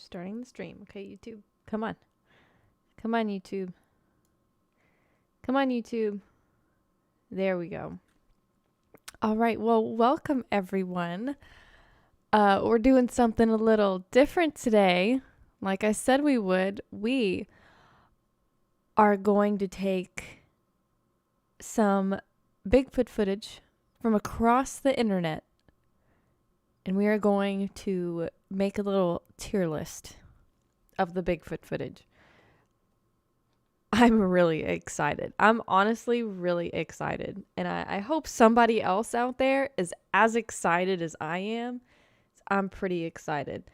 Starting the stream. Okay, YouTube. Come on. Come on, YouTube. Come on, YouTube. There we go. All right. Well, welcome, everyone. We're doing something a little different today. Like I said we would. We are going to take some Bigfoot footage from across the internet, and we are going to make a little tier list of the Bigfoot footage. I'm really excited. I'm honestly really excited. And I hope somebody else out there is as excited as I am. I'm pretty excited.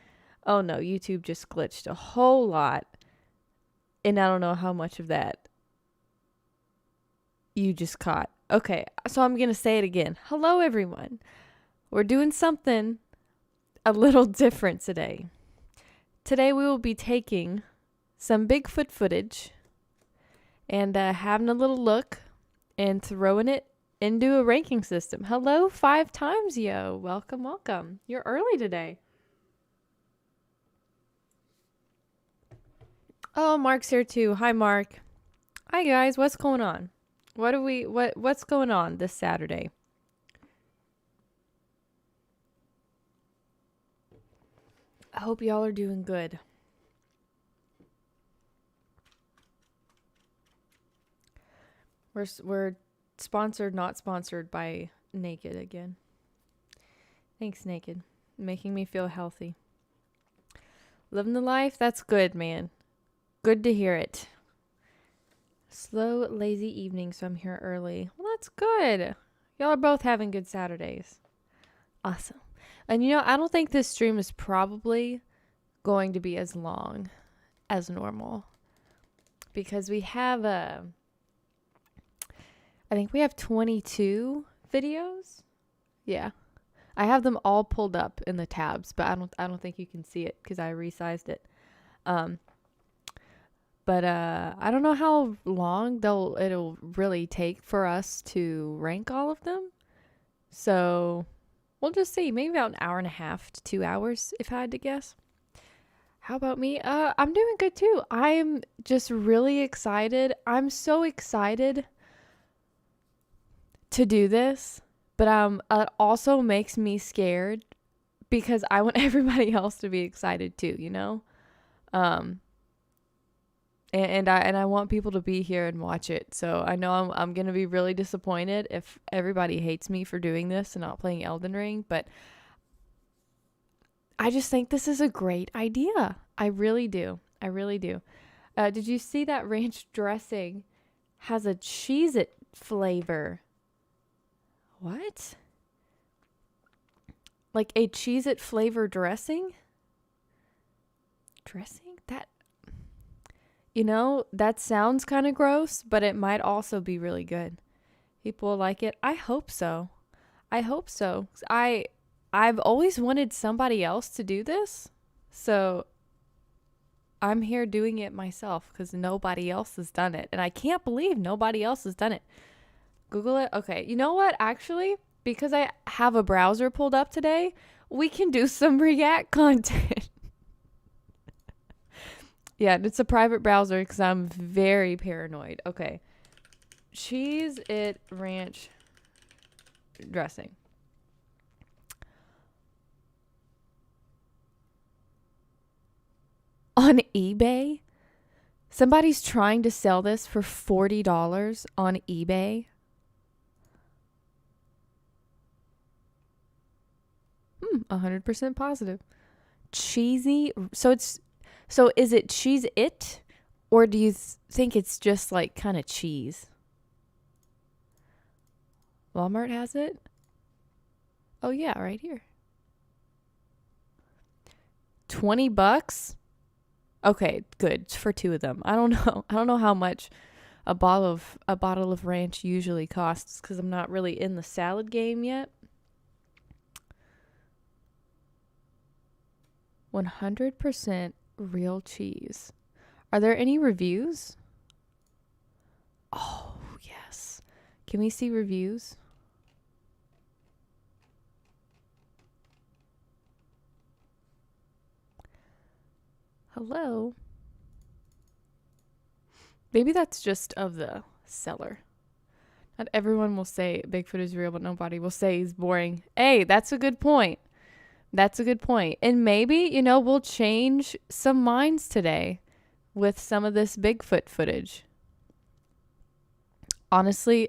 Oh no, YouTube just glitched a whole lot. And I don't know how much of that you just caught. Okay, so I'm going to say it again. Hello, everyone. We're doing something a little different today. Today we will be taking some Bigfoot footage and having a little look and throwing it into a ranking system. Hello, 5 times, yo. Welcome, welcome. You're early today. Oh, Mark's here too. Hi, Mark. Hi, guys. What's going on? What's going on this Saturday? I hope y'all are doing good. We're sponsored, not sponsored by Naked again. Thanks, Naked. Making me feel healthy. Living the life, that's good, man. Good to hear it. Slow, lazy evening, so I'm here early. Well, that's good. Y'all are both having good Saturdays. Awesome. And I don't think this stream is probably going to be as long as normal, because we have I think we have 22 videos. Yeah. I have them all pulled up in the tabs, but I don't think you can see it because I resized it. But I don't know how long it'll really take for us to rank all of them. So we'll just see. Maybe about an hour and a half to 2 hours, if I had to guess. How about me? I'm doing good too. I'm just really excited. I'm so excited to do this, but it also makes me scared because I want everybody else to be excited too, and I want people to be here and watch it. So I know I'm going to be really disappointed if everybody hates me for doing this and not playing Elden Ring, but I just think this is a great idea. I really do. I really do. Did you see that ranch dressing has a Cheez-It flavor? What? Like a Cheez-It flavor dressing? Dressing? That sounds kind of gross, but it might also be really good. People like it. I hope so. I've always wanted somebody else to do this, so I'm here doing it myself because nobody else has done it, and I can't believe nobody else has done it. Google it. Okay, you know what? Actually, because I have a browser pulled up today, we can do some React content. Yeah, it's a private browser because I'm very paranoid. Okay. Cheez-It ranch dressing. On eBay? Somebody's trying to sell this for $40 on eBay. 100% positive. Cheesy. So is it Cheez-It, or do you think it's just like kind of cheese? Walmart has it? Oh yeah, right here. $20? Okay, good. It's for 2 of them. I don't know how much a bottle of ranch usually costs because I'm not really in the salad game yet. 100% real cheese. Are there any reviews? Oh, yes. Can we see reviews? Hello? Maybe that's just of the seller. Not everyone will say Bigfoot is real, but nobody will say he's boring. Hey, that's a good point. That's a good point. And maybe, we'll change some minds today with some of this Bigfoot footage. Honestly,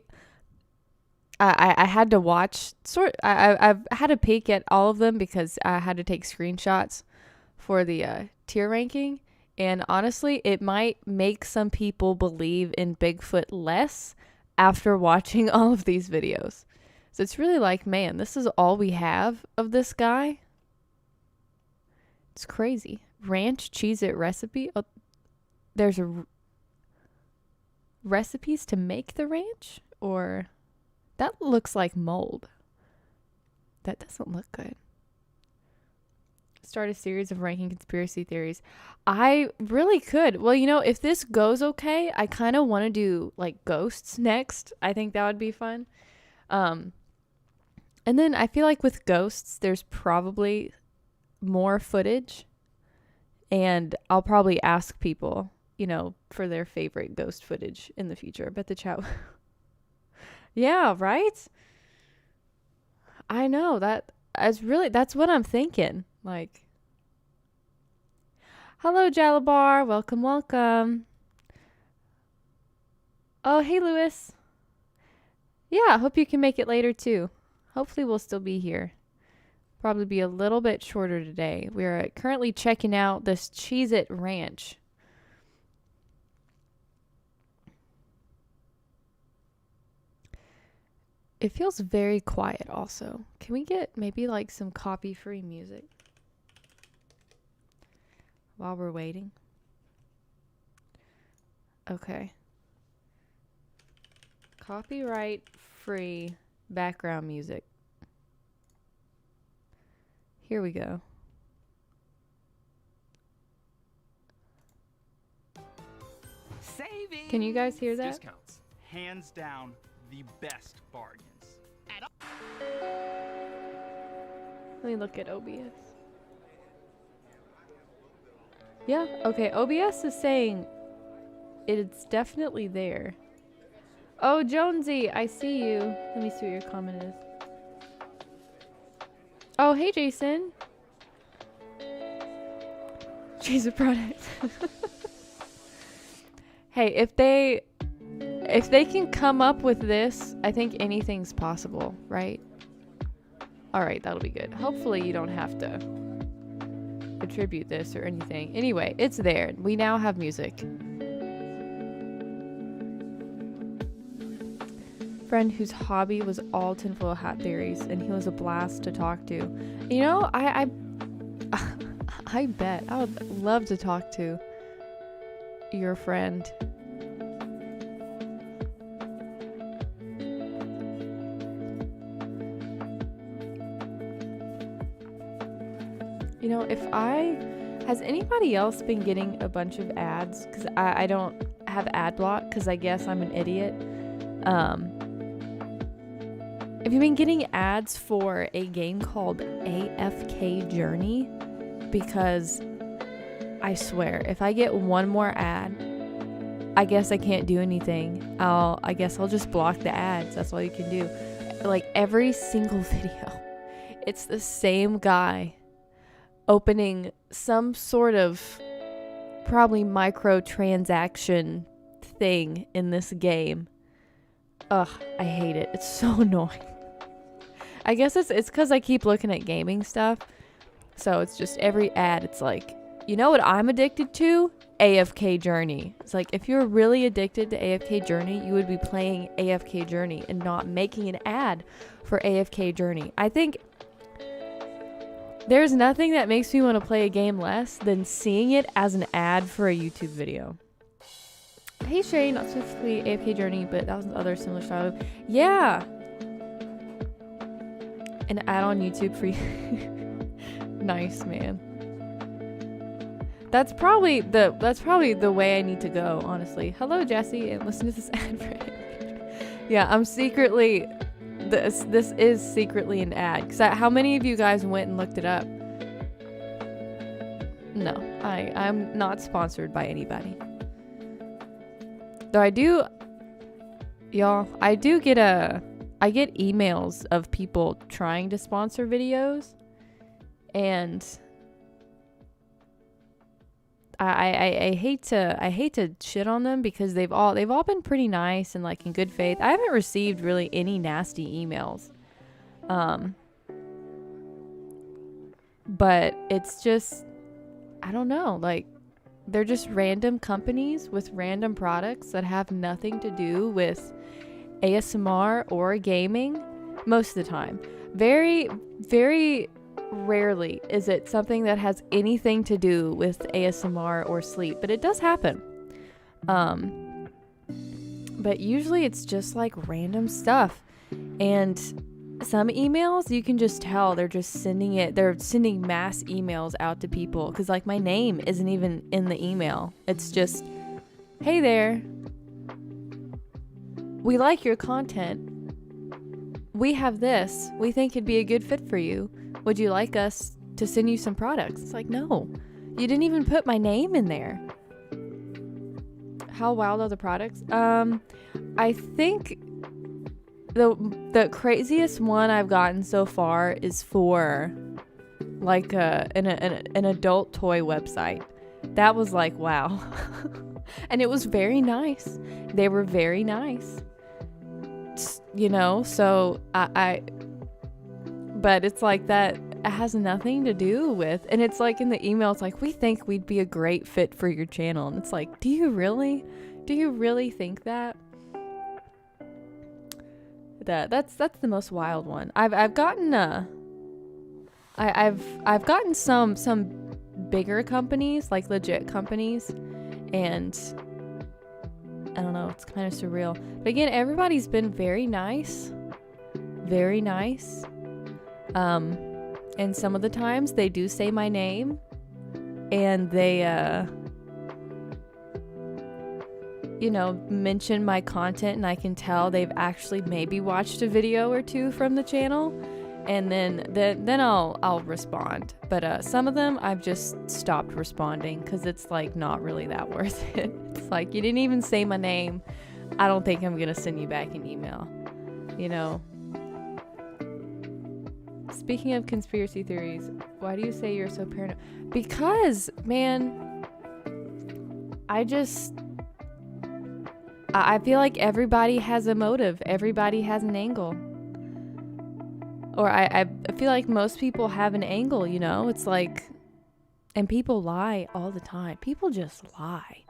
I had to watch I've had a peek at all of them because I had to take screenshots for the tier ranking, and honestly it might make some people believe in Bigfoot less after watching all of these videos. So it's really like, man, this is all we have of this guy. It's crazy. Ranch Cheez-It recipe. Oh, there's recipes to make the ranch, or that looks like mold. That doesn't look good. Start a series of ranking conspiracy theories. I really could. Well, if this goes okay, I kind of want to do like ghosts next. I think that would be fun. And then I feel like with ghosts, there's probably more footage, and I'll probably ask people, for their favorite ghost footage in the future. But the chat yeah, right? I know that's what I'm thinking. Like, hello, Jalabar. Welcome, welcome. Oh, hey, Lewis. Yeah, hope you can make it later, too. Hopefully we'll still be here. Probably be a little bit shorter today. We're currently checking out this Cheez-It Ranch. It feels very quiet also. Can we get maybe like some copy-free music while we're waiting? Okay. Copyright-free background music. Here we go. Savings. Can you guys hear that? Discounts. Hands down, the best bargains. Let me look at OBS. Yeah, okay. OBS is saying it's definitely there. Oh, Jonesy, I see you. Let me see what your comment is. Oh, hey, Jason. She's a product. Hey, if they can come up with this, I think anything's possible, right? All right, that'll be good. Hopefully you don't have to attribute this or anything. Anyway, it's there. We now have music. Friend whose hobby was all tinfoil hat theories, and he was a blast to talk to. I bet I would love to talk to your friend. Has anybody else been getting a bunch of ads? Because I don't have ad block because I guess I'm an idiot. Have you been getting ads for a game called AFK Journey? Because I swear, if I get one more ad, I guess I can't do anything. I guess I'll just block the ads. That's all you can do. Like every single video, it's the same guy opening some sort of probably microtransaction thing in this game. Ugh, I hate it. It's so annoying. I guess it's because I keep looking at gaming stuff. So it's just every ad. It's like, you know what I'm addicted to? AFK Journey. It's like, if you're really addicted to AFK Journey, you would be playing AFK Journey and not making an ad for AFK Journey. I think there's nothing that makes me want to play a game less than seeing it as an ad for a YouTube video. Hey Shay, not specifically AFK Journey, but that was other similar style. Yeah. An ad on YouTube for you. Nice, man. That's probably the way I need to go, honestly. Hello, Jesse, and listen to this ad for it. Yeah, I'm secretly this is secretly an ad. How many of you guys went and looked it up? No, I'm not sponsored by anybody. Though I do, y'all, I get emails of people trying to sponsor videos, and I hate to shit on them because they've all been pretty nice and like in good faith. I haven't received really any nasty emails. But it's just, I don't know, like, they're just random companies with random products that have nothing to do with ASMR or gaming most of the time. Very, very rarely is it something that has anything to do with ASMR or sleep, but it does happen. But usually it's just like random stuff. And some emails, you can just tell they're sending mass emails out to people because like my name isn't even in the email. It's just, hey there, we like your content, we have this, we think it'd be a good fit for you, would you like us to send you some products? It's like, no, you didn't even put my name in there. How wild are the products? I think the craziest one I've gotten so far is for like an adult toy website. That was like, wow. And it was very nice. They were very nice. You know, so but it's like that, it has nothing to do with, and it's like in the email, it's like, we think we'd be a great fit for your channel. And it's like, do you really think that? That's the most wild one. I've gotten I've gotten some bigger companies, like legit companies, and I don't know, it's kind of surreal. But again, everybody's been very nice. Very nice. And some of the times they do say my name, and they you know, mention my content, and I can tell they've actually maybe watched a video or two from the channel, and then I'll respond. But some of them I've just stopped responding because it's like not really that worth it. It's like, you didn't even say my name. I don't think I'm gonna send you back an email, you know. Speaking of conspiracy theories, why do you say you're so paranoid? Because, man, I feel like everybody has a motive. Everybody has an angle. Or I feel like most people have an angle, you know? It's like, and people lie all the time. People just lie.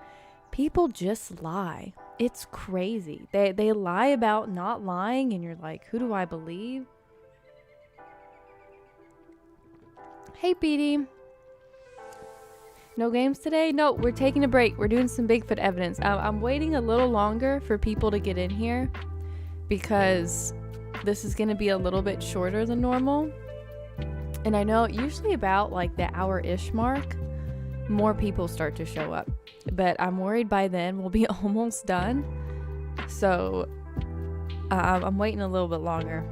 It's crazy. They lie about not lying, and you're like, who do I believe? Hey, Petey. No games today? No, we're taking a break. We're doing some Bigfoot evidence. I'm waiting a little longer for people to get in here because this is going to be a little bit shorter than normal. And I know usually about like the hour-ish mark, more people start to show up. But I'm worried by then we'll be almost done. So I'm waiting a little bit longer.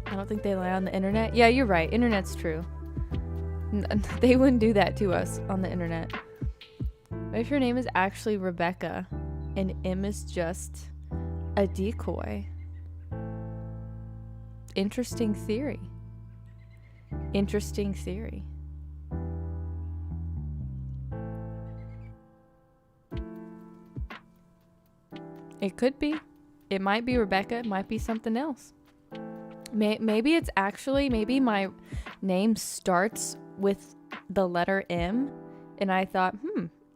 I don't think they lie on the internet. Yeah, you're right. Internet's true. They wouldn't do that to us on the internet. What if your name is actually Rebecca and M is just a decoy? Interesting theory. Interesting theory. It could be. It might be Rebecca. It might be something else. Maybe it's actually, maybe my name starts with the letter M, and I thought,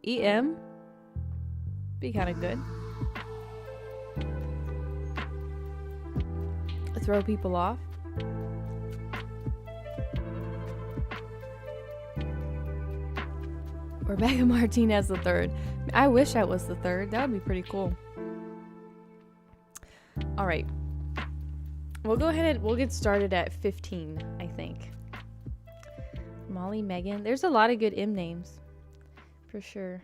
EM, be kind of good. Throw people off. Rebecca Martinez the third. I wish I was the third. That would be pretty cool. All right. We'll go ahead and we'll get started at 15, I think. Molly, Megan. There's a lot of good M names. For sure.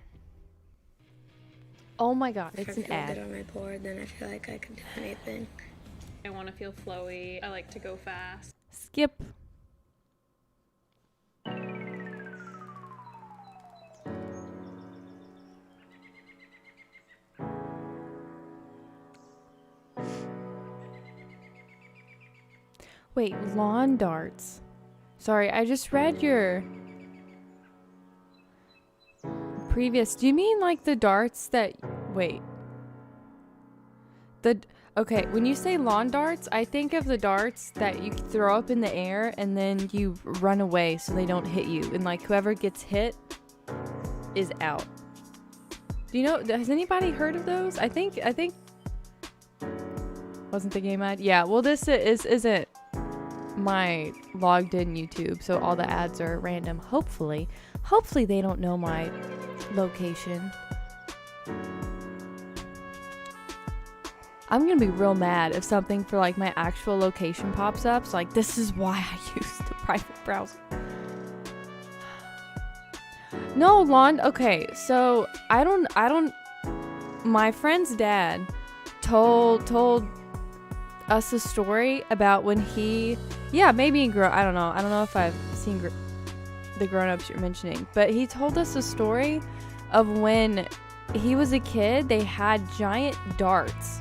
Oh my god, it's an ad. If I feel good on my board, then I feel like I can do anything. I want to feel flowy. I like to go fast. Skip. Wait, lawn darts. Sorry, I just read your previous. Do you mean like the darts that... Wait. Okay, when you say lawn darts, I think of the darts that you throw up in the air and then you run away so they don't hit you. And like whoever gets hit is out. Do you know, has anybody heard of those? I think wasn't the game ad? Yeah, well this isn't my logged in YouTube, so all the ads are random. Hopefully they don't know my location. I'm gonna be real mad if something for like my actual location pops up. So like, this is why I use the private browser. No, okay, so I don't, my friend's dad told us a story about when he, maybe in I don't know if I've seen the grown-ups you're mentioning, but he told us a story of when he was a kid, they had giant darts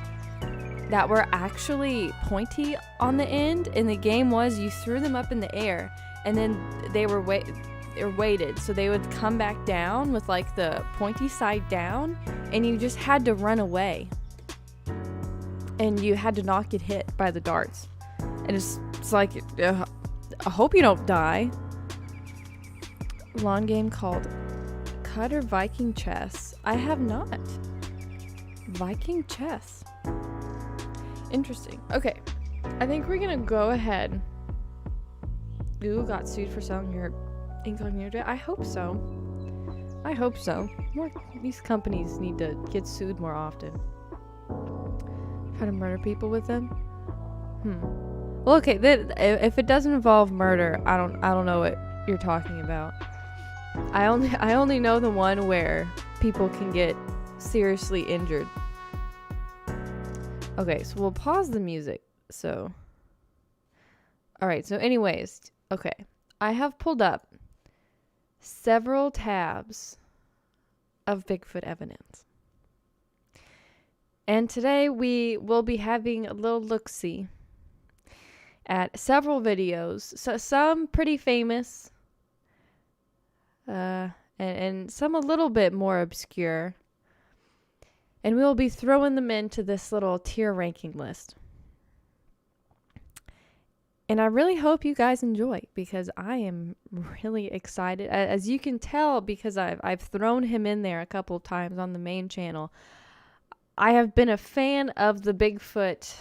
that were actually pointy on the end, and the game was you threw them up in the air and then they were weighted, so they would come back down with like the pointy side down, and you just had to run away and you had to not get hit by the darts. And it's like, I hope you don't die. Lawn game called Cutter Viking Chess. I have not. Viking Chess. Interesting. Okay, I think we're gonna go ahead. Google got sued for selling your incognito data. I hope so. More these companies need to get sued more often. Try to murder people with them. Well, okay. If it doesn't involve murder, I don't know what you're talking about. I only know the one where people can get seriously injured. Okay, so we'll pause the music. So, alright, so anyways, okay. I have pulled up several tabs of Bigfoot evidence. And today we will be having a little look-see at several videos. So some pretty famous, and some a little bit more obscure. And we will be throwing them into this little tier ranking list. And I really hope you guys enjoy, because I am really excited. As you can tell, because I've thrown him in there a couple of times on the main channel. I have been a fan of the Bigfoot.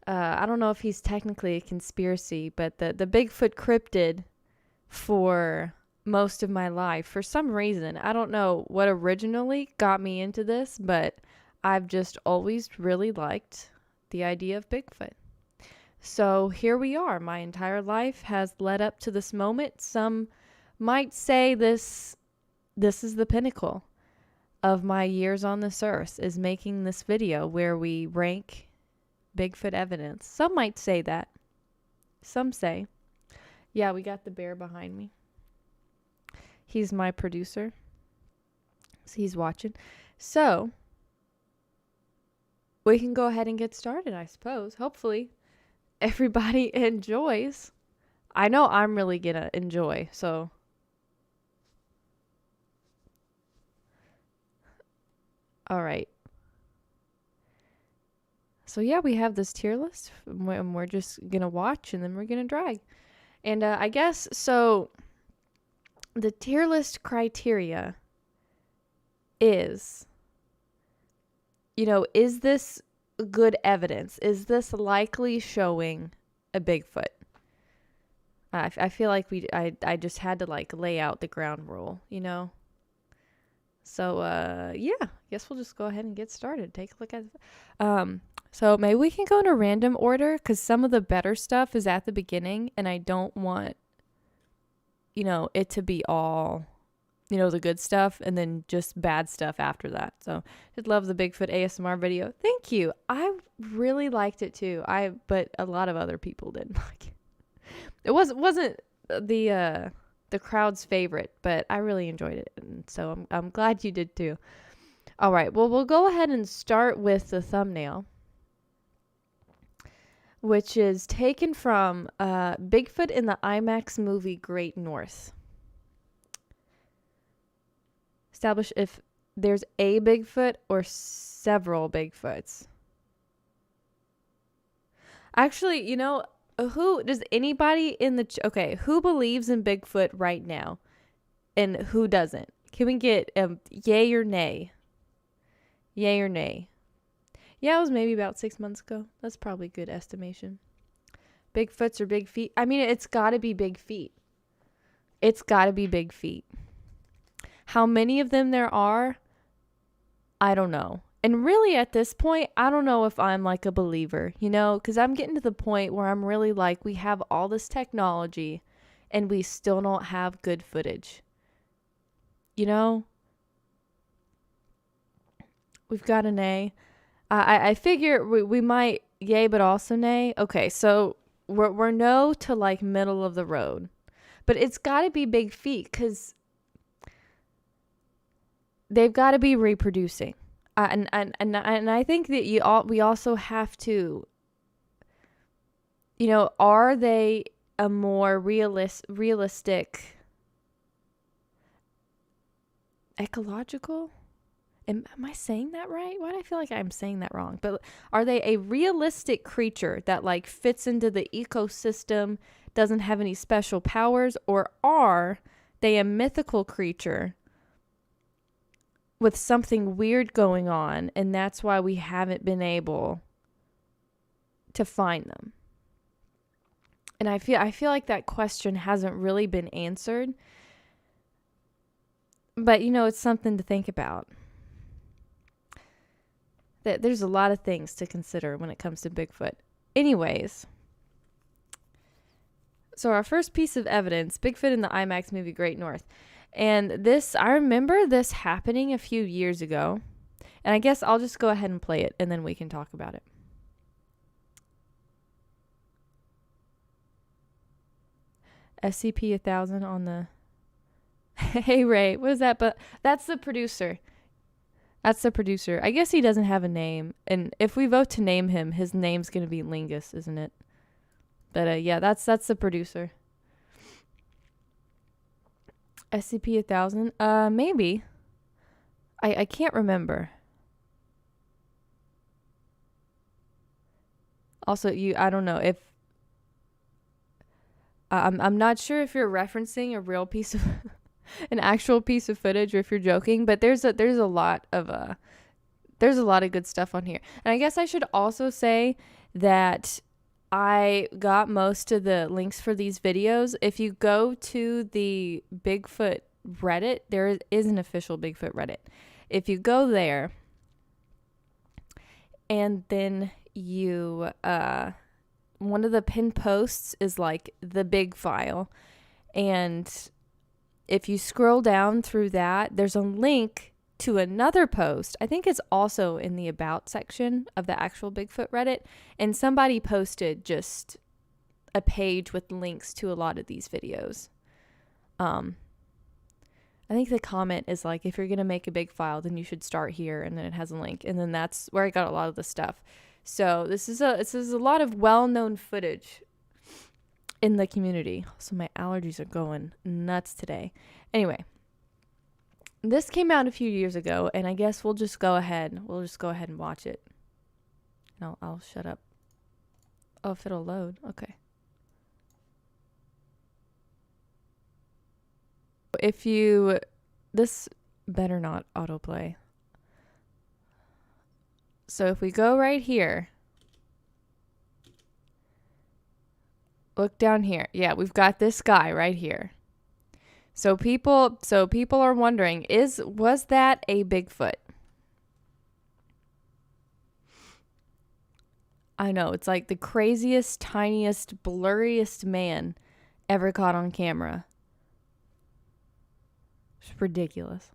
I don't know if he's technically a conspiracy, but the Bigfoot cryptid for most of my life. For some reason, I don't know what originally got me into this, but I've just always really liked the idea of Bigfoot. So here we are. My entire life has led up to this moment. Some might say this is the pinnacle of my years on this earth, is making this video where we rank Bigfoot evidence. Some might say that. Some say. Yeah, we got the bear behind me. He's my producer. So he's watching. So we can go ahead and get started, I suppose. Hopefully everybody enjoys. I know I'm really gonna enjoy, so. All right. So yeah, we have this tier list, and we're just gonna watch, and then we're gonna drag. And I guess, so the tier list criteria is, is this good evidence? Is this likely showing a Bigfoot? I feel like I just had to like lay out the ground rule, So, yeah, guess we'll just go ahead and get started. Take a look at it. So maybe we can go in a random order, because some of the better stuff is at the beginning, and I don't want, it to be all, the good stuff and then just bad stuff after that. So just love the Bigfoot ASMR video. Thank you. I really liked it too. But a lot of other people didn't like it. It wasn't the crowd's favorite, but I really enjoyed it. And so I'm glad you did too. All right. Well, we'll go ahead and start with the thumbnail. which is taken from Bigfoot in the IMAX movie Great North. Establish if there's a Bigfoot or several Bigfoots. Actually, you know, who does anybody in the okay, who believes in Bigfoot right now and who doesn't? Can we get yay or nay? Yay or nay? Yeah, it was maybe about 6 months ago. That's probably a good estimation. Bigfoots or big feet? I mean, it's got to be big feet. It's got to be big feet. How many of them there are, I don't know. And really at this point, I don't know if I'm like a believer, you know, because I'm getting to the point where I'm really like, we have all this technology and we still don't have good footage. You know? We've got an A. I figure we might yay, but also nay. Okay, so we're no to like middle of the road. But it's got to be big feet because they've got to be reproducing. And I think that we also have to, you know, are they a more realistic ecological? Am I saying that right? Why do I feel like I'm saying that wrong? But are they a realistic creature that like fits into the ecosystem, doesn't have any special powers, or are they a mythical creature with something weird going on, and that's why we haven't been able to find them? And I feel like that question hasn't really been answered. But you know, it's something to think about. That there's a lot of things to consider when it comes to Bigfoot. Anyways, so our first piece of evidence, Bigfoot in the IMAX movie Great North. And this, I remember this happening a few years ago. And I guess I'll just go ahead and play it and then we can talk about it. SCP-1000 on the... Hey, Ray, what is that? But that's the producer. That's the producer. I guess he doesn't have a name. And if we vote to name him, his name's going to be Lingus, isn't it? But yeah, that's the producer. SCP-1000? Maybe. I can't remember. Also, I don't know if... I'm not sure if you're referencing a real piece of... an actual piece of footage or if you're joking, but there's a lot of good stuff on here. And I guess I should also say that I got most of the links for these videos. If you go to the Bigfoot Reddit, there is an official Bigfoot Reddit. If you go there and then you one of the pinned posts is like the big file, and if you scroll down through that, there's a link to another post. I think it's also in the about section of the actual Bigfoot Reddit. And somebody posted just a page with links to a lot of these videos. I think the comment is like, if you're going to make a big file, then you should start here. And then it has a link. And then that's where I got a lot of the stuff. So this is a lot of well-known footage in the community. So my allergies are going nuts today. Anyway, this came out a few years ago, and I guess we'll just go ahead and watch it. No, I'll shut up. Oh, if it'll load. Okay. This better not autoplay. So if we go right here, look down here. Yeah, we've got this guy right here. So people are wondering, was that a Bigfoot? I know, it's like the craziest, tiniest, blurriest man ever caught on camera. It's ridiculous.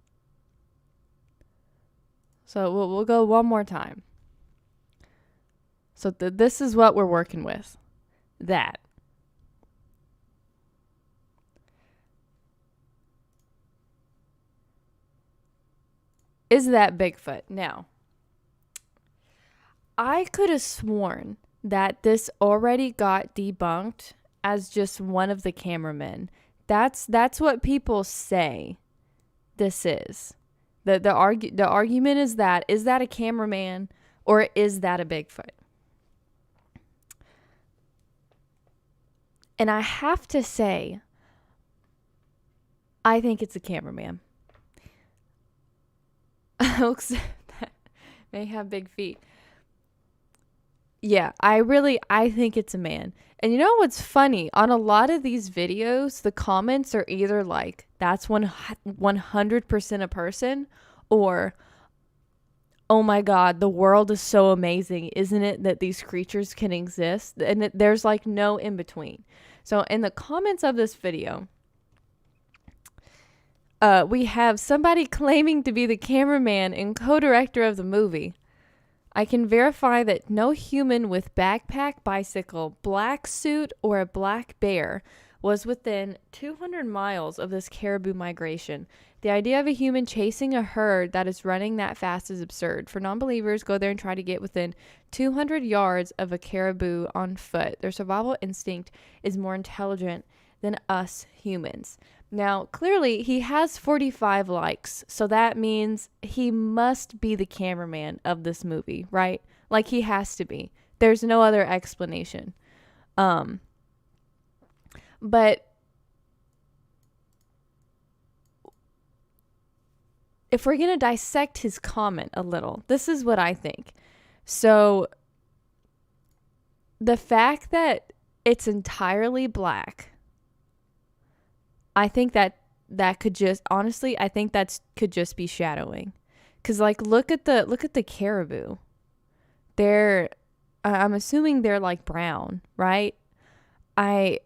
So we'll go one more time. So this is what we're working with. That. Is that Bigfoot? Now, I could have sworn that this already got debunked as just one of the cameramen. That's what people say this is. The argument is that a cameraman or is that a Bigfoot? And I have to say, I think it's a cameraman. Folks that may have big feet. Yeah, I think it's a man. And you know what's funny? On a lot of these videos, the comments are either like, that's 100% a person, or, oh my God, the world is so amazing, isn't it, that these creatures can exist? And there's like no in between. So in the comments of this video, we have somebody claiming to be the cameraman and co-director of the movie. I can verify that no human with backpack, bicycle, black suit, or a black bear was within 200 miles of this caribou migration. The idea of a human chasing a herd that is running that fast is absurd. For non-believers, go there and try to get within 200 yards of a caribou on foot. Their survival instinct is more intelligent than us humans. Now, clearly, he has 45 likes, so that means he must be the cameraman of this movie, right? Like, he has to be. There's no other explanation. But if we're going to dissect his comment a little, this is what I think. So, the fact that it's entirely black, I think that could just, honestly, I think that could just be shadowing. Cause like, look at the caribou. I'm assuming they're like brown, right? I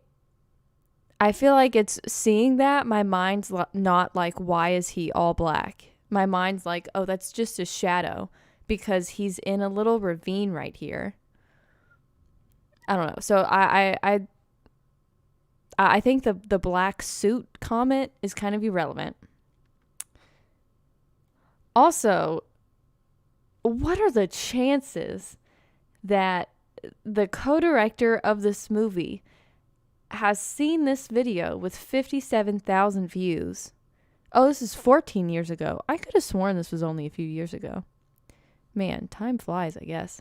feel like it's seeing that, my mind's not like, why is he all black? My mind's like, oh, that's just a shadow because he's in a little ravine right here. I don't know. So I think the black suit comment is kind of irrelevant. Also, what are the chances that the co-director of this movie has seen this video with 57,000 views? Oh, this is 14 years ago. I could have sworn this was only a few years ago. Man, time flies, I guess.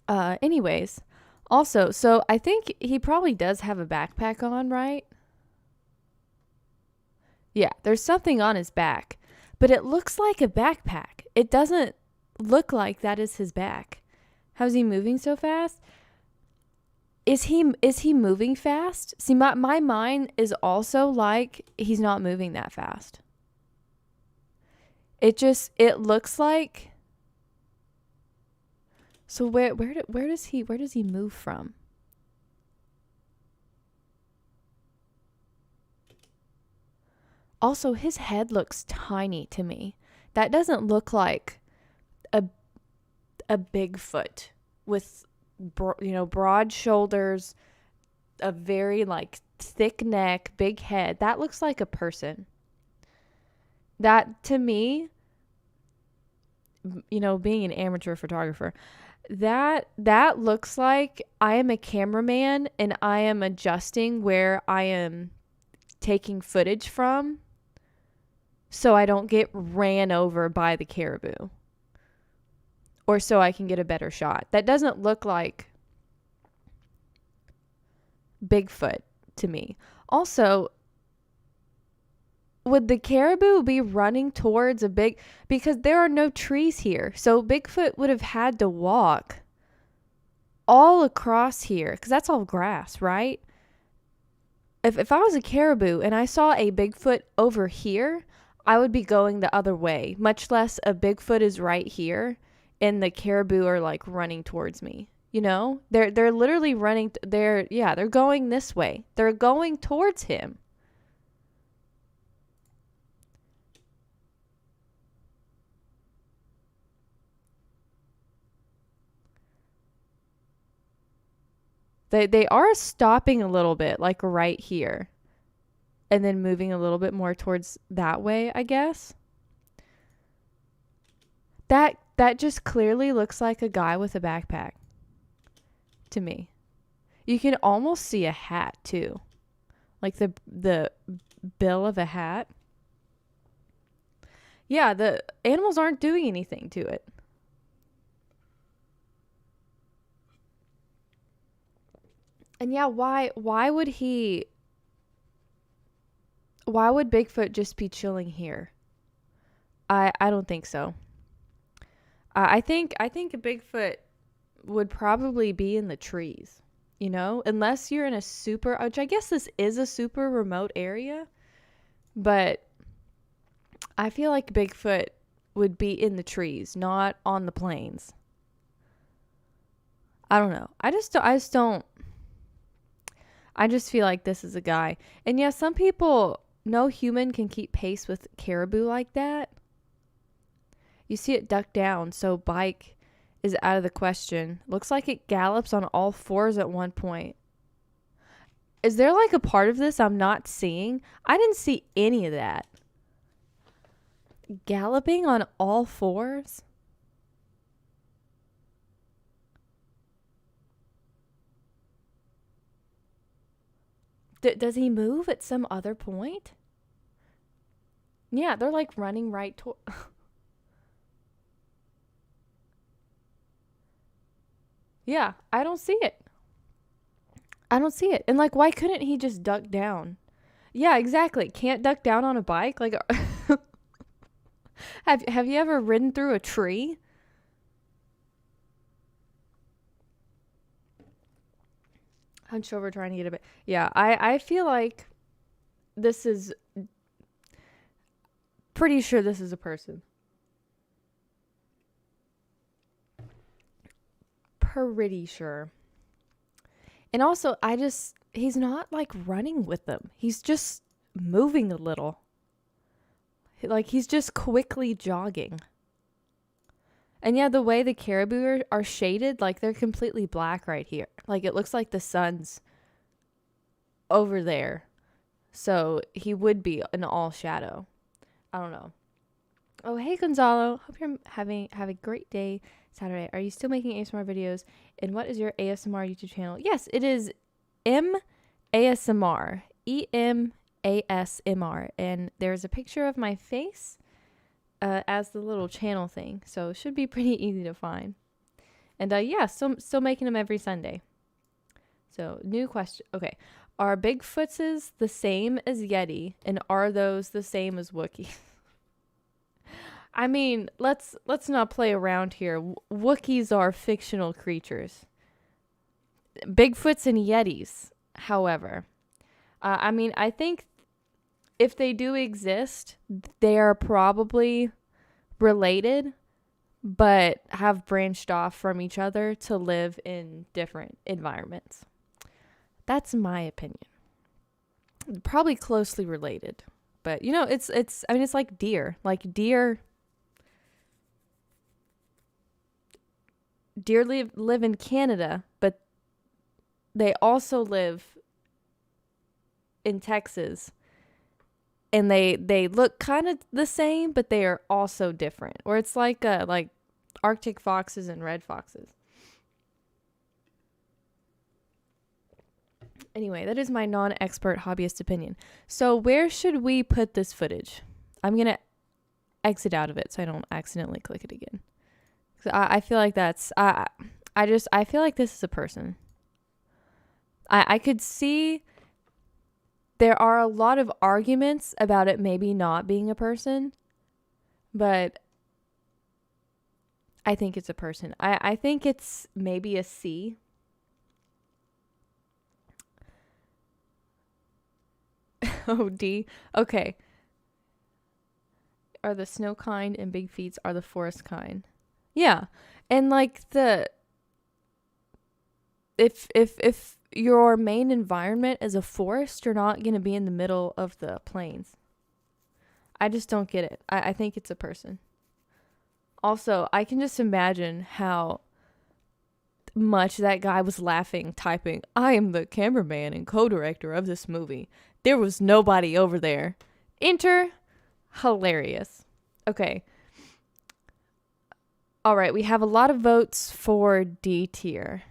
Anyways, also, so I think he probably does have a backpack on, right? Yeah, there's something on his back, but it looks like a backpack. It doesn't look like that is his back. How's he moving so fast? Is he moving fast? See, my mind is also like he's not moving that fast. It looks like. So where does he move from? Also, his head looks tiny to me. That doesn't look like a Bigfoot with broad shoulders, a very like thick neck, big head. That looks like a person. That to me, being an amateur photographer, that looks like I am a cameraman and I am adjusting where I am taking footage from so I don't get ran over by the caribou, or so I can get a better shot. That doesn't look like Bigfoot to me. Also, would the caribou be running towards because there are no trees here. So Bigfoot would have had to walk all across here because that's all grass, right? If I was a caribou and I saw a Bigfoot over here, I would be going the other way, much less a Bigfoot is right here and the caribou are like running towards me. They're literally running. They're going this way. They're going towards him. They are stopping a little bit, like right here, and then moving a little bit more towards that way, I guess. That just clearly looks like a guy with a backpack. to me. You can almost see a hat too. Like the bill of a hat. Yeah, the animals aren't doing anything to it. And yeah, why would Bigfoot just be chilling here? I don't think so. I think a Bigfoot would probably be in the trees, you know, unless you're in a super, which I guess this is a super remote area, but I feel like Bigfoot would be in the trees, not on the plains. I don't know. I just don't. I just feel like this is a guy. And yeah, some people, no human can keep pace with caribou like that. You see it duck down, so bike is out of the question. Looks like it gallops on all fours at one point. Is there like a part of this I'm not seeing? I didn't see any of that. Galloping on all fours? Does he move at some other point? Yeah, they're like running right toward... Yeah, I don't see it. And like, why couldn't he just duck down? Yeah, exactly. Can't duck down on a bike? Like, have you ever ridden through a tree? Hunch over trying to get a bit. Yeah, I feel like this is... Pretty sure this is a person. Pretty sure. And also, he's not like running with them. He's just moving a little. Like he's just quickly jogging. And yeah, the way the caribou are shaded, like they're completely black right here. Like it looks like the sun's over there. So he would be an all shadow. I don't know. Oh, hey, Gonzalo. Hope you're have a great day Saturday. Are you still making ASMR videos? And what is your ASMR YouTube channel? Yes, it is ASMR. EMASMR. And there's a picture of my face as the little channel thing. So it should be pretty easy to find. And yeah, still making them every Sunday. So new question. Okay. Are Bigfoots the same as Yeti? And are those the same as Wookiees? I mean, let's not play around here. Wookiees are fictional creatures. Bigfoots and Yetis, however. I mean, I think if they do exist, they are probably related, but have branched off from each other to live in different environments. That's my opinion. Probably closely related. But, you know, it's like deer. Like deer live in Canada, but they also live in Texas. And they look kind of the same, but they are also different. Or it's like Arctic foxes and red foxes. Anyway, that is my non-expert hobbyist opinion. So where should we put this footage? I'm going to exit out of it so I don't accidentally click it again. I feel like that's... I feel like this is a person. I could see there are a lot of arguments about it maybe not being a person, but I think it's a person. I think it's maybe a C. Oh, D. Okay. Are the snow kind and big feet are the forest kind. Yeah. And like if your main environment is a forest, you're not going to be in the middle of the plains. I just don't get it. I think it's a person. Also, I can just imagine how much that guy was laughing, typing, "I am the cameraman and co-director of this movie. There was nobody over there." Enter hilarious. Okay. All right, we have a lot of votes for D tier.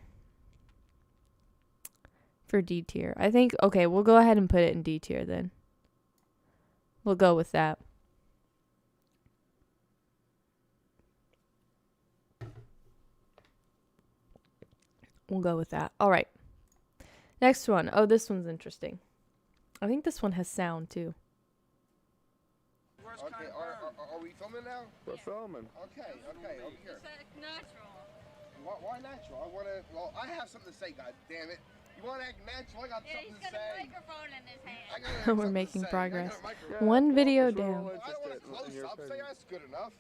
for D tier. I think, okay, we'll go ahead and put it in D tier then. We'll go with that. We'll go with that. All right. Next one. Oh, this one's interesting. I think this one has sound too. Okay, are we filming now? We're filming. Okay, over here. It's natural. Why natural? Well, I have something to say, god damn it. You want to act natural? I got Yeah, something he's to got a say. microphone in his hand. I gotta have We're something to making say. I got a progress. microphone. One video We're down. all I don't want interested to close in your up. Say opinion. that's good enough.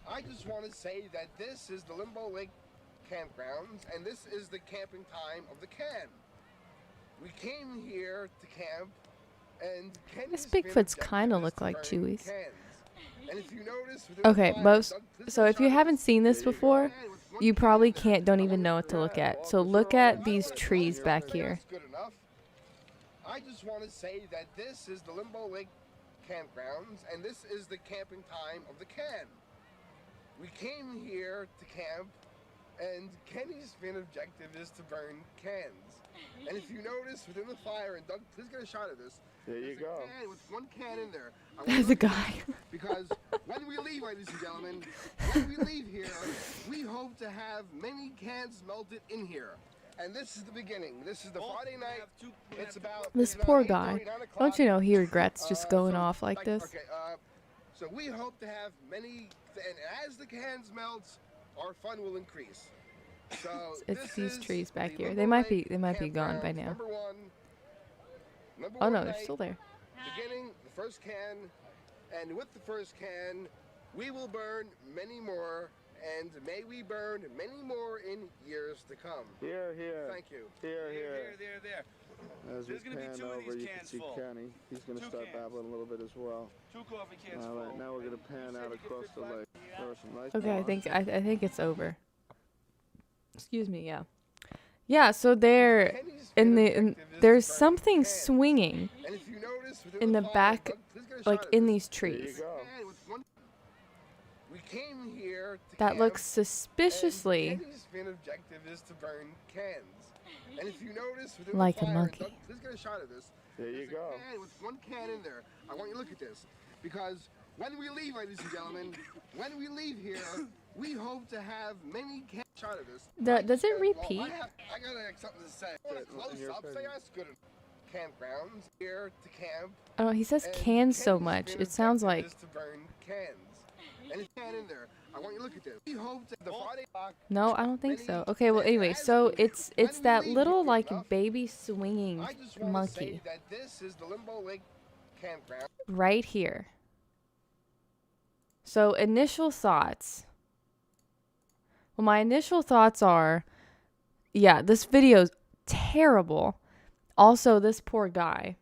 I just want to say that this is the Limbo Lake campgrounds, and this is the camping time of the can. We came here to camp, and This Kenny's Bigfoot's main kinda objective is look to like burn Chewy's. cans. And if you notice within Okay, the fire, most. please So if you shut it. haven't seen this There you go. before, Can with one you can probably in there. can't, don't I even want know you what to to- look at. well, So because look we're all at I these don't wanna trees close back up. here. That's good enough. I just want to say that this is the Limbo Lake campgrounds, and this is the camping time of the can. We came here to camp, and Kenny's main objective is to burn cans. And if you notice within the fire, and Doug, please get a shot of this. There you There's go. a can with one can in there. I want There's you a to look at guy. this, because when we leave, ladies and gentlemen, when we leave here, we hope to have many cans melted in here. And this is the beginning. This is the Friday night. It's about This it's about poor 8:30, guy. 9 o'clock. Don't you know he regrets just going So, off like this? Okay, so we hope to have many, and as the cans melt, our fun will increase. So It's this these is trees back the here. Limbo They might Lake be gone by campgrounds, now. Number one. Oh no, night, they're still there. Beginning the first can, and with the first can, we will burn many more, and may we burn many more in years to come. Here, here. Thank you. Here, here. There. As we There's gonna be pan 2 of over, these you can cans see full. Kenny. He's going to 2 start cans. babbling a little bit as well. 2 coffee cans All right, full. now we're going to pan out across the lake. There are some nice Okay, ponds. I think it's over. Excuse me, yeah. Yeah, so there Kenny's in main the objective is to there's burn something cans. swinging And if you notice within in the fire, back, Doug, please get a like shot of in this. these There you trees. go. Can with one- We came here to That camp, looks and suspiciously Kenny's main objective is to burn cans. And if you notice within like the a fire, monkey. Doug, please get a shot of this. There you There's a go. can with one can in there. I want you to look at this, because when we leave, ladies and gentlemen, when we leave here, we hope to have many cans. Shot of this. Does it Well, repeat? I gotta have something to say. I want to close Your up. Say opinion. that's good. Campgrounds here to camp. Oh, he says and cans so Kenny's much. main It sounds objective like is to burn cans. And it's can in there. I want you to look at this. We hope that the Friday block. no, I don't think many- so. Okay, well and anyway, as so we- it's when we that leave little here, like enough, baby swinging I just want to say monkey that this is the Limbo Lake campground. right here. So initial thoughts. Well, my initial thoughts are, yeah, this video's terrible. Also, this poor guy.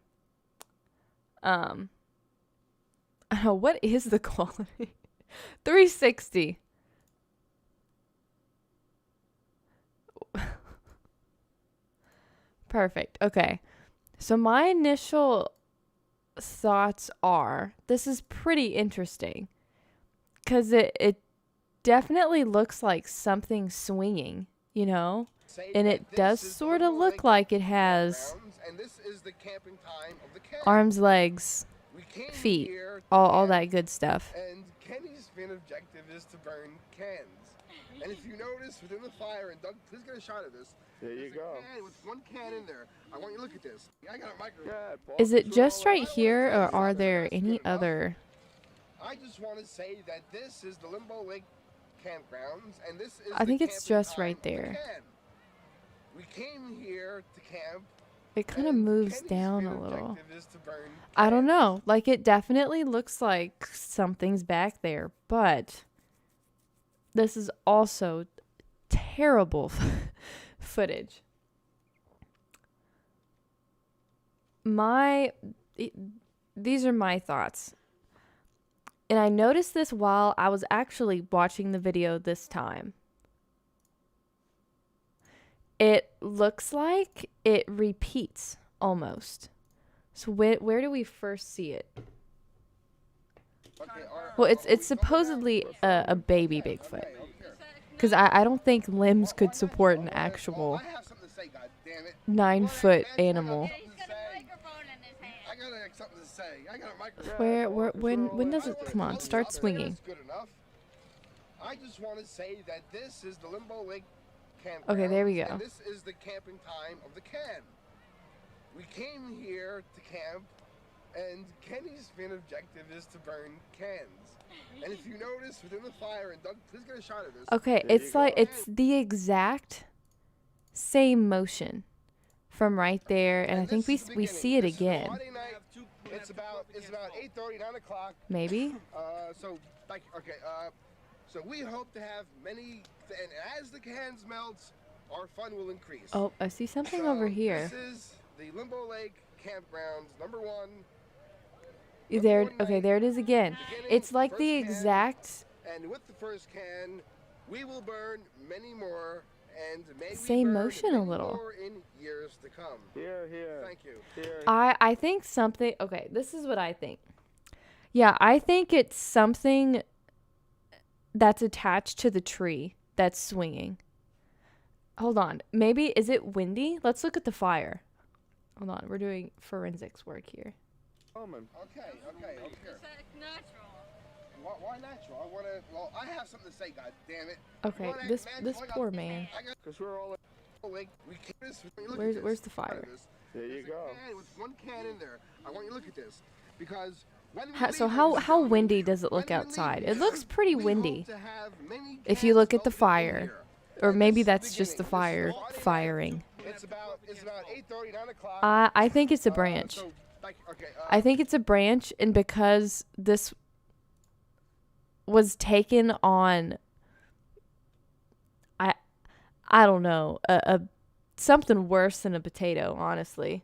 I don't know, what is the quality? 360. Perfect. Okay. So my initial thoughts are, this is pretty interesting. Because it definitely looks like something swinging, you know? Say And that it this does is the sort of Limbo look Lake like it has campgrounds, and this is the camping time of the camp. arms, legs, We came feet, here to all camp, that good stuff. And Kenny's main objective is to burn cans. And if you notice within the fire, and Doug, please get a shot of this. There you There's a go. can with one can in there. I want you to look at this. I got a microphone. Yeah, Paul, Is it it's just all right here, or are there That's any good enough. other? I just want to say that this is the Limbo Lake campgrounds, and this is I the think it's camping just time right of the there. can. We came here to camp. It kind of and moves Kenny's down main a little. objective is to burn I don't cans. know. Like, it definitely looks like something's back there, but this is also terrible footage. These are my thoughts. And I noticed this while I was actually watching the video this time. It looks like it repeats almost. So where do we first see it? Okay, Well, it's supposedly a baby Bigfoot. Because I don't think limbs could support an actual I have something to say, God damn it. 9-foot Man, animal. Yeah, he's got a microphone in his hand. I got something to say. I got a microphone. When does it, come on, start swinging. Good enough. I just want to say that this is the Limbo Lake campground. Okay, there we go. And this is the camping time of the can. We came here to camp, and Kenny's main objective is to burn cans. And if you notice within the fire, and Doug, please get a shot of this. Okay, it's like it's the exact same motion from right there, and I think we see it again. Friday night. It's about 8:30, 9 o'clock. Maybe. So we hope to have many, and as the cans melt, our fun will increase. Oh, I see something over here. This is the Limbo Lake campgrounds, number one. There, okay, there it is again. It's like the exact And with the first can, we will burn many more, and may same we burn motion a many little. more in years to come. Here. Thank you. Here. I think something. Okay, this is what I think. Yeah, I think it's something that's attached to the tree that's swinging. Hold on. Maybe, is it windy? Let's look at the fire. Hold on. We're doing forensics work here. Okay. It's natural. Why natural? I have something to say, God damn it. Okay, this poor man. Because we're all. Where's the fire? There you go. With one can in there. I want you to look at this. Because when we So leave, how ladies and gentlemen, windy does it look when we leave outside? here, It looks pretty we windy. hope to have many If you cans look at the melted in fire. here. Or And maybe this is the that's just the beginning. fire This is Friday firing. night. It's about 8:30, 9 o'clock. I think it's a branch. I think it's a branch, and because this was taken on, I don't know, a something worse than a potato, honestly.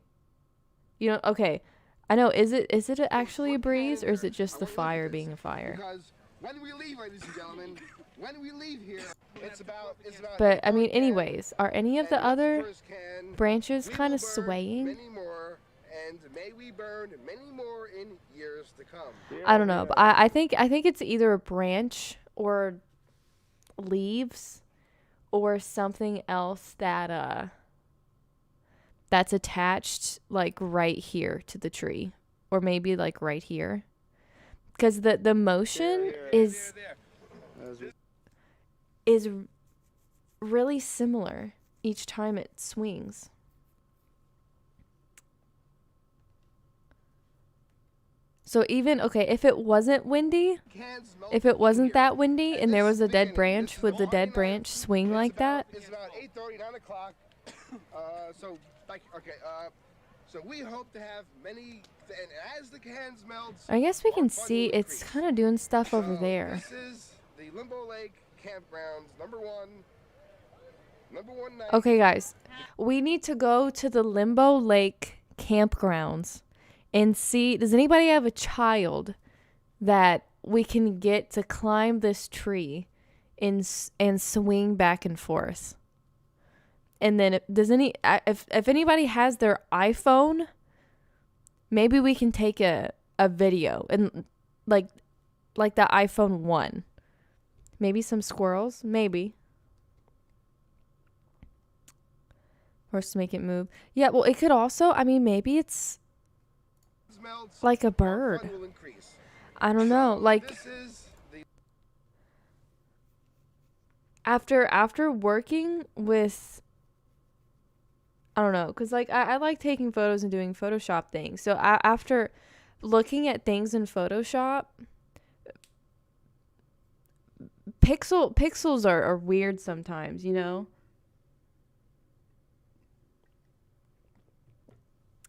You know, okay, I know. Is it actually a breeze, or is it just the fire being a fire? Because when we leave, ladies and gentlemen, when we leave here, it's about But I mean, 8:30, anyways, are any of the and with other first can, branches we kind will of burn swaying? Many more, and may we burn many more in years to come. I don't know, but I think it's either a branch or leaves or something else that that's attached like right here to the tree, or maybe like right here, because the motion is really similar each time it swings. So even, okay, if it wasn't windy, if it wasn't that windy and there was a dead branch, would the dead branch swing like that? It's about 8:30, 9 o'clock. So we hope to have many, and as the cans melt, I guess we our can fun see will it's increase. kind of doing stuff over So there. This is the Limbo Lake campgrounds, number one night. Okay, guys, we need to go to the Limbo Lake campgrounds and see, does anybody have a child that we can get to climb this tree and swing back and forth? And then if anybody has their iPhone, maybe we can take a video and like the iPhone 1. Maybe some squirrels, maybe. Or to make it move. Yeah, well, it could also, I mean, maybe it's like a bird. Fun will increase. I don't know. Like, This is the after working with, I don't know, because like I like taking photos and doing Photoshop things. So after looking at things in Photoshop, pixels are weird sometimes, you know?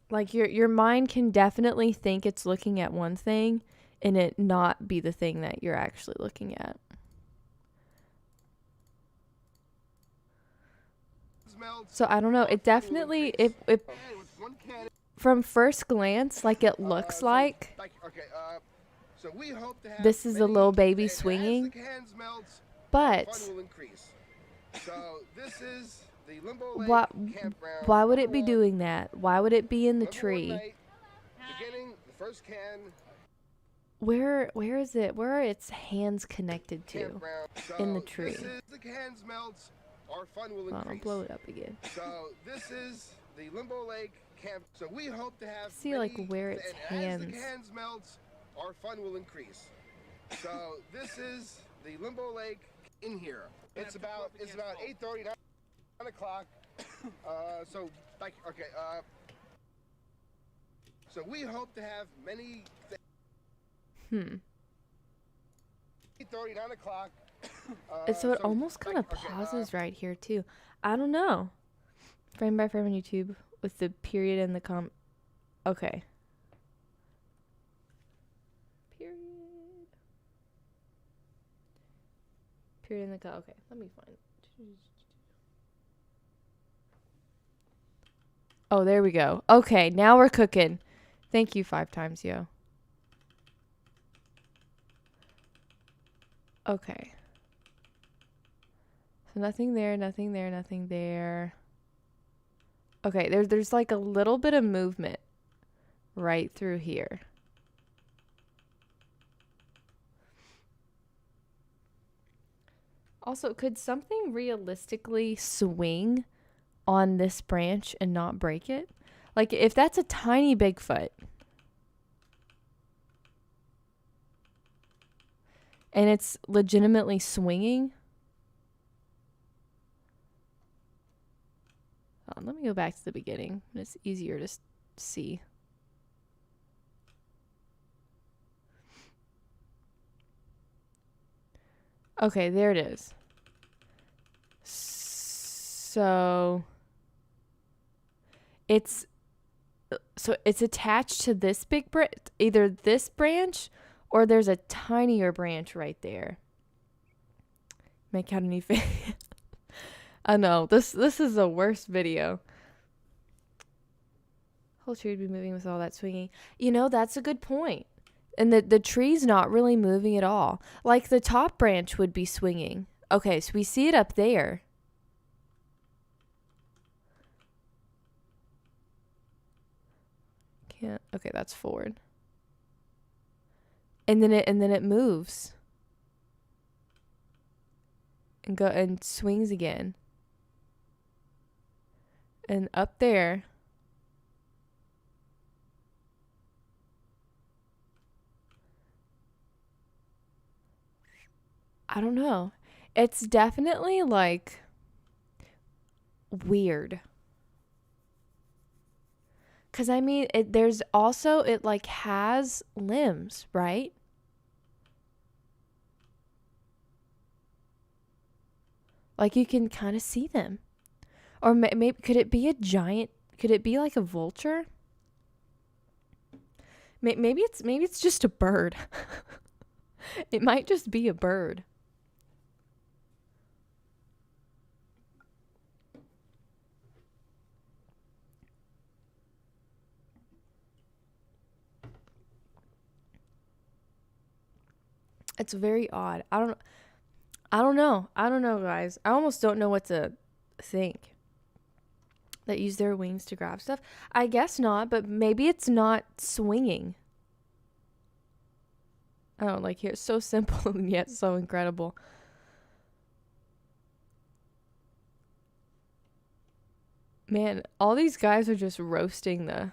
Like your mind can definitely think it's looking at one thing and it not be the thing that you're actually looking at. So I don't know. It definitely, it from first glance, like it looks like so we hope to have this is a many, little baby and as the swinging, cans melt, but fun will increase. So this is the Limbo Lake campground, why would it be number one- doing that? Why would it be in the number one tree? night, beginning the first can Where is it? Where are its hands connected to? campground. So in the tree. This is the cans melt, our fun will Hold on, I'll increase. blow it up again. So this is the Limbo Lake camp. So we hope to have See, like, where its and hands. as the cans melts, our fun will increase. So this is the Limbo Lake in here. It's about 8:30, 9 o'clock. So like so we hope to have many. 8:30, 9 o'clock. And so it almost kind of pauses right here too. I don't know. Frame by frame on YouTube with the period and the Okay. Period. Period in the okay. Let me find it. Oh, there we go. Okay, now we're cooking. Thank you 5 times, yo. Okay. So nothing there, nothing there, nothing there. Okay, there's like a little bit of movement right through here. Also, could something realistically swing on this branch and not break it? Like, if that's a tiny Bigfoot and it's legitimately swinging. Let me go back to the beginning. It's easier to see. Okay, there it is. So it's attached to this big either this branch or there's a tinier branch right there. Make out any face. I know this is the worst video. Whole tree would be moving with all that swinging. You know, that's a good point. And the tree's not really moving at all. Like the top branch would be swinging. Okay, so we see it up there. Can't. Okay, that's forward. And then it moves. And swings again. And up there. I don't know. It's definitely like weird. 'Cause I mean, there's also, it like has limbs, right? Like you can kind of see them. Or maybe, could it be a giant, could it be like a vulture? Maybe it's just a bird. It might just be a bird. It's very odd. I don't know. I don't know, guys. I almost don't know what to think. That use their wings to grab stuff? I guess not, but maybe it's not swinging. I don't like here. It's so simple and yet so incredible. Man, all these guys are just roasting the...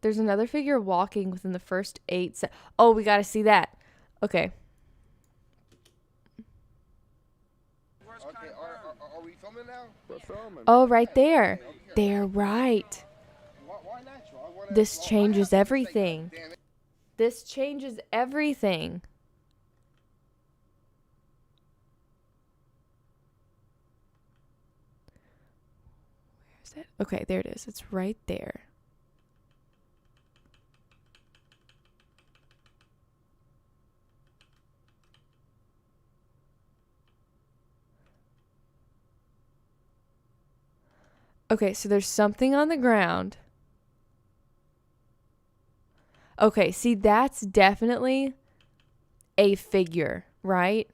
There's another figure walking within the first 8 Oh, we gotta see that. Okay. Okay, are we filming now? We're filming. Oh, right there. They're right. Why natural? This changes why everything. damn it. This changes everything. Where is it? Okay, there it is. It's right there. Okay, so there's something on the ground. Okay, see, that's definitely a figure, right?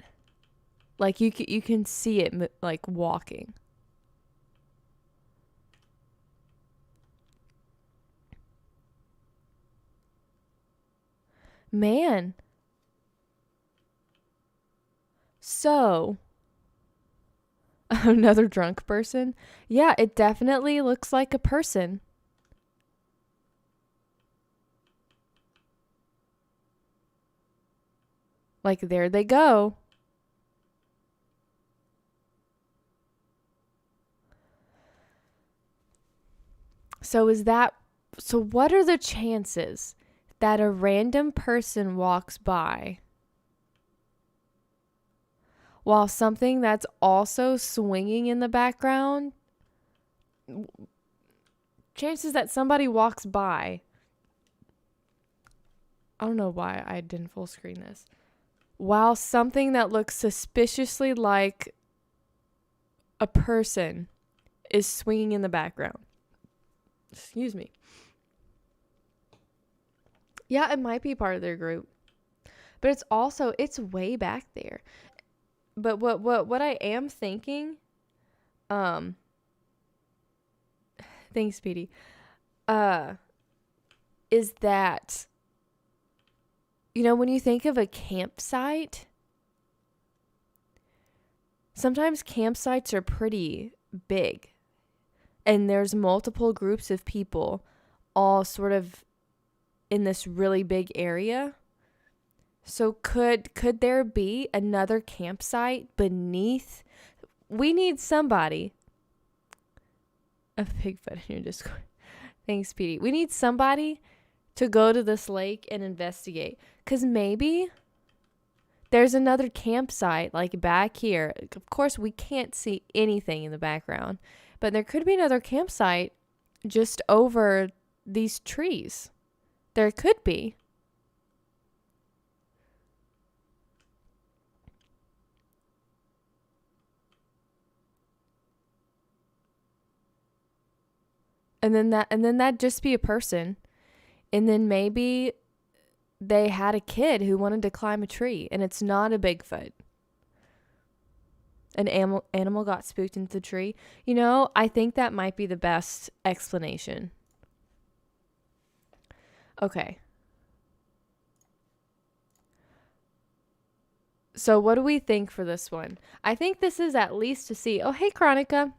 Like you can see it like walking. Man. So, Another drunk person. Yeah, it definitely looks like a person. Like, there they go. So what are the chances that a random person walks by while something that's also swinging in the background? Chances that somebody walks by. I don't know why I didn't full screen this. While something that looks suspiciously like a person is swinging in the background. Excuse me. Yeah, it might be part of their group. But it's way back there. But what I am thinking, thanks, Speedy, is that, when you think of a campsite, sometimes campsites are pretty big. And there's multiple groups of people all sort of in this really big area. So could there be another campsite beneath? We need somebody. A Bigfoot in your Discord. Thanks, Petey. We need somebody to go to this lake and investigate. Because maybe there's another campsite like back here. Of course, we can't see anything in the background. But there could be another campsite just over these trees. There could be. And then that'd just be a person. And then maybe they had a kid who wanted to climb a tree and it's not a Bigfoot. An animal got spooked into the tree. I think that might be the best explanation. Okay. So what do we think for this one? I think this is at least to see. Oh, hey, Chronica.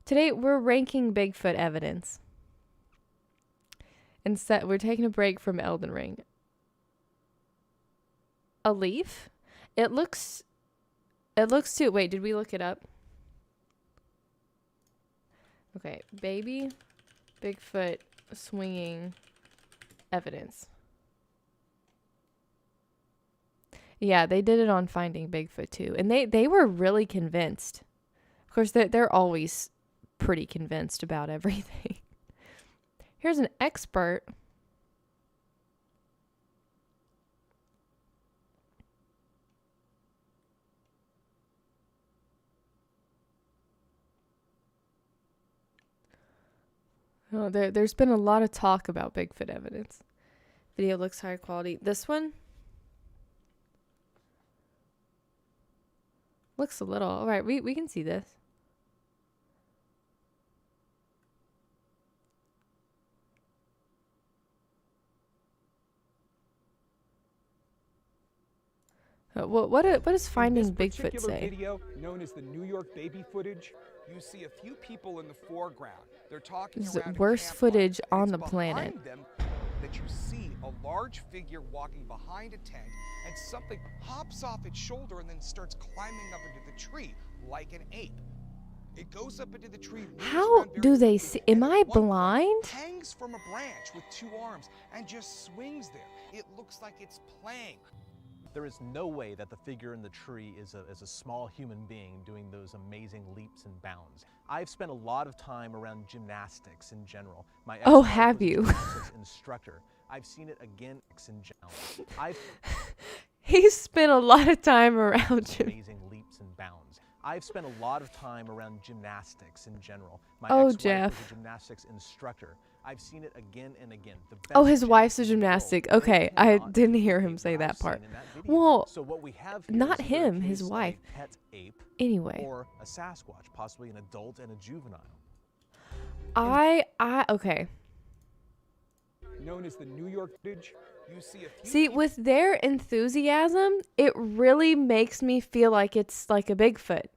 Today we're ranking Bigfoot evidence. Instead, we're taking a break from Elden Ring. A leaf? It looks too. Wait, did we look it up? Okay, baby Bigfoot swinging evidence. Yeah, they did it on Finding Bigfoot too, and they were really convinced. Of course, they're always pretty convinced about everything. Here's an expert. Oh, there's been a lot of talk about Bigfoot evidence. Video looks higher quality. This one looks a little. All right, we can see this. What does Finding Bigfoot say? Video known as the New York baby footage, you see a few people in the foreground. They're talking This is around the worst footage on the planet. Behind them that you see a large figure walking behind a tent, and something hops off its shoulder and then starts climbing up into the tree like an ape. It goes up into the tree. How do they see? Am I blind? Hangs from a branch with two arms and just swings there. It looks like it's playing. There is no way that the figure in the tree is a small human being doing those amazing leaps and bounds. I've spent a lot of time around gymnastics in general. My have you? Gymnastics instructor. I've seen it again in general. He spent a lot of time around amazing leaps and bounds. I've spent a lot of time around gymnastics in general. My ex-wife Jeff. was a gymnastics instructor. I've seen it again and again. His wife's a gymnastic. Okay, I didn't hear him say that part. Well, so what we have not him, his wife. Pet ape, anyway. Or a Sasquatch, possibly an adult and a juvenile. Okay. Known as the New York footage, you see with their enthusiasm, it really makes me feel like it's like a Bigfoot,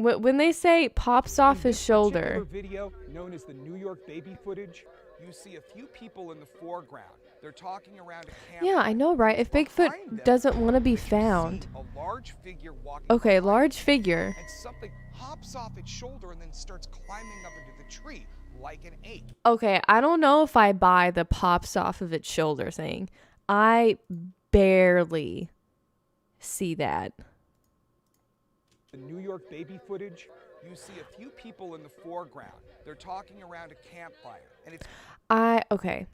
When they say pops off In his this shoulder. particular video, known as the New York baby footage, you see a few people in the foreground. They're talking around a campfire. Yeah, I know, right? If Behind Bigfoot them, doesn't want to be you see found. a large figure walking Okay, behind large them, figure. and something hops off its shoulder and then starts climbing up into the tree like an ape. Okay, I don't know if I buy the pops off of its shoulder thing. I barely see that. The New York baby footage, you see a few people in the foreground. They're talking around a campfire, and it's Okay.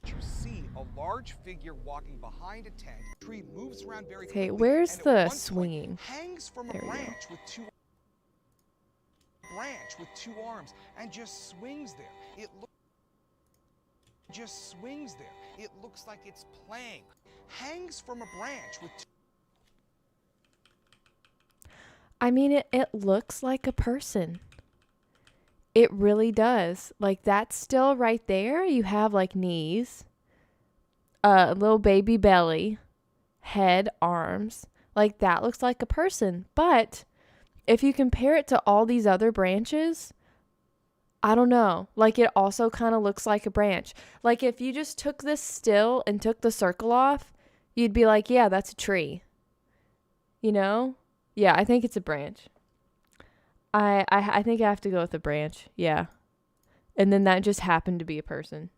you see a large figure walking behind a tent. The tree moves around very Okay, quickly, where's and at the one point swinging? hangs from There a we go. branch with two arms and just swings there. Just swings there. It looks like it's playing. Hangs from a branch with two I mean, it looks like a person. It really does. Like, that's still right there. You have, like, knees, a little baby belly, head, arms. Like, that looks like a person. But if you compare it to all these other branches, I don't know. Like, it also kind of looks like a branch. Like, if you just took this still and took the circle off, you'd be like, yeah, that's a tree. You know? Yeah, I think it's a branch. I think I have to go with a branch. Yeah. And then that just happened to be a person.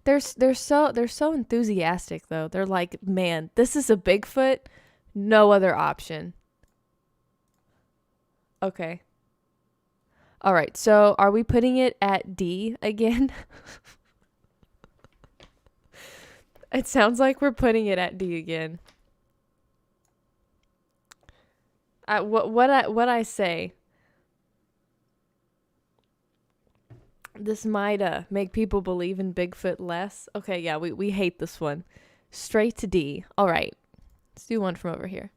They're so enthusiastic though. They're like, "Man, this is a Bigfoot. No other option." Okay. All right. So, are we putting it at D again? It sounds like we're putting it at D again. What I say? This might make people believe in Bigfoot less. Okay, yeah, we hate this one. Straight to D. All right, let's do one from over here.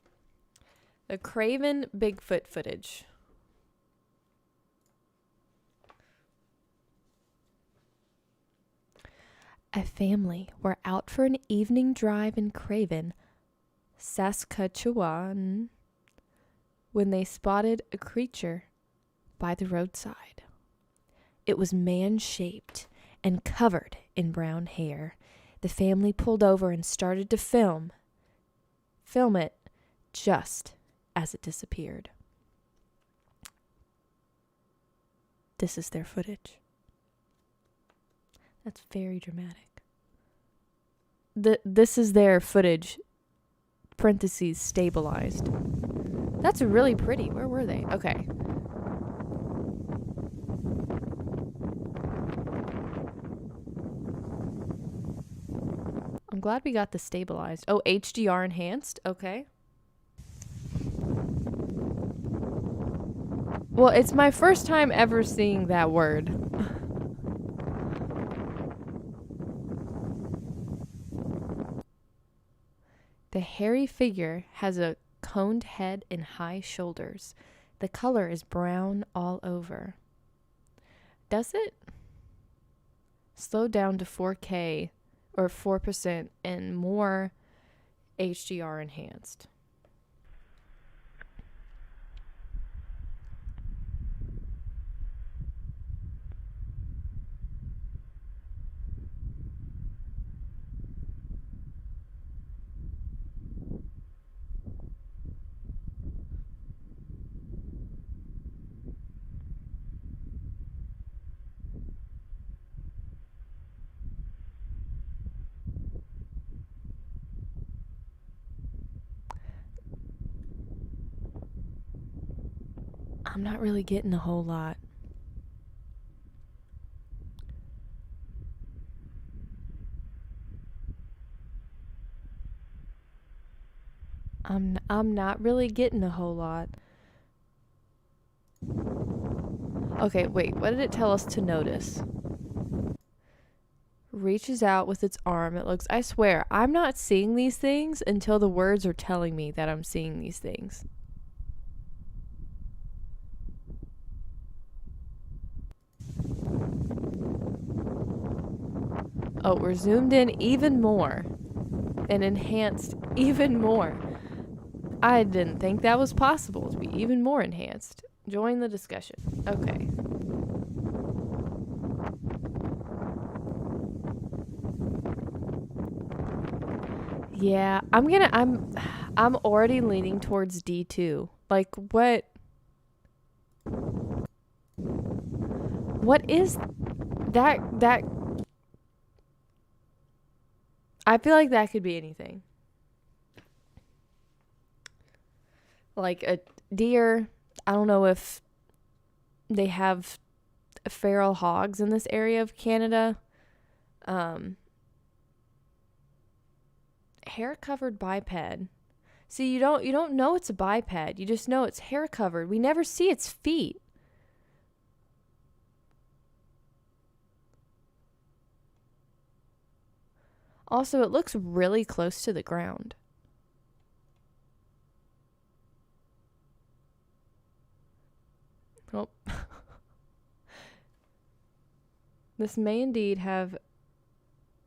The Craven Bigfoot footage. A family were out for an evening drive in Craven, Saskatchewan, when they spotted a creature by the roadside. It was man-shaped and covered in brown hair. The family pulled over and started to film it just as it disappeared. This is their footage. That's very dramatic. This is their footage, parentheses, stabilized. That's really pretty. Where were they? Okay. I'm glad we got the stabilized. Oh, HDR enhanced. Okay. Well, it's my first time ever seeing that word. The hairy figure has a coned head and high shoulders. The color is brown all over. Does it? Slow down to 4K or 4% and more HDR enhanced. I'm not really getting a whole lot. I'm not really getting a whole lot. Okay, wait, what did it tell us to notice? Reaches out with its arm. It looks, I swear, I'm not seeing these things until the words are telling me that I'm seeing these things. Oh, we're zoomed in even more and enhanced even more. I didn't think that was possible to be even more enhanced. Join the discussion. Okay. Yeah, I'm already leaning towards D2. Like what is that I feel like that could be anything. Like a deer. I don't know if they have feral hogs in this area of Canada. Hair-covered biped. See, you don't know it's a biped. You just know it's hair-covered. We never see its feet. Also, it looks really close to the ground. Oh. This may indeed have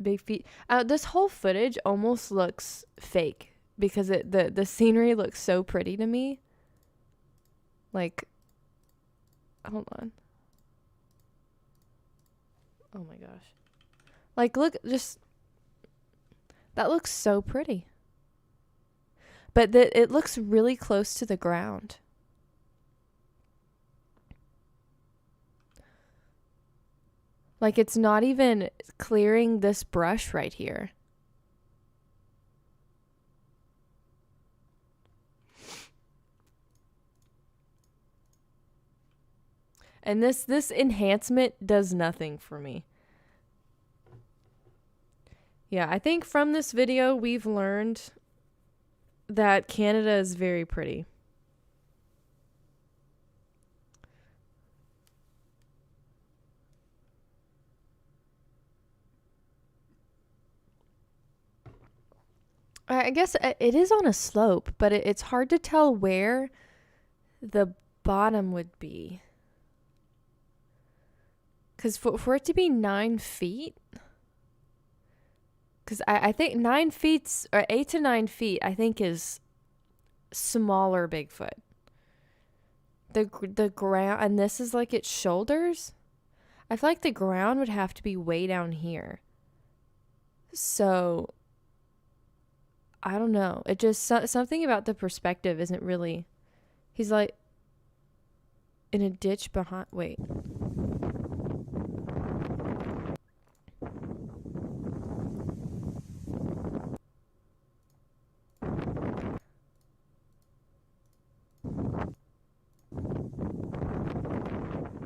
big feet. This whole footage almost looks fake because the scenery looks so pretty to me. Like, hold on. Oh my gosh. Like, look, just, that looks so pretty. But it looks really close to the ground. Like, it's not even clearing this brush right here. And this enhancement does nothing for me. Yeah, I think from this video we've learned that Canada is very pretty. I guess it is on a slope, but it's hard to tell where the bottom would be. Because for it to be 9 feet, because I think 9 feet, or 8 to 9 feet, I think is smaller Bigfoot. The ground, and this is like its shoulders. I feel like the ground would have to be way down here. So, I don't know. It just, something about the perspective isn't really, he's like in a ditch behind, wait.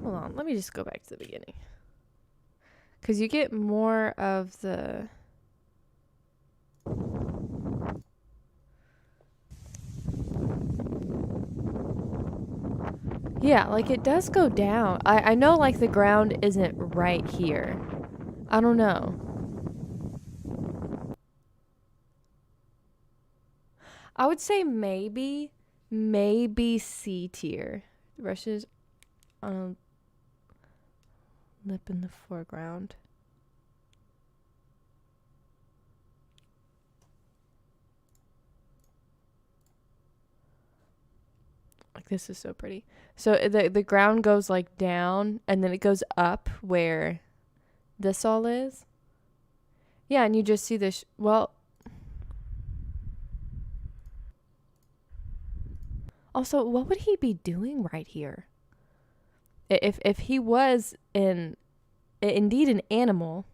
Hold on, let me just go back to the beginning. Because you get more of the... Yeah, like it does go down. I know like the ground isn't right here. I don't know. I would say maybe C tier. The rest is on a lip in the foreground. Like this is so pretty. So the ground goes like down and then it goes up where this all is. Yeah, and you just see this. Well, also, what would he be doing right here? If he was indeed an animal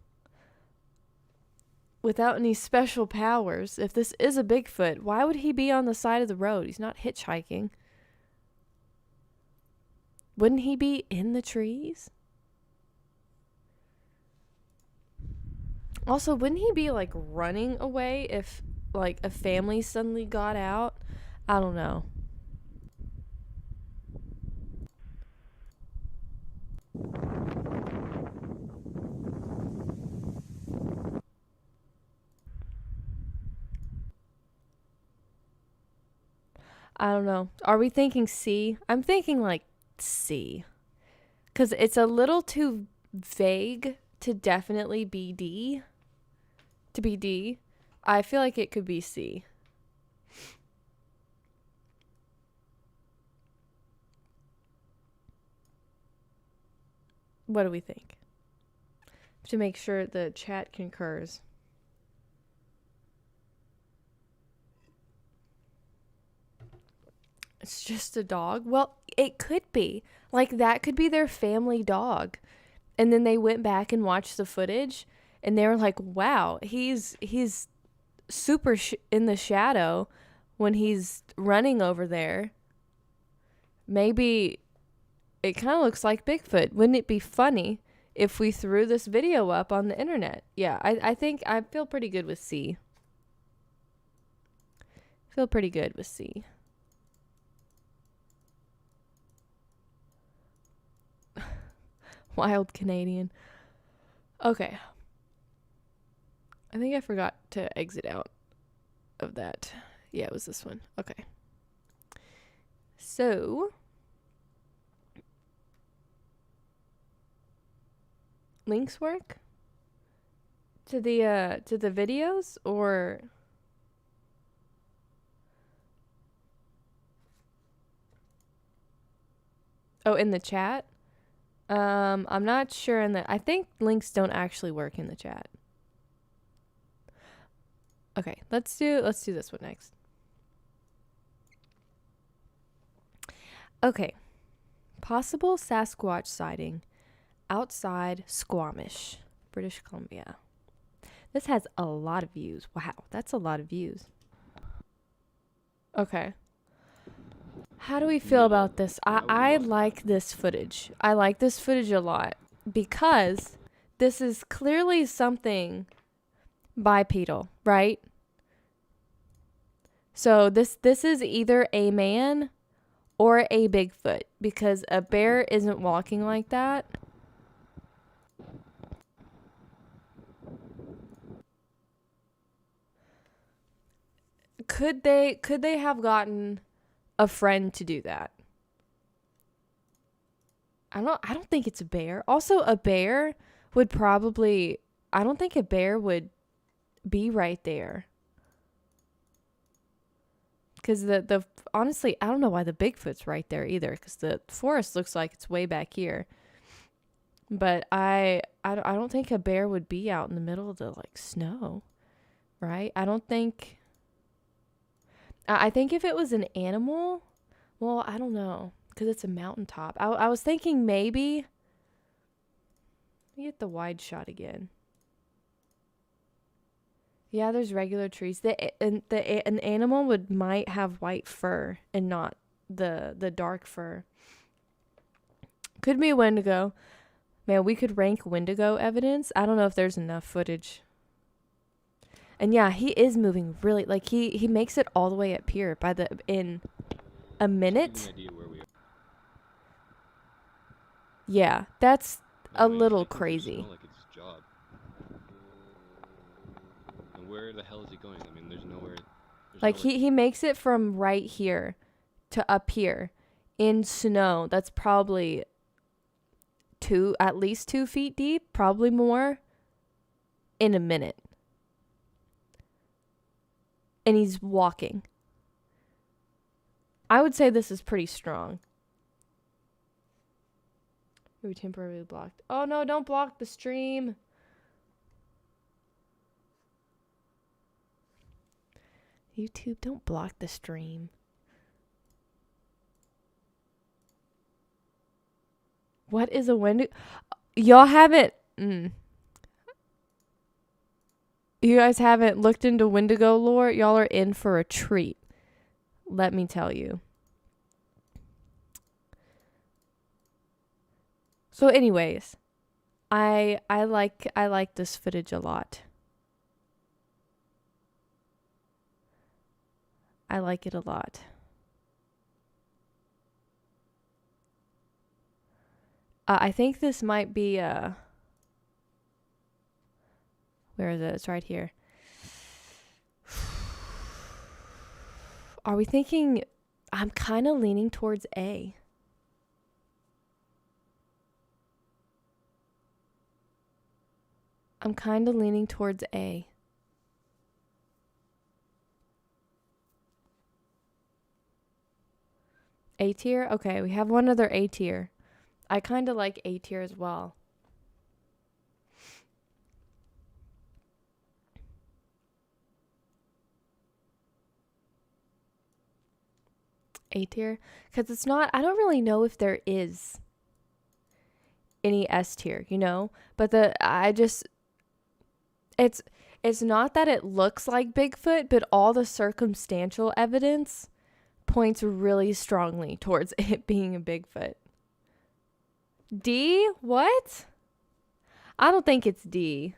without any special powers, if this is a Bigfoot, why would he be on the side of the road? He's not hitchhiking. Wouldn't he be in the trees? Also, wouldn't he be like running away if like a family suddenly got out? I don't know. I don't know. Are we thinking C? I'm thinking like C. Because it's a little too vague to definitely be D. to be D. I feel like it could be C. What do we think? To make sure the chat concurs. It's just a dog? Well, it could be. Like, that could be their family dog. And then they went back and watched the footage, and they were like, wow, he's super in the shadow when he's running over there. Maybe it kind of looks like Bigfoot. Wouldn't it be funny if we threw this video up on the internet? Yeah, I think I feel pretty good with C. Feel pretty good with C. Wild Canadian. Okay. I think I forgot to exit out of that. Yeah, it was this one. Okay. So, links work to the videos, or in the chat? I'm not sure I think links don't actually work in the chat. Okay, let's do this one next. Okay. Possible Sasquatch sighting outside Squamish, British Columbia. This has a lot of views. Wow, that's a lot of views. Okay. How do we feel about this? I like this footage. I like this footage a lot because this is clearly something bipedal, right? So this is either a man or a Bigfoot, because a bear isn't walking like that. Could they have gotten a friend to do that? I don't think it's a bear. Also, a bear would probably, I don't think a bear would be right there. Because the honestly, I don't know why the Bigfoot's right there either, because the forest looks like it's way back here. But I don't think a bear would be out in the middle of the like snow, right? I don't think. I think if it was an animal, well, I don't know, because it's a mountaintop. I was thinking maybe. Let me get the wide shot again. Yeah, there's regular trees. An animal might have white fur and not the dark fur. Could be a Wendigo. Man, we could rank Wendigo evidence. I don't know if there's enough footage. And yeah, he is moving really, like he makes it all the way up here in a minute. Yeah, that's a little crazy. Where the hell is he going? I mean, there's nowhere. Like he makes it from right here to up here in snow. That's probably at least 2 feet deep, probably more, in a minute. And he's walking. I would say this is pretty strong. We temporarily blocked. Oh no, don't block the stream. YouTube, don't block the stream. What is a Wendigo? Y'all haven't. You guys haven't looked into Wendigo lore? Y'all are in for a treat. Let me tell you. So anyways, I like this footage a lot. I like it a lot. I think this might be where is it? It's right here. Are we thinking? I'm kind of leaning towards A. I'm kind of leaning towards A. A tier? Okay, we have one other A tier. I kind of like A tier as well. A tier? Because it's not, I don't really know if there is any S tier, you know? But it's not that it looks like Bigfoot, but all the circumstantial evidence points really strongly towards it being a Bigfoot. D? What? I don't think it's D.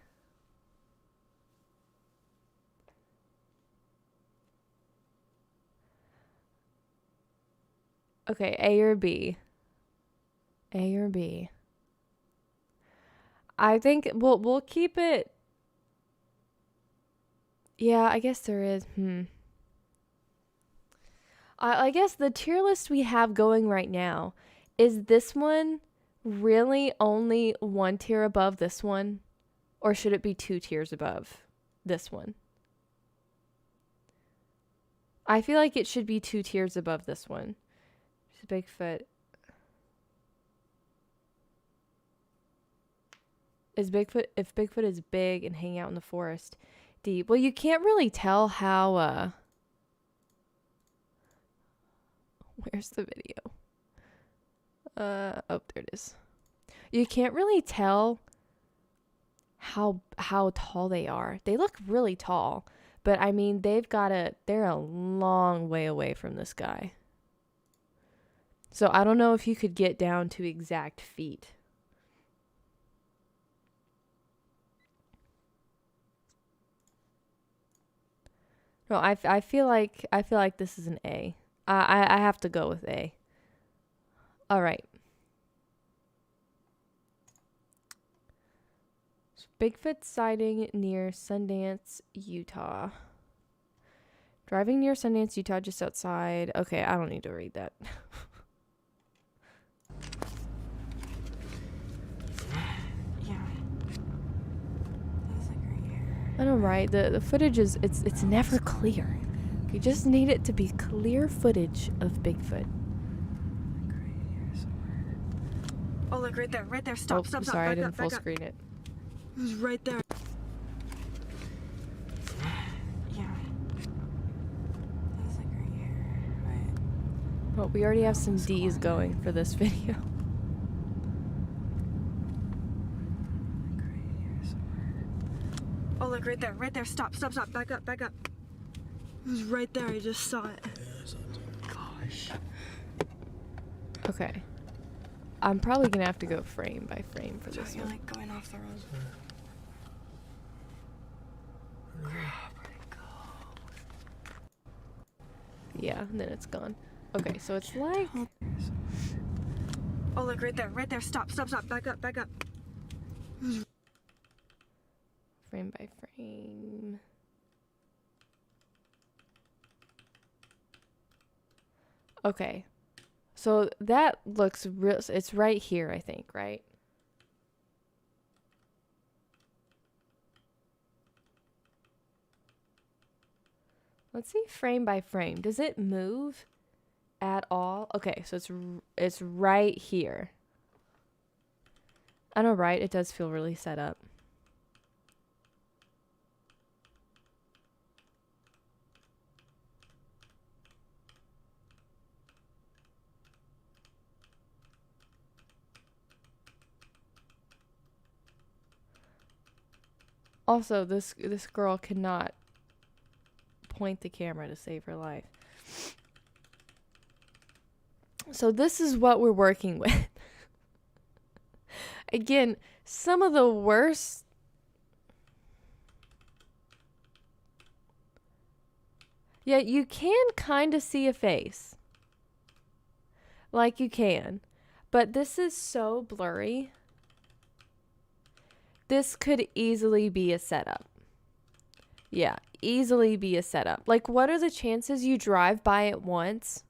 Okay, A or B? A or B? I think we'll keep it. Yeah, I guess there is. I guess the tier list we have going right now, is this one really only one tier above this one? Or should it be 2 tiers above this one? I feel like it should be 2 tiers above this one. Bigfoot. If Bigfoot is big and hang out in the forest. D. Well, you can't really tell how, where's the video? Oh, there it is. You can't really tell how tall they are. They look really tall, but I mean, they're a long way away from this guy. So I don't know if you could get down to exact feet. No, I feel like this is an A. I have to go with A. All right. Bigfoot sighting near Sundance, Utah. Driving near Sundance, Utah, just outside. Okay, I don't need to read that. I know, right? The footage is it's never clear. You just need it to be clear footage of Bigfoot. Oh, look right there. Stop. Sorry, I didn't full screen it. It was right there. Yeah. That was like right here, right? Well, we already have some D's going for this video. Oh, look right there. Stop. Back up. It was right there. I just saw it. Gosh. Okay. I'm probably gonna have to go frame by frame for this You're one. like going off the road. Yeah, and then it's gone. Okay, so it's like... Oh, look right there. Stop. Back up. Frame by frame. Okay. So that looks real. It's right here, I think, right? Let's see frame by frame. Does it move at all? Okay, so it's right here. I know, right? It does feel really set up. Also, this girl cannot point the camera to save her life. So this is what we're working with. Again, some of the worst. Yeah, you can kind of see a face. Like you can. But this is so blurry. This could easily be a setup. Yeah, easily be a setup. Like, what are the chances you drive by it once?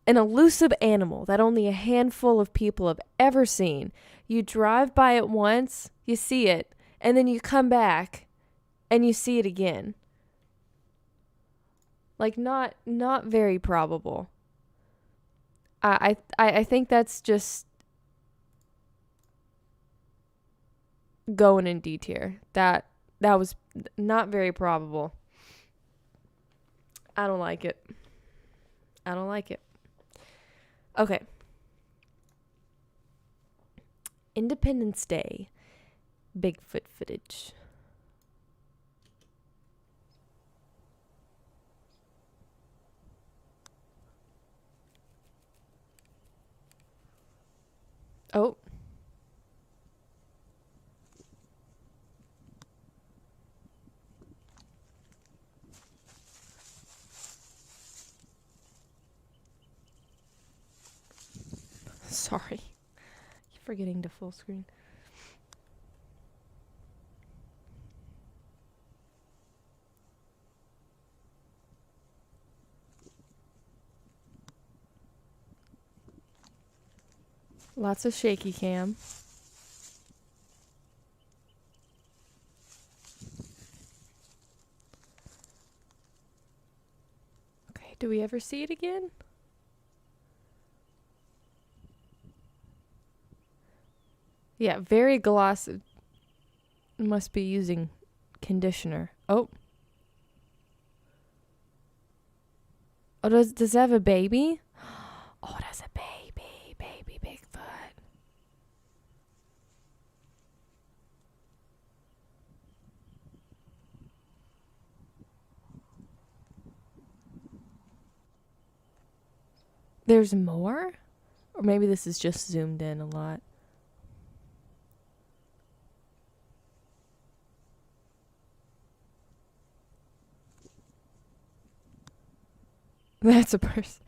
An elusive animal that only a handful of people have ever seen. You drive by it once, you see it, and then you come back and you see it again. Like, not very probable. I think that's just going in D tier. That was not very probable. I don't like it. I don't like it. Okay. Independence Day. Bigfoot footage. Oh. Sorry. Keep forgetting to full screen. Lots of shaky cam. Okay, do we ever see it again? Yeah, very glossy. Must be using conditioner. Oh. Oh, does it have a baby? Oh, it has a baby. Baby Bigfoot. There's more? Or maybe this is just zoomed in a lot. That's a person.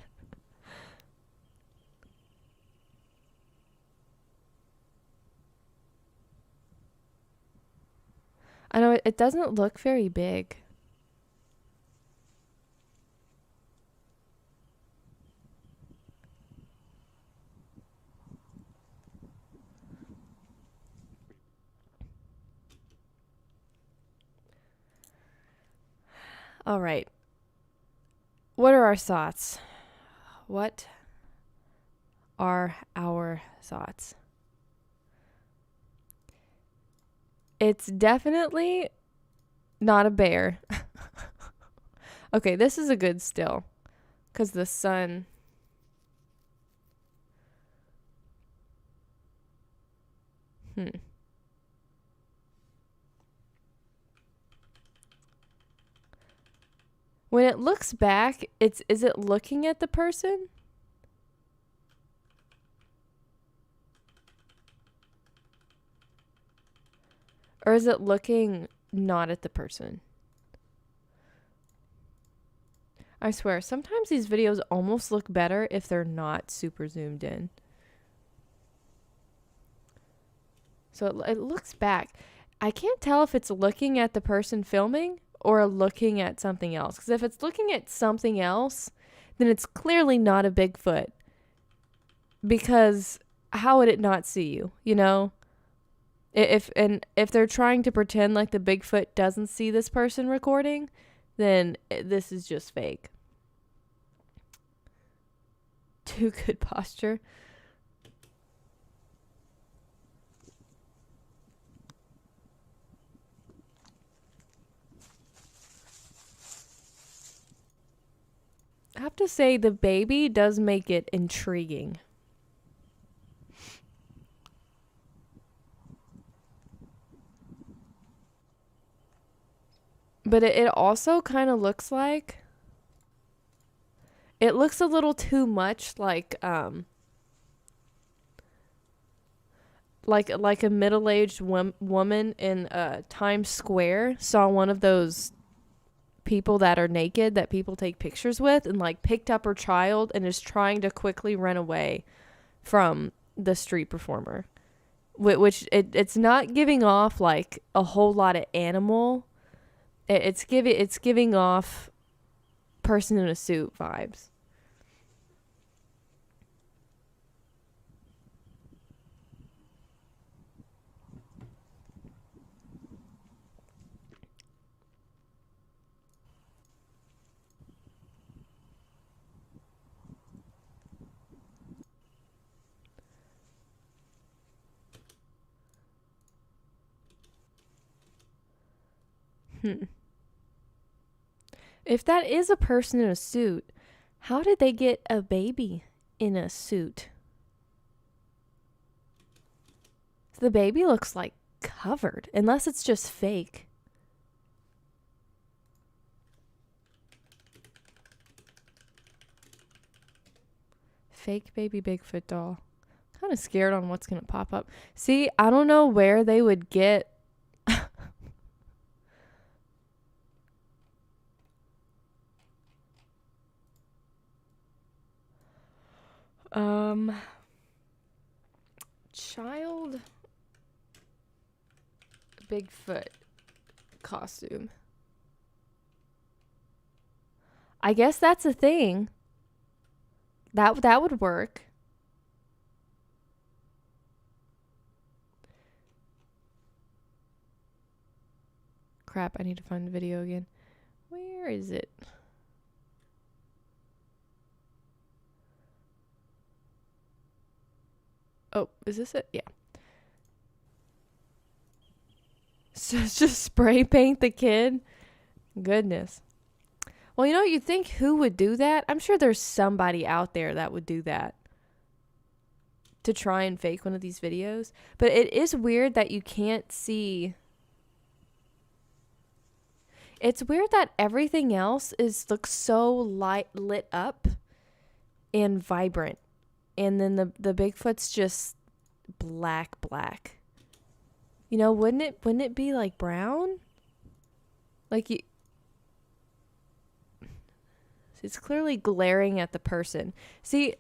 I know it doesn't look very big. All right. What are our thoughts? What are our thoughts? It's definitely not a bear. Okay, this is a good still. Because the sun... When it looks back, is it looking at the person? Or is it looking not at the person? I swear, sometimes these videos almost look better if they're not super zoomed in. So it looks back. I can't tell if it's looking at the person filming or looking at something else. Because if it's looking at something else, then it's clearly not a Bigfoot. Because how would it not see you, you know? If they're trying to pretend like the Bigfoot doesn't see this person recording, then this is just fake. Too good posture. I have to say the baby does make it intriguing. But it also kind of looks like... It looks a little too much like a middle-aged woman in Times Square saw one of those people that are naked that people take pictures with and like picked up her child and is trying to quickly run away from the street performer. Which it's not giving off like a whole lot of animal. It's giving off person in a suit vibes. If that is a person in a suit, how did they get a baby in a suit? The baby looks like covered, unless it's just fake. Fake baby Bigfoot doll. Kind of scared on what's going to pop up. See, I don't know where they would get child Bigfoot costume. I guess that's a thing. That would work. Crap, I need to find the video again. Where is it? Oh, is this it? Yeah. So just spray paint the kid? Goodness. Well, you know, you'd think who would do that? I'm sure there's somebody out there that would do that to try and fake one of these videos. But it is weird that you can't see. It's weird that everything else looks so lit up and vibrant. And then the Bigfoot's just black. You know, wouldn't it be like brown? Like it's clearly glaring at the person. See,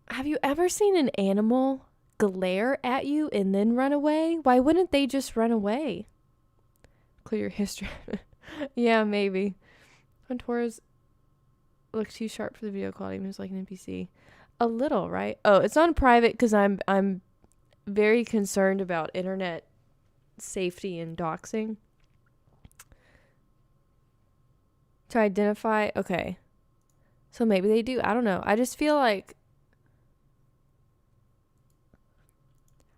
have you ever seen an animal glare at you and then run away? Why wouldn't they just run away? Clear your history. Yeah, maybe. Contours look too sharp for the video quality. Moves like an NPC. A little, right? Oh, it's on private because I'm very concerned about internet safety and doxing. To identify, okay. So maybe they do. I don't know. I just feel like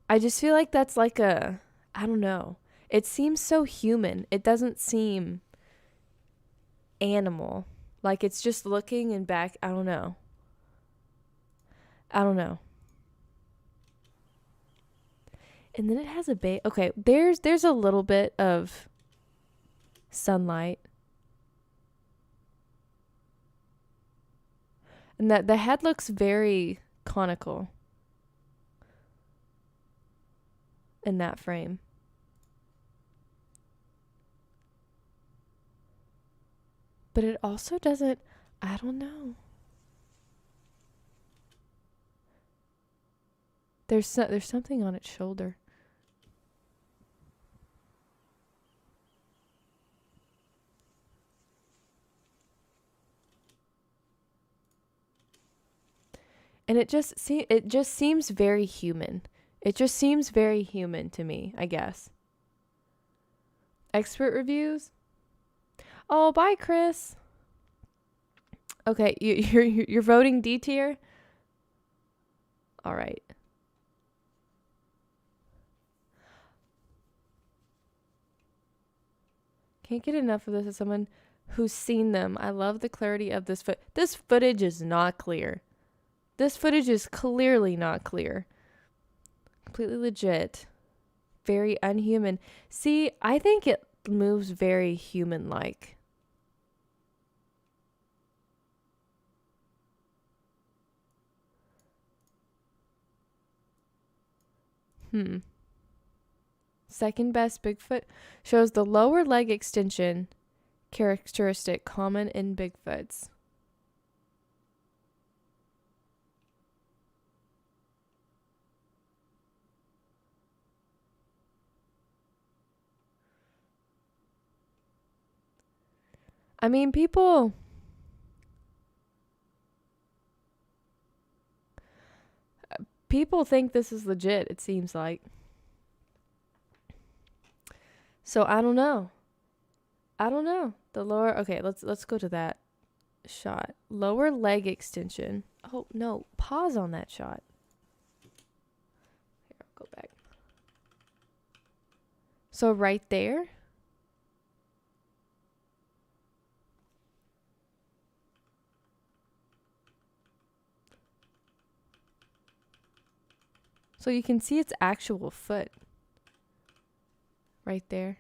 that's like I don't know. It seems so human. It doesn't seem animal. Like it's just looking and back. I don't know. And then it has a base. Okay, there's a little bit of sunlight. And that the head looks very conical in that frame. But it also doesn't, I don't know. There's something on its shoulder. And it just seems very human. It just seems very human to me, I guess. Expert reviews? Oh, bye, Chris. Okay, you're voting D tier? All right. Can't get enough of this as someone who's seen them. I love the clarity of this This footage is not clear. This footage is clearly not clear. Completely legit. Very unhuman. See, I think it moves very human-like. Second best Bigfoot shows the lower leg extension characteristic common in Bigfoots. I mean, people think this is legit, it seems like. So I don't know. The lower, okay, let's go to that shot. Lower leg extension. Oh, no, pause on that shot. Here, I'll go back. So right there. So you can see its actual foot. Right there.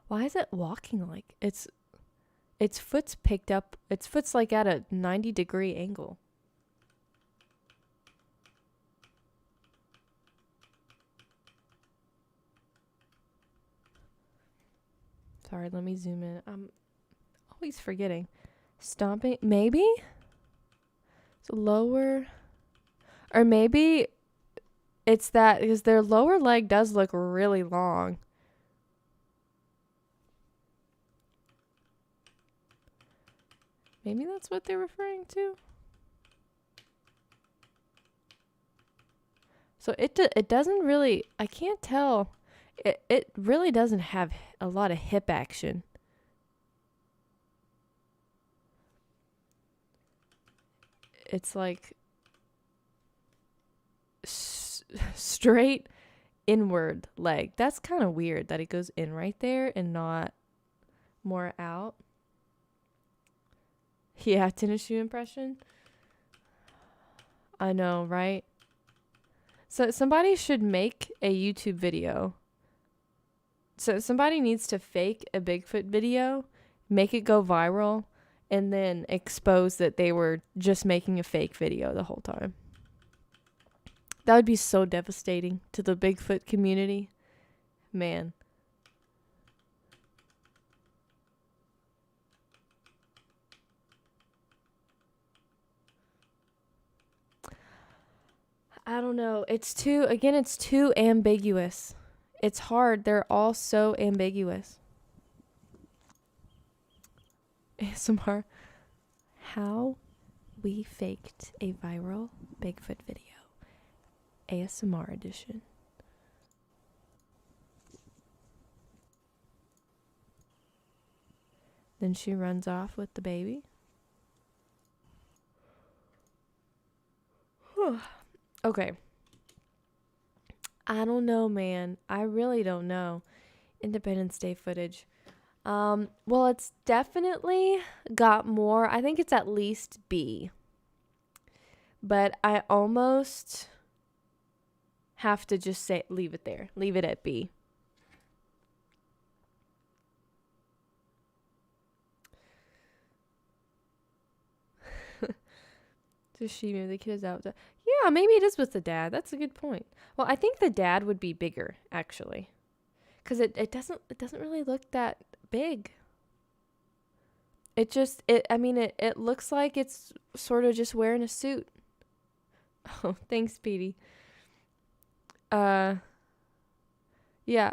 Why is it walking like its foot's picked up? Its foot's like at a 90-degree angle. Sorry, let me zoom in. I'm always forgetting. Stomping, maybe? It's lower. Or maybe it's that because their lower leg does look really long. Maybe that's what they're referring to. So it doesn't really, I can't tell. It really doesn't have a lot of hip action. It's like straight inward leg. That's kind of weird that it goes in right there and not more out. Yeah, tennis shoe impression. I know, right? So somebody should make a YouTube video. So somebody needs to fake a Bigfoot video, make it go viral, and then expose that they were just making a fake video the whole time. That would be so devastating to the Bigfoot community. Man. I don't know. It's too ambiguous. It's hard. They're all so ambiguous. ASMR. How we faked a viral Bigfoot video. ASMR edition. Then she runs off with the baby. Okay. I don't know, man. I really don't know. Independence Day footage. Well, it's definitely got more. I think it's at least B. But I almost have to just say, leave it there. Leave it at B. Does she maybe the kid is out? Yeah, maybe it is with the dad. That's a good point. Well, I think the dad would be bigger, actually. Because it doesn't really look that big. It looks like it's sort of just wearing a suit. Oh, thanks, Petey. Yeah,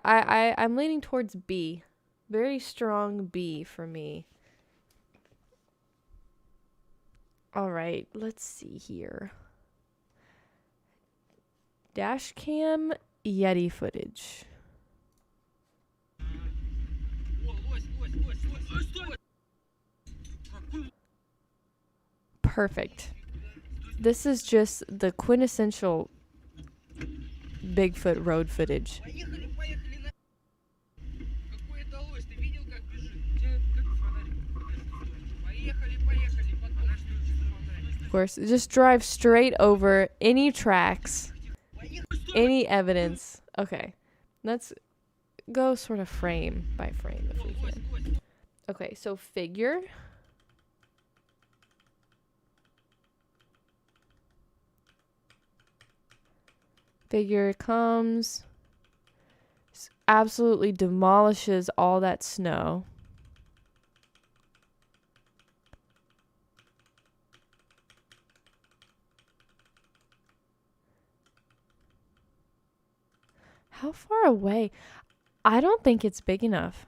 I'm leaning towards B. Very strong B for me. All right, let's see here. Dashcam Yeti footage. Perfect. This is just the quintessential Bigfoot road footage. Of course, just drive straight over any tracks, any evidence. Okay, let's go sort of frame by frame if we can. Okay, so figure. Figure comes, absolutely demolishes all that snow. How far away? I don't think it's big enough.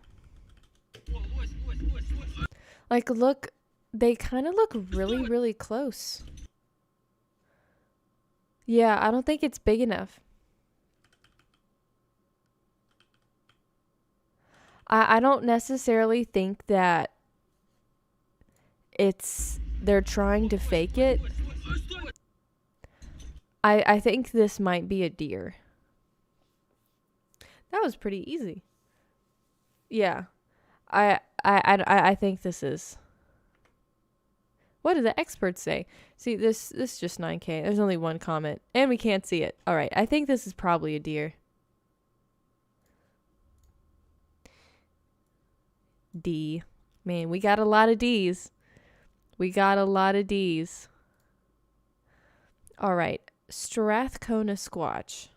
Like, look, they kind of look really, really close. Yeah, I don't think it's big enough. I don't necessarily think that they're trying to fake it. I think this might be a deer. That was pretty easy. Yeah. I think this is. What do the experts say? See, this is just 9K. There's only one comment, and we can't see it. All right, I think this is probably a deer. D. Man, we got a lot of D's. We got a lot of D's. All right, Strathcona Squatch.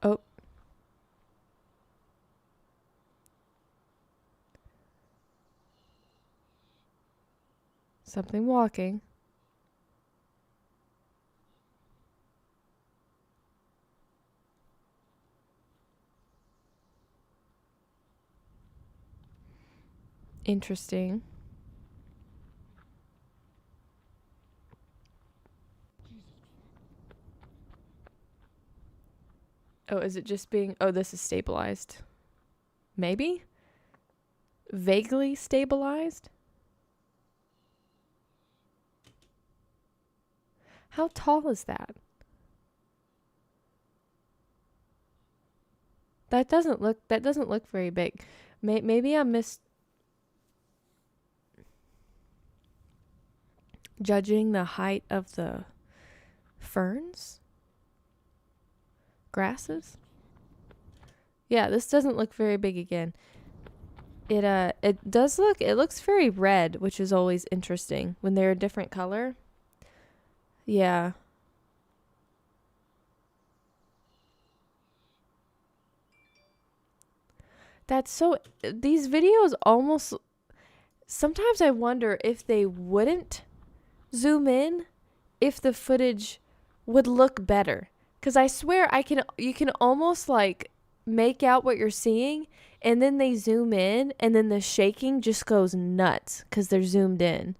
Oh. Something walking. Interesting. Oh, is it just being... Oh, this is stabilized. Maybe? Vaguely stabilized? How tall is that? That doesn't look very big. Maybe I'm judging the height of the ferns? Grasses? Yeah, this doesn't look very big again. It looks very red, which is always interesting when they're a different color. Yeah. These videos almost, sometimes I wonder if they wouldn't zoom in, if the footage would look better. Because I swear you can almost like make out what you're seeing, and then they zoom in, and then the shaking just goes nuts because they're zoomed in.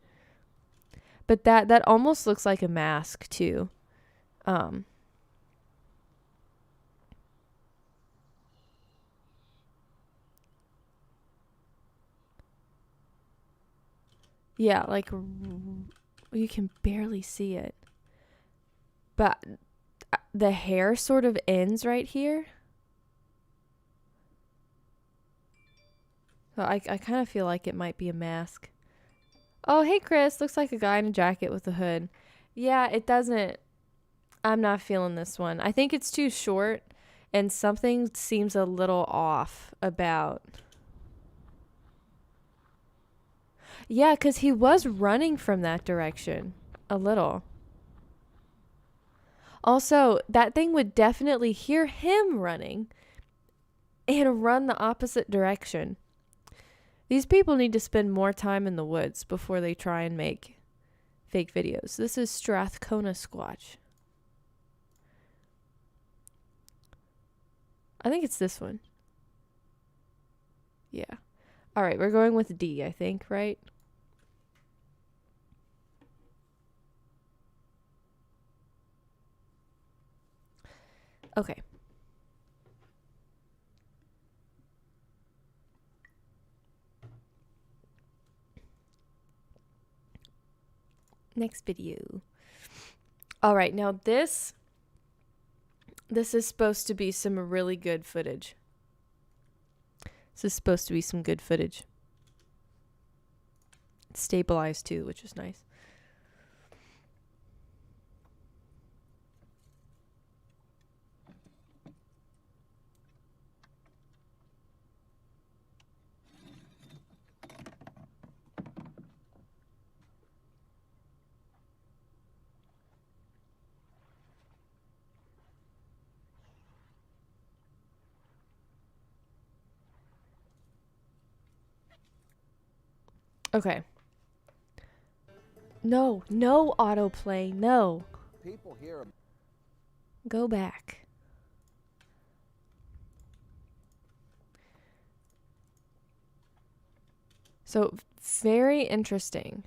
But that almost looks like a mask too. Yeah, like you can barely see it. But the hair sort of ends right here. So I kind of feel like it might be a mask. Oh, hey, Chris. Looks like a guy in a jacket with a hood. Yeah, it doesn't. I'm not feeling this one. I think it's too short, and something seems a little off about... Yeah, because he was running from that direction. A little. Also, that thing would definitely hear him running and run the opposite direction. These people need to spend more time in the woods before they try and make fake videos. This is Strathcona Squatch. I think it's this one. Yeah. All right, we're going with D, I think, right? Okay. Next video. All right, now this is supposed to be some really good footage. This is supposed to be some good footage. It's stabilized too, which is nice. Okay. No autoplay. No. People here. Go back. So, very interesting.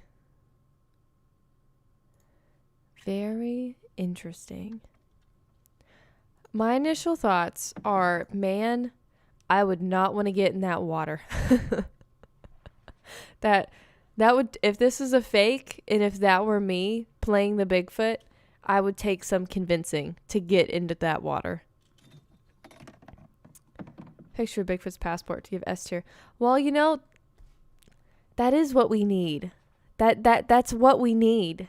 Very interesting. My initial thoughts are, man, I would not want to get in that water. That would, if this is a fake and if that were me, playing the Bigfoot, I would take some convincing to get into that water. Picture of Bigfoot's passport to give S tier. Well, you know, that is what we need. That's what we need.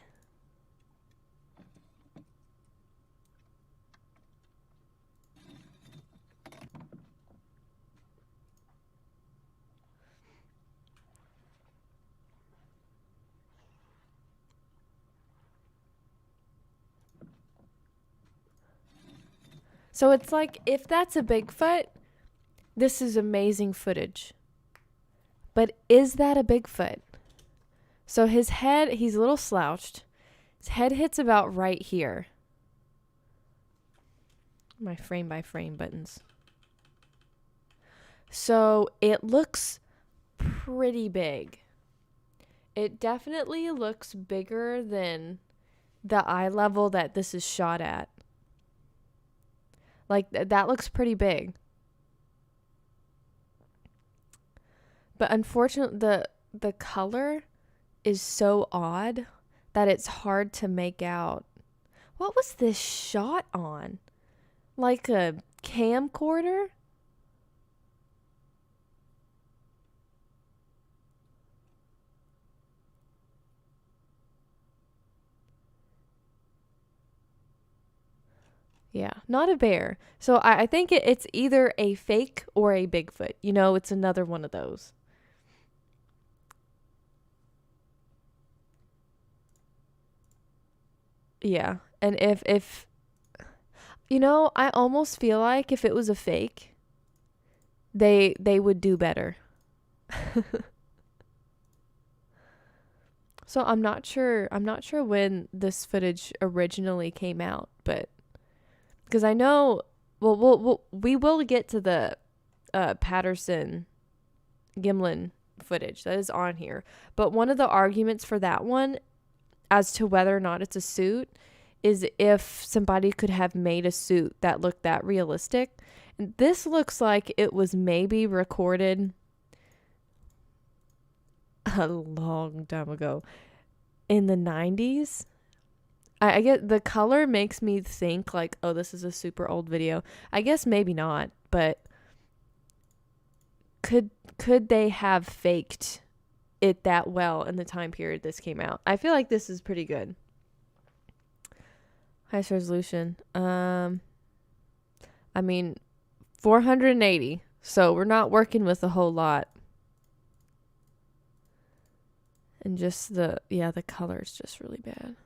So it's like, if that's a Bigfoot, this is amazing footage. But is that a Bigfoot? So his head, he's a little slouched. His head hits about right here. My frame by frame buttons. So it looks pretty big. It definitely looks bigger than the eye level that this is shot at. Like, that looks pretty big. But unfortunately, the color is so odd that it's hard to make out. What was this shot on? Like a camcorder? Yeah, not a bear. So I think it's either a fake or a Bigfoot. You know, it's another one of those. Yeah, and if you know, I almost feel like if it was a fake, they would do better. So I'm not sure when this footage originally came out, but because I know, we will get to the Patterson-Gimlin footage that is on here. But one of the arguments for that one, as to whether or not it's a suit, is if somebody could have made a suit that looked that realistic. And this looks like it was maybe recorded a long time ago in the 90s. I get the color makes me think like, oh, this is a super old video. I guess maybe not, but could they have faked it that well in the time period this came out? I feel like this is pretty good. Highest resolution. I mean, 480. So we're not working with a whole lot. And just the color is just really bad.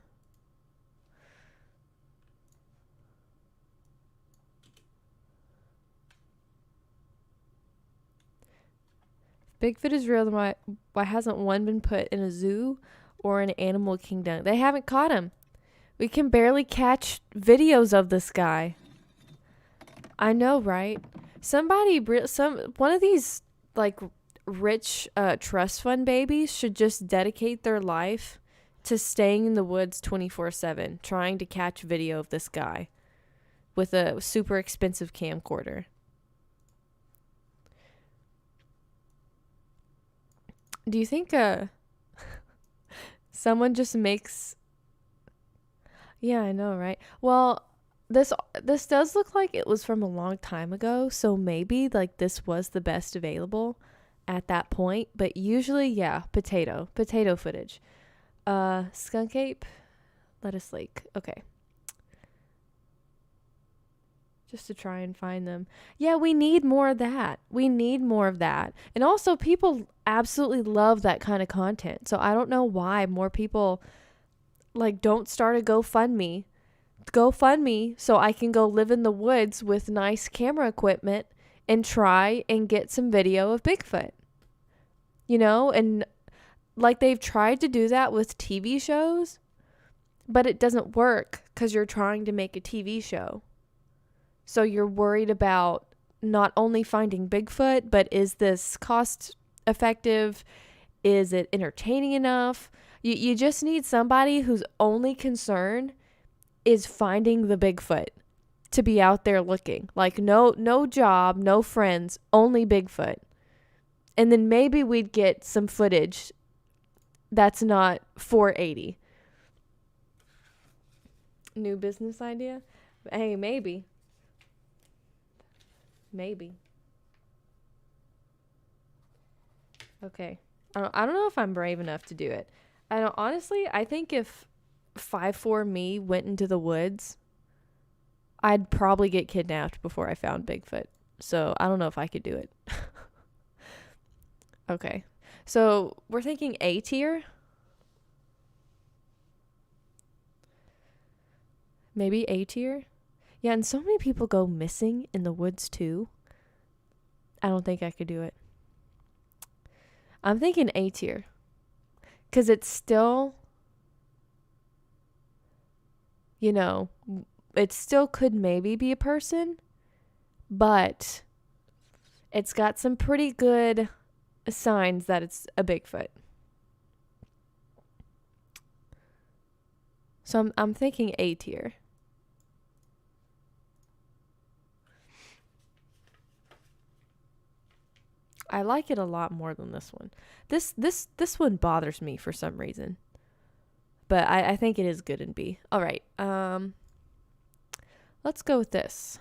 Bigfoot is real, then why hasn't one been put in a zoo or an animal kingdom? They haven't caught him. We can barely catch videos of this guy. I know, right? One of these like rich trust fund babies should just dedicate their life to staying in the woods 24/7, trying to catch video of this guy with a super expensive camcorder. Do you think someone just makes... Yeah, I know, right? Well, this does look like it was from a long time ago, so maybe like this was the best available at that point. But usually, yeah, potato footage. Skunk ape, lettuce lake. Okay. Just to try and find them. Yeah, we need more of that. And also, people absolutely love that kind of content. So I don't know why more people like don't start a GoFundMe so I can go live in the woods with nice camera equipment and try and get some video of Bigfoot. You know, and like they've tried to do that with TV shows, but it doesn't work because you're trying to make a TV show. So you're worried about not only finding Bigfoot, but is this cost effective? Is it entertaining enough? You just need somebody whose only concern is finding the Bigfoot to be out there looking. Like no job, no friends, only Bigfoot. And then maybe we'd get some footage that's not 480. New business idea? Hey, maybe. Maybe. Okay. I don't know if I'm brave enough to do it. I don't, honestly, I think if 5'4" me went into the woods, I'd probably get kidnapped before I found Bigfoot. So I don't know if I could do it. Okay. So we're thinking A tier. Maybe A tier. Yeah, and so many people go missing in the woods too. I don't think I could do it. I'm thinking A tier. Because it's still, you know, it still could maybe be a person, but it's got some pretty good signs that it's a Bigfoot. So I'm thinking A tier. I like it a lot more than this one. This one bothers me for some reason. But I think it is good in B. All right. Let's go with this.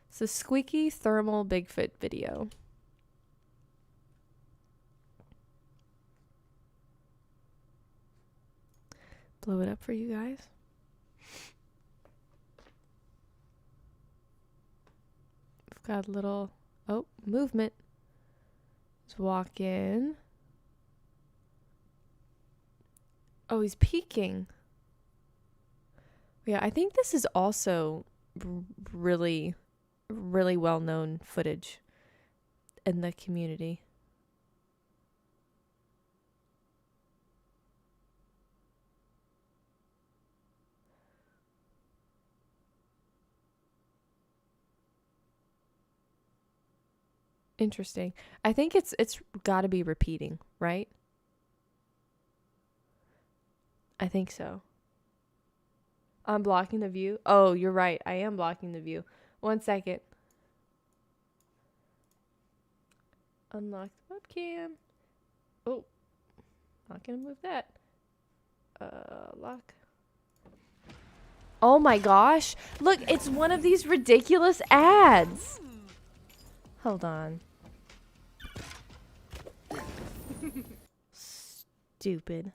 It's a squeaky thermal Bigfoot video. Blow it up for you guys. We've got a little, movement. Let's walk in. Oh, he's peeking. Yeah, I think this is also really, really well-known footage in the community. Interesting. I think it's got to be repeating, right? I think so. I'm blocking the view. Oh, you're right. I am blocking the view. 1 second. Unlock the webcam. Oh, not gonna move that. Lock. Oh my gosh. Look, it's one of these ridiculous ads. Hold on. Stupid.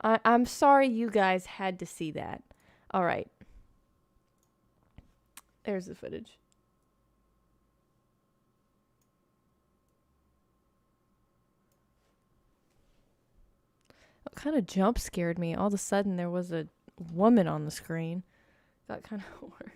I'm sorry you guys had to see that. All right. There's the footage. What kind of jump scared me? All of a sudden there was a woman on the screen. Got kind of worried.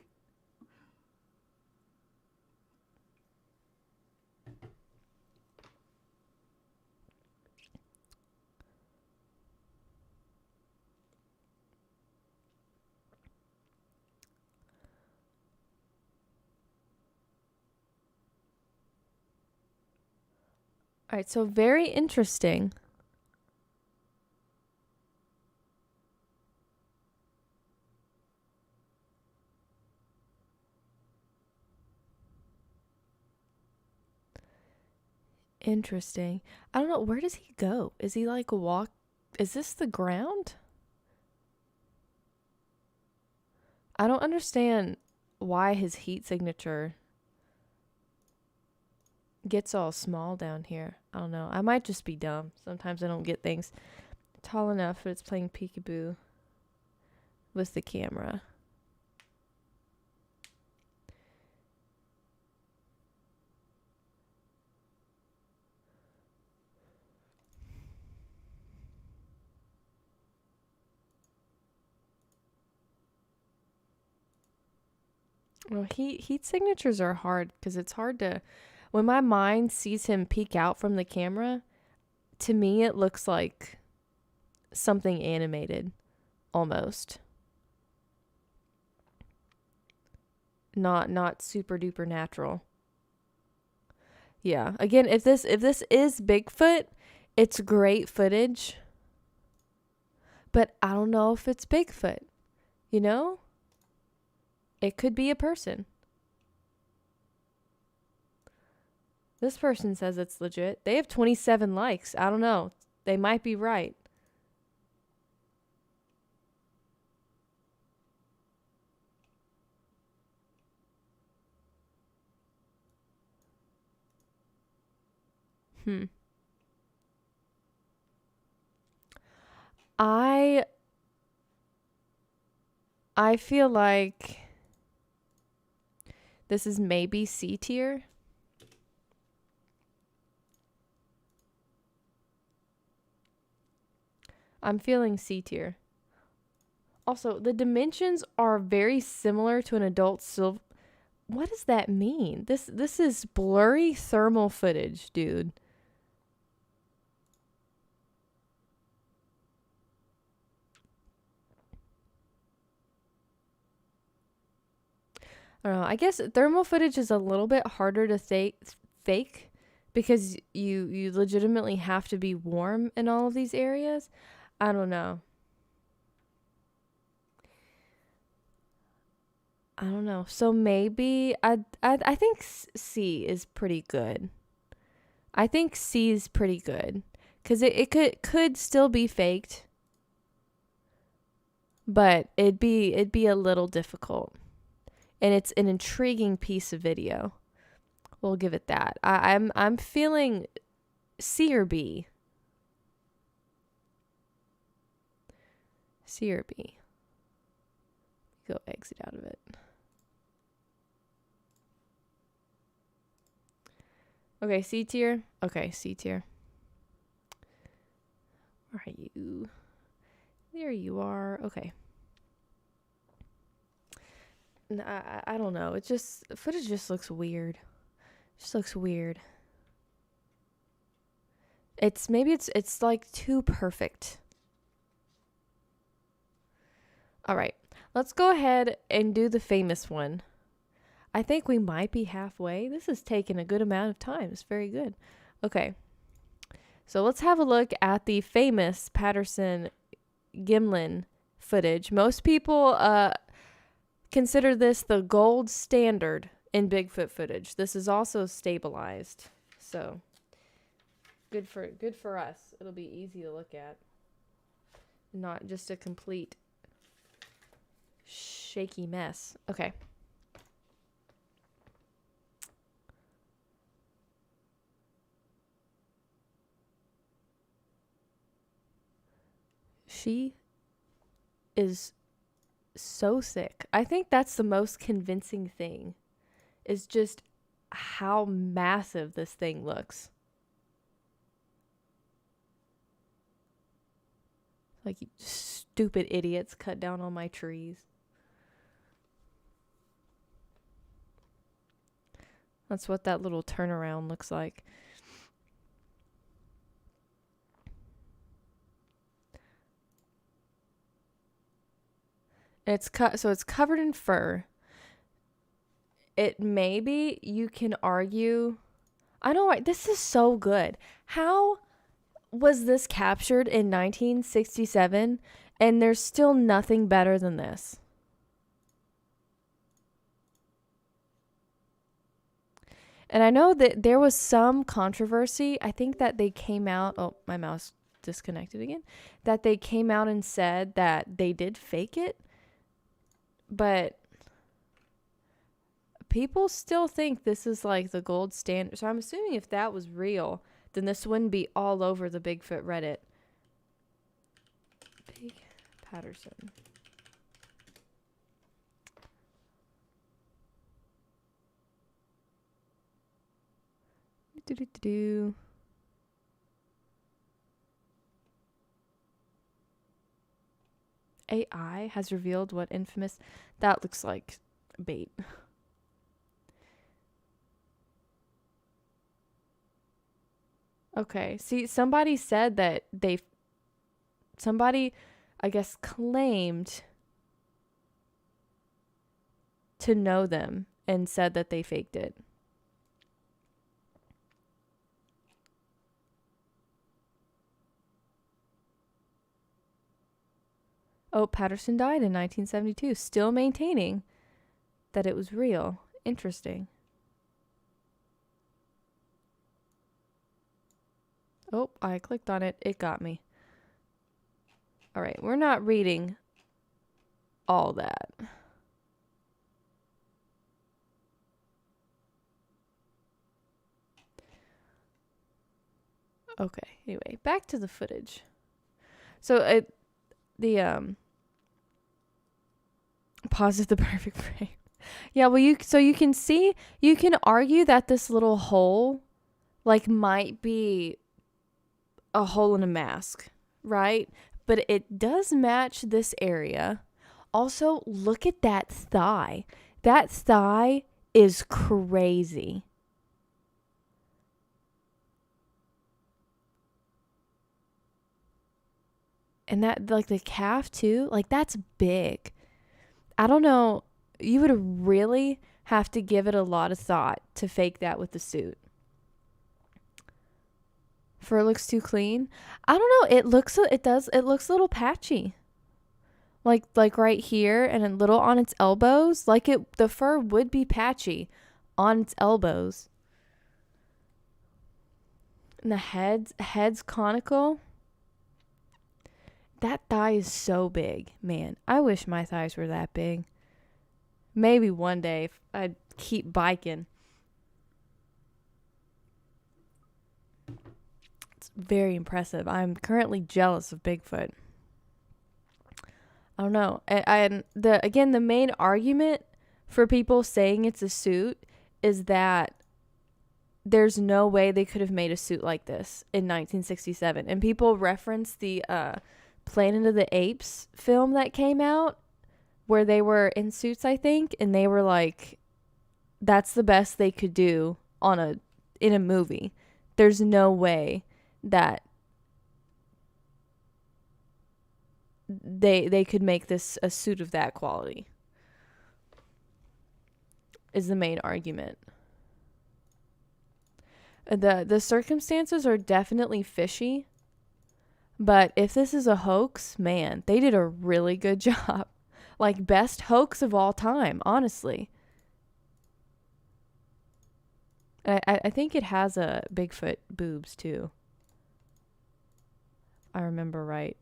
All right, so very interesting. Interesting. I don't know. Where does he go? Is he like walk? Is this the ground? I don't understand why his heat signature gets all small down here. I don't know. I might just be dumb. Sometimes I don't get things tall enough, but it's playing peekaboo with the camera. Well, heat signatures are hard because it's hard to, when my mind sees him peek out from the camera, to me it looks like something animated, almost. Not super duper natural. Yeah. Again, if this is Bigfoot, it's great footage. But I don't know if it's Bigfoot. You know? It could be a person. This person says it's legit. They have 27 likes. I don't know. They might be right. I feel like this is maybe C tier. I'm feeling C tier. Also, the dimensions are very similar to an adult silver. What does that mean? This is blurry thermal footage, dude. I don't know. I guess thermal footage is a little bit harder to fake because you legitimately have to be warm in all of these areas. I don't know. So maybe I think C is pretty good. I think C is pretty good because it could still be faked, but it'd be a little difficult. And it's an intriguing piece of video. We'll give it that. I'm feeling C or B. C or B. Go exit out of it. Okay, C tier. Okay, C tier. Where are you? There you are. Okay. I don't know. Footage just looks weird. Just looks weird. It's like too perfect. All right. Let's go ahead and do the famous one. I think we might be halfway. This has taken a good amount of time. It's very good. Okay. So let's have a look at the famous Patterson-Gimlin footage. Most people consider this the gold standard in Bigfoot footage. This is also stabilized. So good for us. It'll be easy to look at. Not just a complete shaky mess. Okay. She is so sick. I think that's the most convincing thing, is just how massive this thing looks. Like, you stupid idiots cut down all my trees. That's what that little turnaround looks like. It's covered in fur. It maybe you can argue. I know, right? This is so good. How was this captured in 1967 and there's still nothing better than this? And I know that there was some controversy. I think that they came out. Oh, my mouse disconnected again. That they came out and said that they did fake it. But people still think this is like the gold standard. So I'm assuming if that was real, then this wouldn't be all over the Bigfoot Reddit. Big Patterson. Do. AI has revealed what infamous... That looks like bait. Okay. See, somebody said that somebody, I guess, claimed to know them and said that they faked it. Oh, Patterson died in 1972, still maintaining that it was real. Interesting. Oh, I clicked on it. It got me. All right, we're not reading all that. Okay, anyway, back to the footage. So pause is the perfect frame. Yeah, well, you can see, you can argue that this little hole, like, might be a hole in a mask, right? But it does match this area. Also, look at that thigh. That thigh is crazy. And that, like, the calf too, like, that's big. I don't know. You would really have to give it a lot of thought to fake that with the suit. Fur looks too clean. I don't know. It looks a little patchy. Like right here and a little on its elbows. Like the fur would be patchy on its elbows. And the head's conical. That thigh is so big, man. I wish my thighs were that big. Maybe one day if I'd keep biking. It's very impressive. I'm currently jealous of Bigfoot. I don't know. The main argument for people saying it's a suit is that there's no way they could have made a suit like this in 1967. And people reference the Planet of the Apes film that came out where they were in suits, I think, and they were like, that's the best they could do in a movie. There's no way that they could make this a suit of that quality, is the main argument. The circumstances are definitely fishy, but if this is a hoax, man, they did a really good job. Like, best hoax of all time, honestly. I think it has a Bigfoot boobs too. I remember right.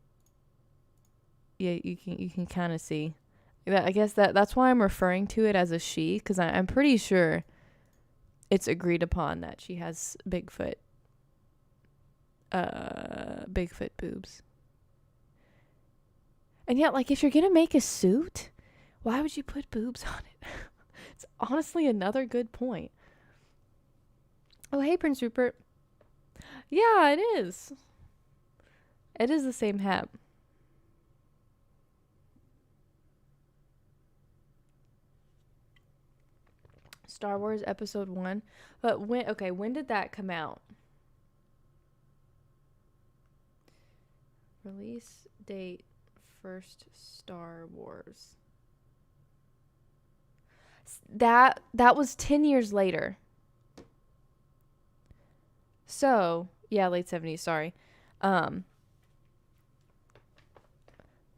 Yeah, you can kind of see. I guess that's why I'm referring to it as a she, because I'm pretty sure it's agreed upon that she has Bigfoot boobs. And yet, like, if you're gonna make a suit, why would you put boobs on it? It's honestly another good point. Oh, hey, Prince Rupert. Yeah, it is. It is the same hat. Star Wars Episode 1. But when did that come out? Release date first Star Wars. That was 10 years later. So, yeah, late 70s, sorry.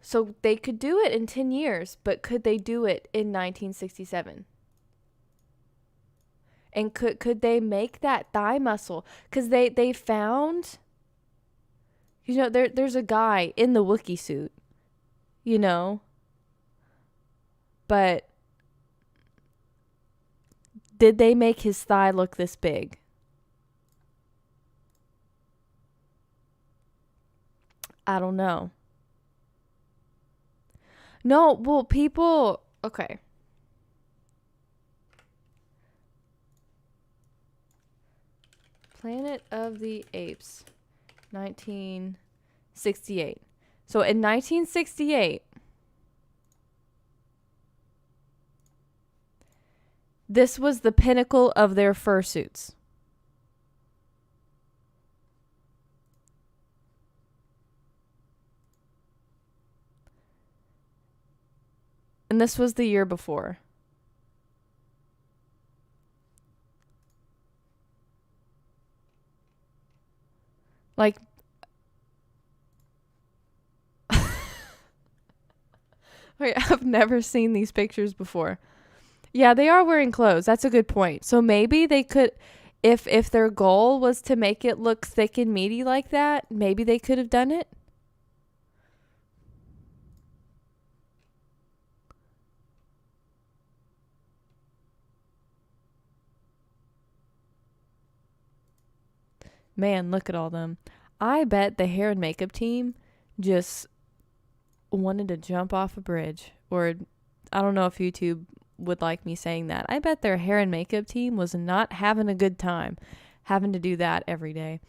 So they could do it in 10 years, but could they do it in 1967? And could they make that thigh muscle? Because they found, there's a guy in the Wookiee suit, but did they make his thigh look this big? I don't know. No, well, people, okay. Planet of the Apes, 1968. So in 1968, this was the pinnacle of their fursuits. And this was the year before. Like, wait, I've never seen these pictures before. Yeah, they are wearing clothes. That's a good point. So maybe they could, if their goal was to make it look thick and meaty like that, maybe they could have done it. Man, look at all them. I bet the hair and makeup team just wanted to jump off a bridge. Or I don't know if YouTube would like me saying that. I bet their hair and makeup team was not having a good time having to do that every day.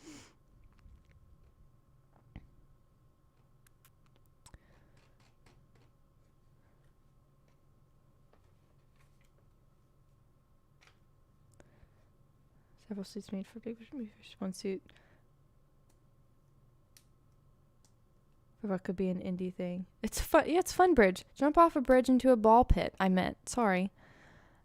Several suits made for big fish. One suit. What could be an indie thing? It's fun. Yeah, it's fun. Bridge. Jump off a bridge into a ball pit. I meant. Sorry.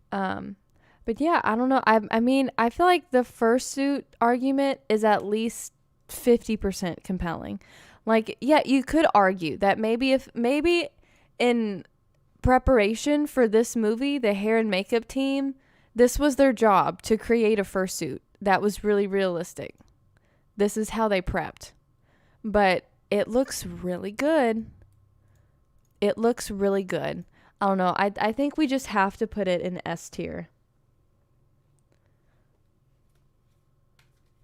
But yeah, I don't know. I mean, I feel like the fursuit argument is at least 50% compelling. Like, yeah, you could argue that maybe in preparation for this movie, the hair and makeup team, this was their job to create a fursuit that was really realistic. This is how they prepped. But it looks really good. It looks really good. I don't know. I think we just have to put it in S tier.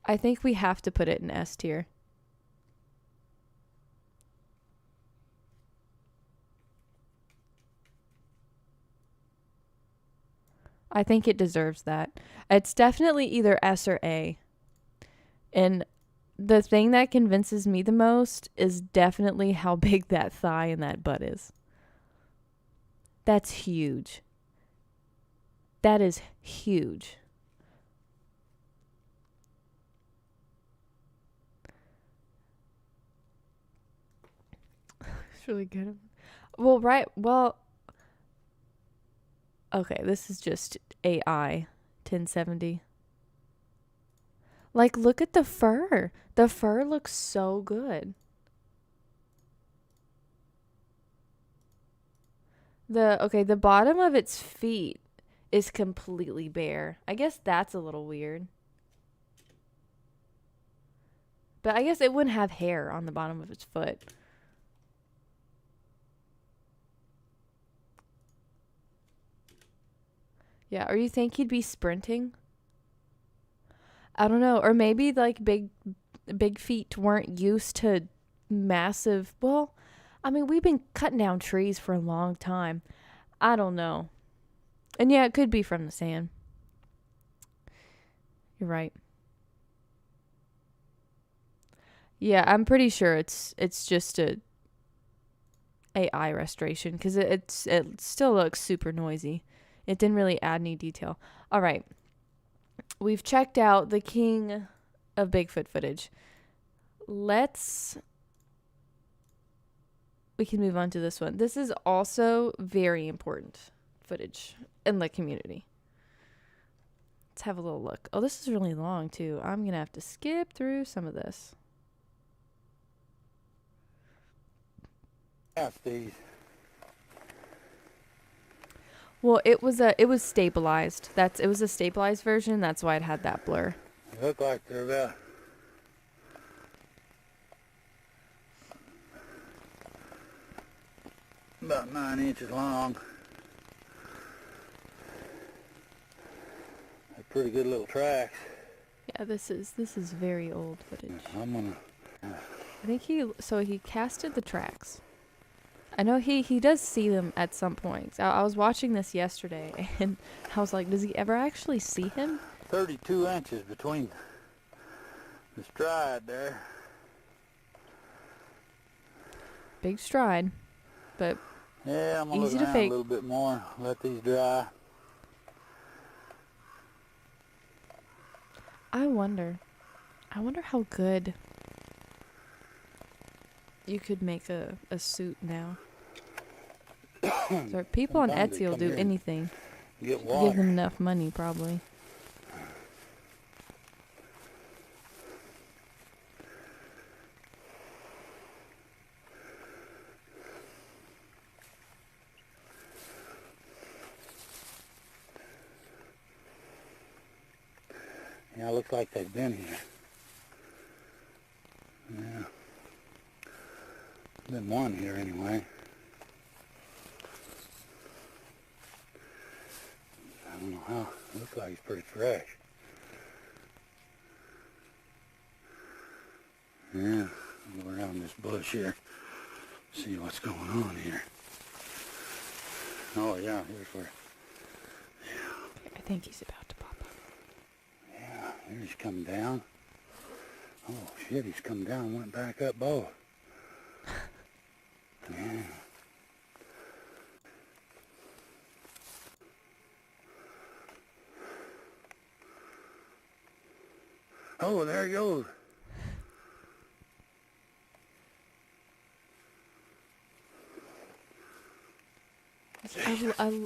I think we have to put it in S tier. I think it deserves that. It's definitely either S or A. And the thing that convinces me the most is definitely how big that thigh and that butt is. That's huge. That is huge. It's really good. Well, right. Well, okay, this is just AI 1070. Like, look at the fur. The fur looks so good. The bottom of its feet is completely bare. I guess that's a little weird. But I guess it wouldn't have hair on the bottom of its foot. Yeah, or you think he'd be sprinting? I don't know. Or maybe like big feet weren't used to massive. Well, I mean, we've been cutting down trees for a long time. I don't know. And yeah, it could be from the sand. You're right. Yeah, I'm pretty sure it's just a AI restoration because it still looks super noisy. It didn't really add any detail. All right. We've checked out the king of Bigfoot footage. We can move on to this one. This is also very important footage in the community. Let's have a little look. Oh, this is really long too. I'm going to have to skip through some of this. These. Well, it was stabilized. It was a stabilized version. That's why it had that blur. They look like they're about 9 inches long. They're pretty good little tracks. Yeah, this is very old footage. I'm gonna. I think he casted the tracks. I know he does see them at some points. I was watching this yesterday, and I was like, does he ever actually see him? 32 inches between the stride there. Big stride, but yeah, I'm gonna easy look to around fake. A little bit more. Let these dry. I wonder how good you could make a suit now. So people on Sometimes they Etsy will come do here and anything. Get Give water. them enough money, probably. Yeah, it looks like they've been here. Yeah. Been one here anyway. I don't know how. Looks like it's pretty fresh. Yeah, go around this bush here. See what's going on here. Oh yeah, here's where. Okay, I think he's about to pop up. Yeah, here he's come down. Oh shit, he's come down and went back up both. Yeah. Oh, there he goes.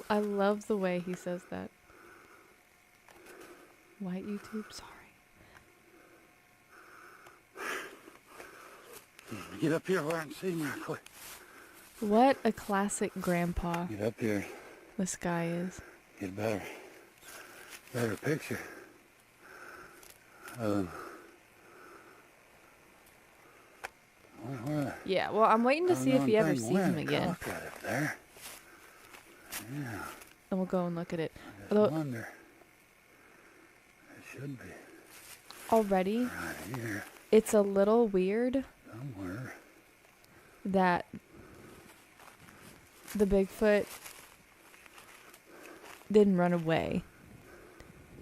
I love the way he says that. White YouTube, sorry. Get up here where I can see him real quick. What a classic grandpa Get up here. this guy is. Get a better picture. Where Yeah, well, I'm waiting to see if he ever sees him again. Look at it there. Yeah. And we'll go and look at it. I Although just wonder. It should be already, right here it's a little weird somewhere. that the Bigfoot didn't run away.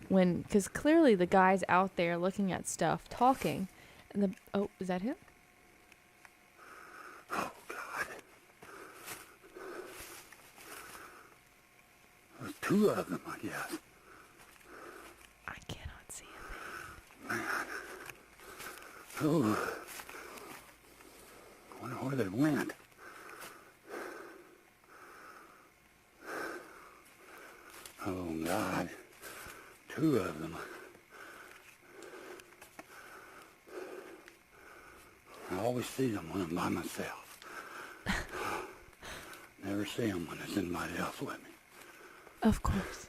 Because clearly the guy's out there looking at stuff, talking. And oh, is that him? Oh, God. There's two of them, I guess. I cannot see him. Man. Oh. I wonder where they went. Oh, God. Two of them. I always see them when I'm by myself. Never see them when there's anybody else with me. Of course.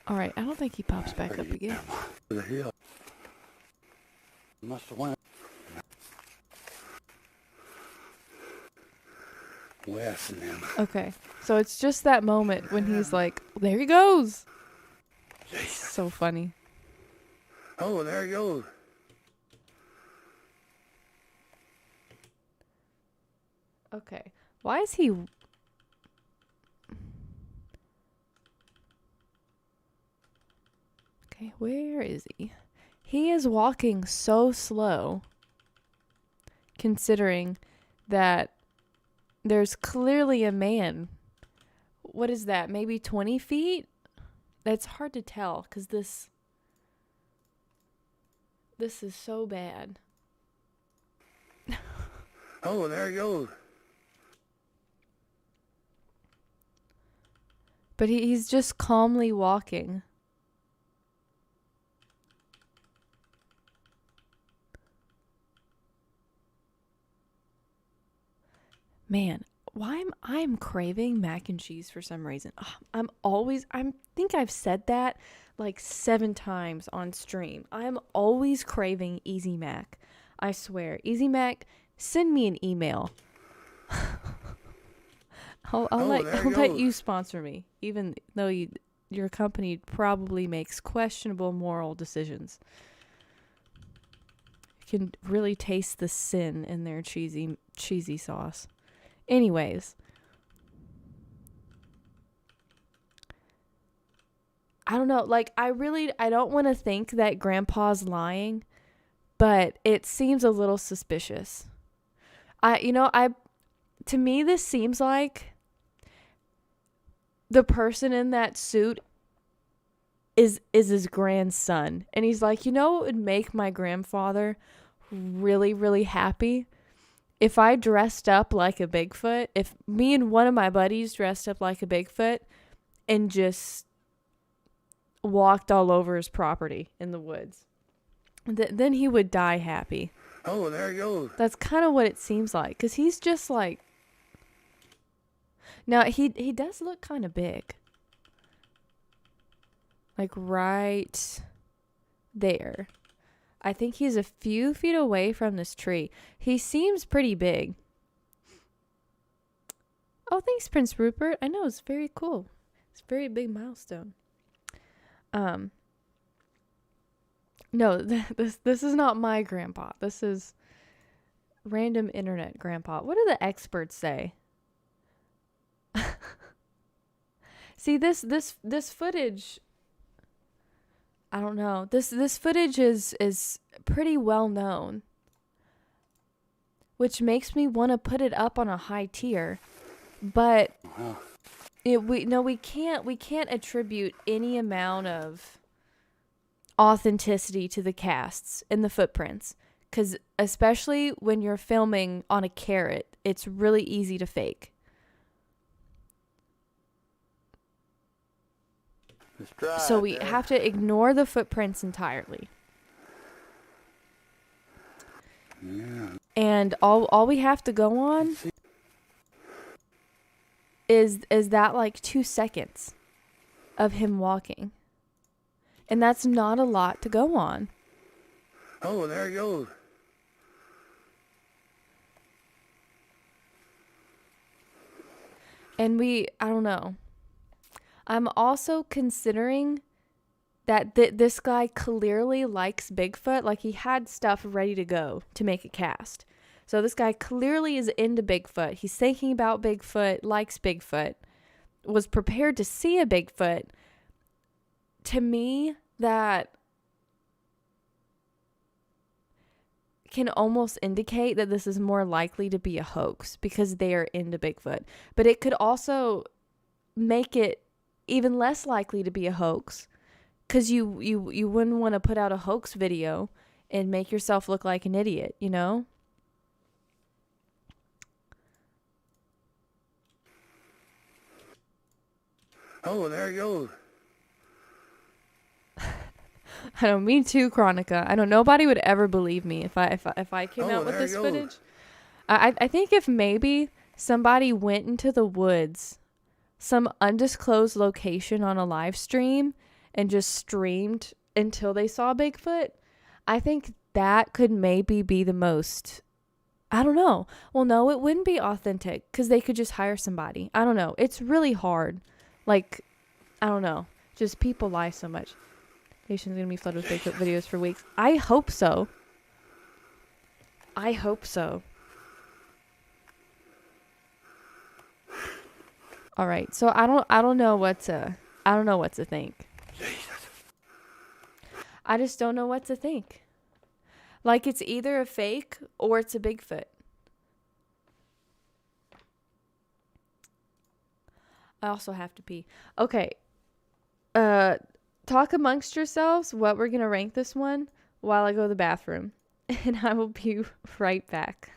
All right, I don't think he pops back up again. The hill. Must have went west and them. Okay, so it's just that moment when he's like, there he goes. Jesus. So funny. Oh, there he goes. Okay, why is he... Okay, where is he? He is walking so slow, considering that there's clearly a man. What is that? Maybe 20 feet? That's hard to tell, because this is so bad. Oh, there he goes. But he's just calmly walking. Man, why am I'm craving mac and cheese for some reason. I think I've said that like 7 times on stream. I'm always craving Easy Mac. I swear. Easy Mac, send me an email. I'll let you sponsor me, even though your company probably makes questionable moral decisions. You can really taste the sin in their cheesy sauce. Anyways, I don't know. Like, I don't want to think that Grandpa's lying, but it seems a little suspicious. To me, this seems like the person in that suit is his grandson. And he's like, what would make my grandfather really, really happy? If I dressed up like a Bigfoot, if me and one of my buddies dressed up like a Bigfoot and just walked all over his property in the woods, then he would die happy. Oh, there he goes. That's kind of what it seems like, because he's just like... Now, he does look kind of big. Like right there. I think he's a few feet away from this tree. He seems pretty big. Oh, thanks, Prince Rupert. I know, it's very cool. It's a very big milestone. No, this is not my grandpa. This is random internet grandpa. What do the experts say? See, this footage, I don't know. This footage is pretty well known, which makes me want to put it up on a high tier. But we can't attribute any amount of authenticity to the casts and the footprints, because especially when you're filming on a carrot, it's really easy to fake. So we have to ignore the footprints entirely. Yeah. And all we have to go on is that like 2 seconds of him walking. And that's not a lot to go on. Oh, there he goes. And I don't know. I'm also considering that this guy clearly likes Bigfoot. Like, he had stuff ready to go to make a cast. So this guy clearly is into Bigfoot. He's thinking about Bigfoot, likes Bigfoot, was prepared to see a Bigfoot. To me, that can almost indicate that this is more likely to be a hoax because they are into Bigfoot. But it could also make it even less likely to be a hoax, because you wouldn't want to put out a hoax video and make yourself look like an idiot, you know? Oh, there he goes. I don't mean to, Chronica. I know nobody would ever believe me if I came out with this footage. I think if maybe somebody went into the woods, some undisclosed location on a live stream, and just streamed until they saw Bigfoot, I think that could maybe be the most, I don't know. Well, no, it wouldn't be authentic because they could just hire somebody. I don't know. It's really hard. Like, I don't know. Just people lie so much. Nation's going to be flooded with Bigfoot videos for weeks. I hope so. I hope so. All right. So I don't know what to think. I just don't know what to think. Like, it's either a fake or it's a Bigfoot. I also have to pee. Okay. Talk amongst yourselves what we're going to rank this one while I go to the bathroom. And I will be right back.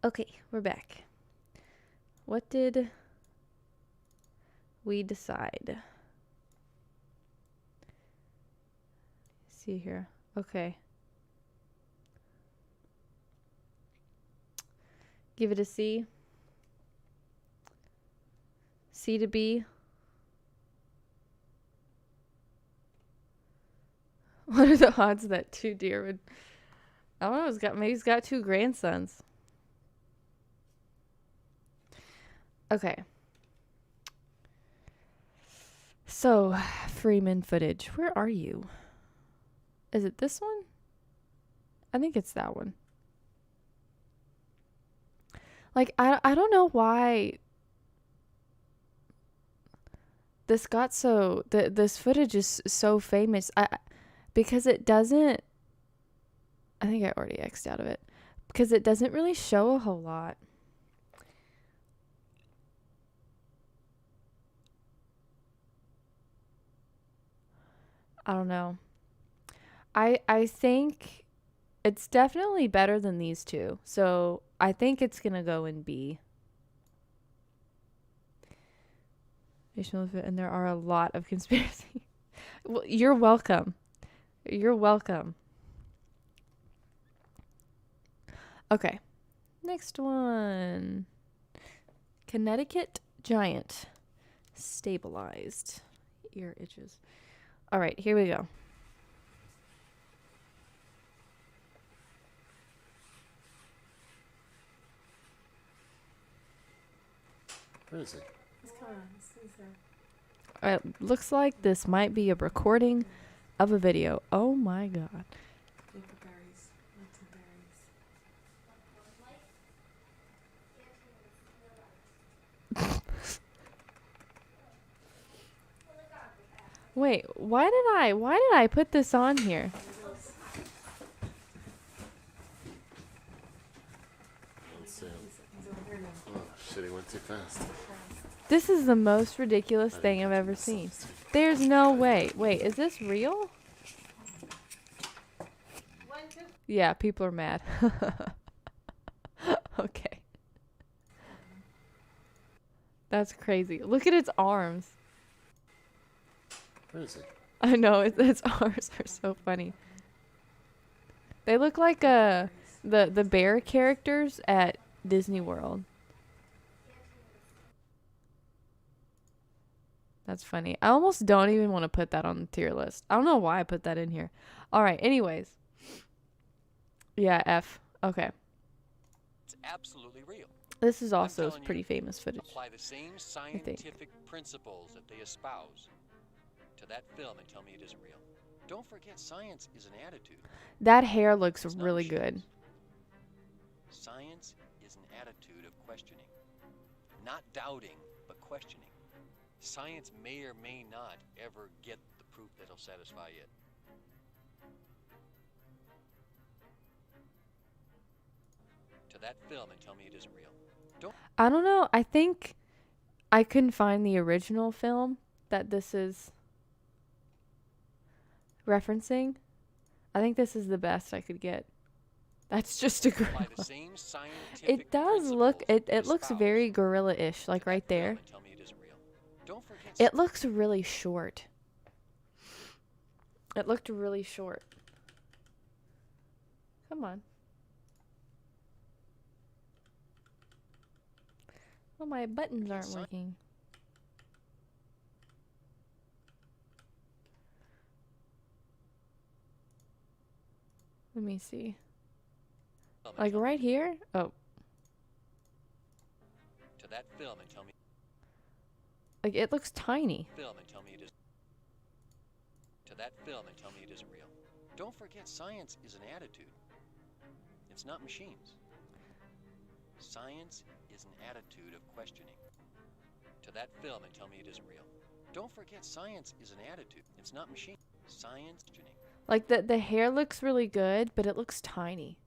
Okay, we're back. What did we decide? See here. Okay. Give it a C. C to B. What are the odds that two deer would... I don't know, maybe he's got two grandsons. Okay. So, Freeman footage. Where are you? Is it this one? I think it's that one. Like, I don't know why this got so... this footage is so famous. Because it doesn't... I think I already X'd out of it. Because it doesn't really show a whole lot. I don't know. I think it's definitely better than these two. So I think it's going to go in B. And there are a lot of conspiracy. Well, you're welcome. You're welcome. Okay. Next one. Connecticut giant. Stabilized. Ear itches. All right, here we go. Where is he? He's coming on. He's there. It looks like this might be a recording of a video. Oh my god. Wait, why did I put this on here? Let's see. Oh shit, he went too fast. This is the most ridiculous thing I've ever seen. There's no way. Wait, is this real? Yeah, people are mad. Okay. That's crazy. Look at its arms. Where is he? I know, its arms are so funny. They look like the bear characters at Disney World. That's funny. I almost don't even want to put that on the tier list. I don't know why I put that in here. All right, anyways. Yeah, F. Okay. It's absolutely real. This is also pretty famous footage. Apply the same scientific principles that they espouse to that film and tell me it isn't real. Don't forget, science is an attitude. That hair looks really good. Science is an attitude of questioning. Not doubting, but questioning. Science may or may not ever get the proof that'll satisfy it. To that film and tell me it isn't real. I don't know. I think I couldn't find the original film that this is referencing. I think this is the best I could get. That's just a gorilla. It does look, it looks very gorilla-ish, like right there. It looks really short. It looked really short. Come on. Oh, my buttons aren't working. Let me see. Like right here? Oh. To that film and tell me. Like it looks tiny. Film and tell me it is. To that film and tell me it isn't real. Don't forget, science is an attitude. It's not machines. Science is an attitude of questioning. To that film and tell me it isn't real. Don't forget, science is an attitude. It's not machine. Science. Like the hair looks really good, but it looks tiny.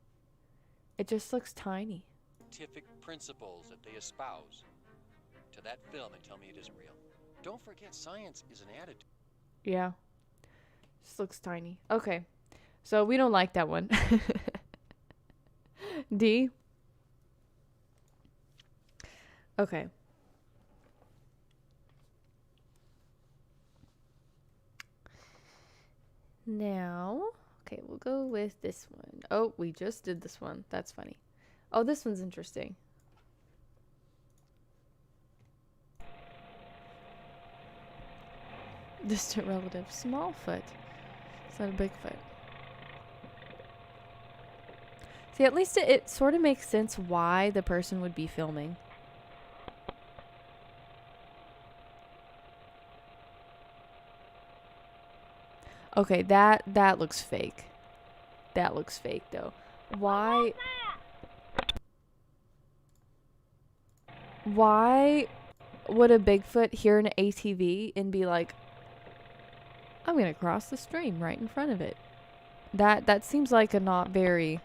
It just looks tiny. Scientific principles that they espouse to that film and tell me it isn't real. Don't forget, science is an attitude. Yeah. Just looks tiny. Okay. So we don't like that one. D. Okay. Now, okay, we'll go with this one. Oh, we just did this one. That's funny. Oh, this one's interesting. Distant relative. Smallfoot. It's not a Bigfoot. See, at least it sort of makes sense why the person would be filming. Okay, that looks fake. That looks fake, though. Why would a Bigfoot hear an ATV and be like, I'm gonna cross the stream right in front of it? That seems like a not very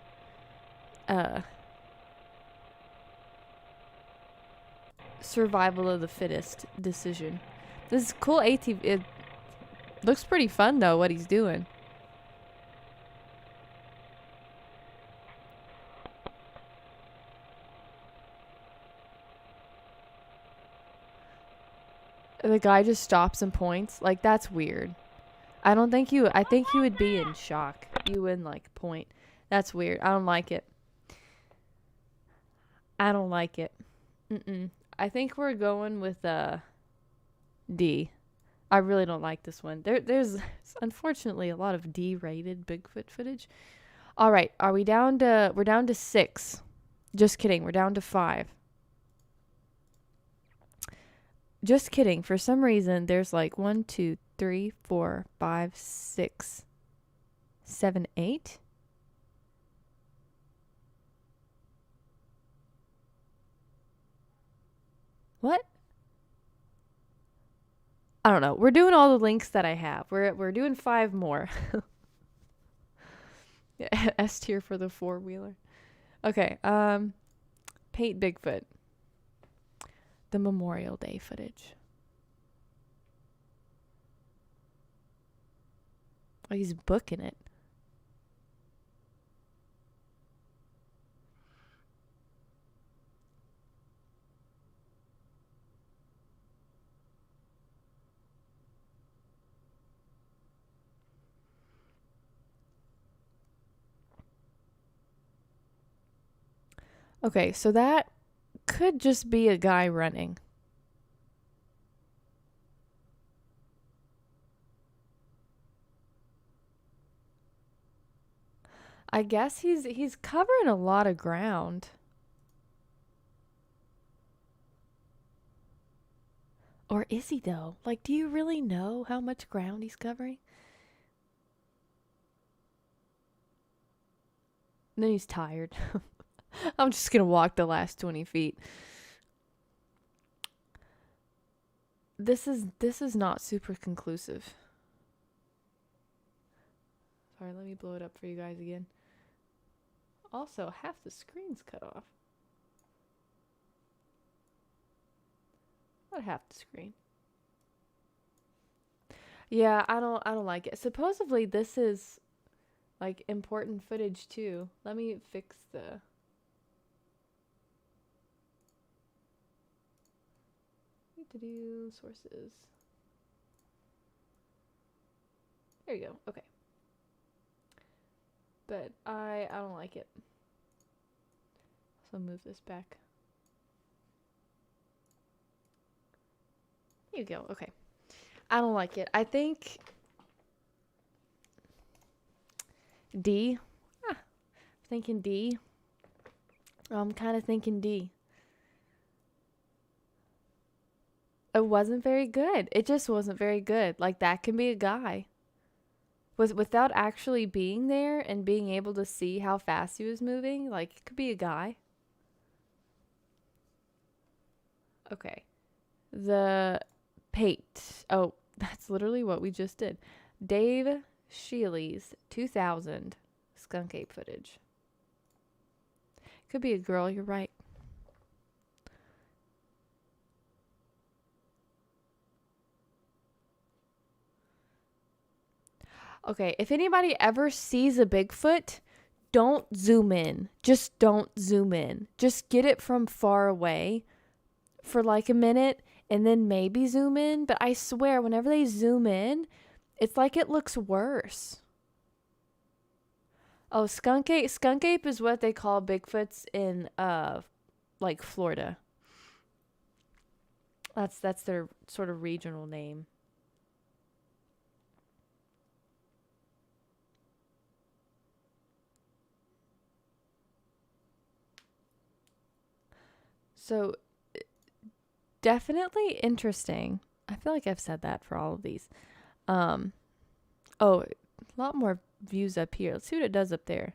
survival of the fittest decision. This is cool ATV. It looks pretty fun though, what he's doing. The guy just stops and points. Like, that's weird. I think you would be in shock. You wouldn't like point. That's weird. I don't like it. I don't like it. I think we're going with D. I really don't like this one. There's unfortunately a lot of D-rated Bigfoot footage. All right, we're down to 6. Just kidding. We're down to 5. Just kidding. For some reason, there's like 1, 2, 3, 4, 5, 6, 7, 8. What? I don't know. We're doing all the links that I have. We're doing 5 more. S tier for the 4-wheeler. Okay. Paint Bigfoot. The Memorial Day footage. Oh, he's booking it. Okay, so that could just be a guy running. I guess he's covering a lot of ground. Or is he though? Like, do you really know how much ground he's covering? And then he's tired. I'm just gonna walk the last 20 feet. This is not super conclusive. Sorry, let me blow it up for you guys again. Also, half the screen's cut off. Not half the screen. Yeah, I don't like it. Supposedly this is like important footage too. Let me fix the sources. There you go. Okay. But I don't like it. So move this back. There you go. Okay. I don't like it. I think D. Thinking D. I'm kind of thinking D. It wasn't very good. It just wasn't very good. Like, that can be a guy. Without actually being there and being able to see how fast he was moving, like, it could be a guy. Okay. The Pate. Oh, that's literally what we just did. Dave Shealy's 2000 skunk ape footage. Could be a girl, you're right. Okay, if anybody ever sees a Bigfoot, don't zoom in. Just don't zoom in. Just get it from far away. for like a minute and then maybe zoom in. But I swear, whenever they zoom in, it's like it looks worse. Oh, skunk ape. Skunk ape is what they call Bigfoots in like Florida. That's their sort of regional name. So definitely interesting. I feel like I've said that for all of these. Oh, a lot more views up here. Let's see what it does up there.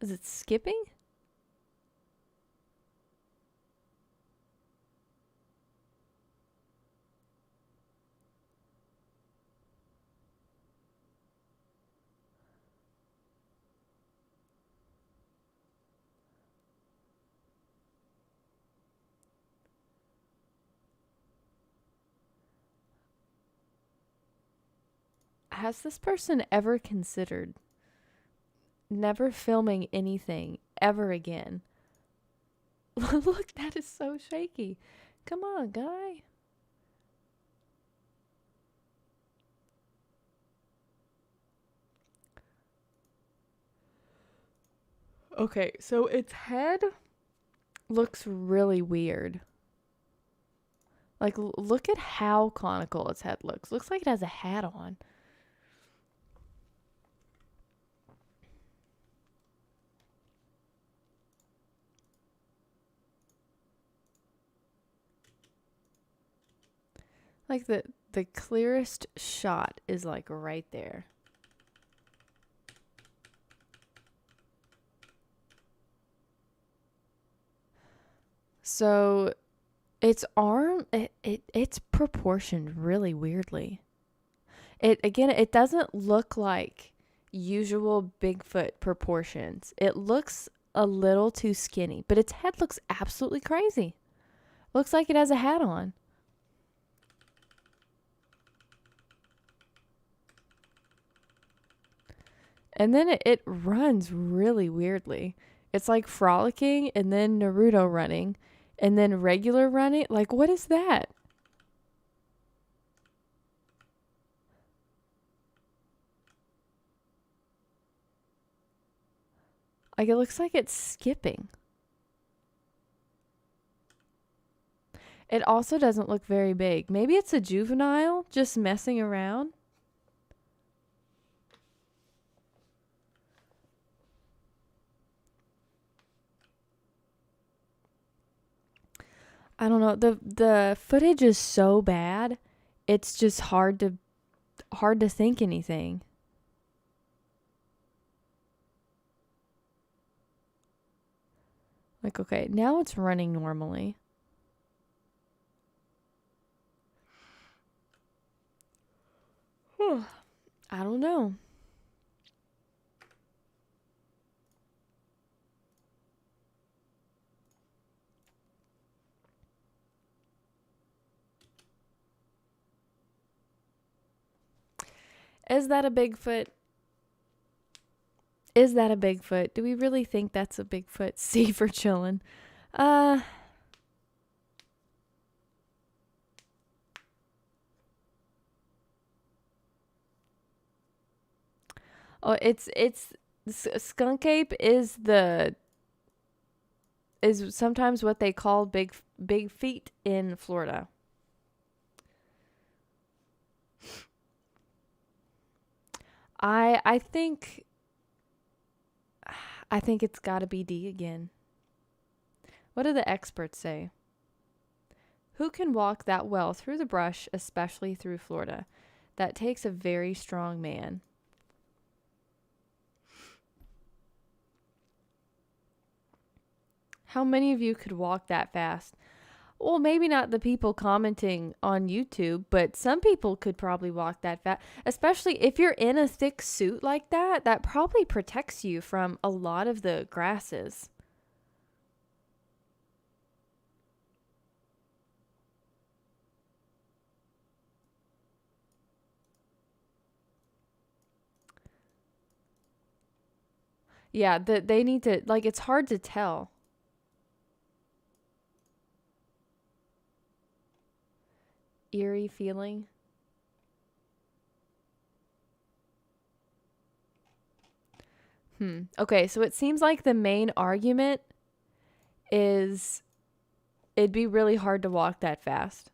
Is it skipping? Has this person ever considered never filming anything ever again? Look, that is so shaky. Come on, guy. Okay, so its head looks really weird. Like, look at how conical its head looks. Looks like it has a hat on. Like the clearest shot is like right there. So its arm, it's proportioned really weirdly. It doesn't look like usual Bigfoot proportions. It looks a little too skinny, but its head looks absolutely crazy. Looks like it has a hat on. And then it runs really weirdly. It's like frolicking and then Naruto running and then regular running. Like, what is that? Like, it looks like it's skipping. It also doesn't look very big. Maybe it's a juvenile just messing around. I don't know. The footage is so bad. It's just hard to think anything. Like, okay, now it's running normally. I don't know. Is that a Bigfoot? Is that a Bigfoot? Do we really think that's a Bigfoot? C for chillin'. Oh, it's skunk ape is sometimes what they call big feet in Florida. I think it's got to be D again. What do the experts say? Who can walk that well through the brush, especially through Florida? That takes a very strong man. How many of you could walk that fast? Well, maybe not the people commenting on YouTube, but some people could probably walk that fast. Especially if you're in a thick suit like that, that probably protects you from a lot of the grasses. Yeah, they need to, like, it's hard to tell. eerie feeling. Okay, so it seems like the main argument is it'd be really hard to walk that fast.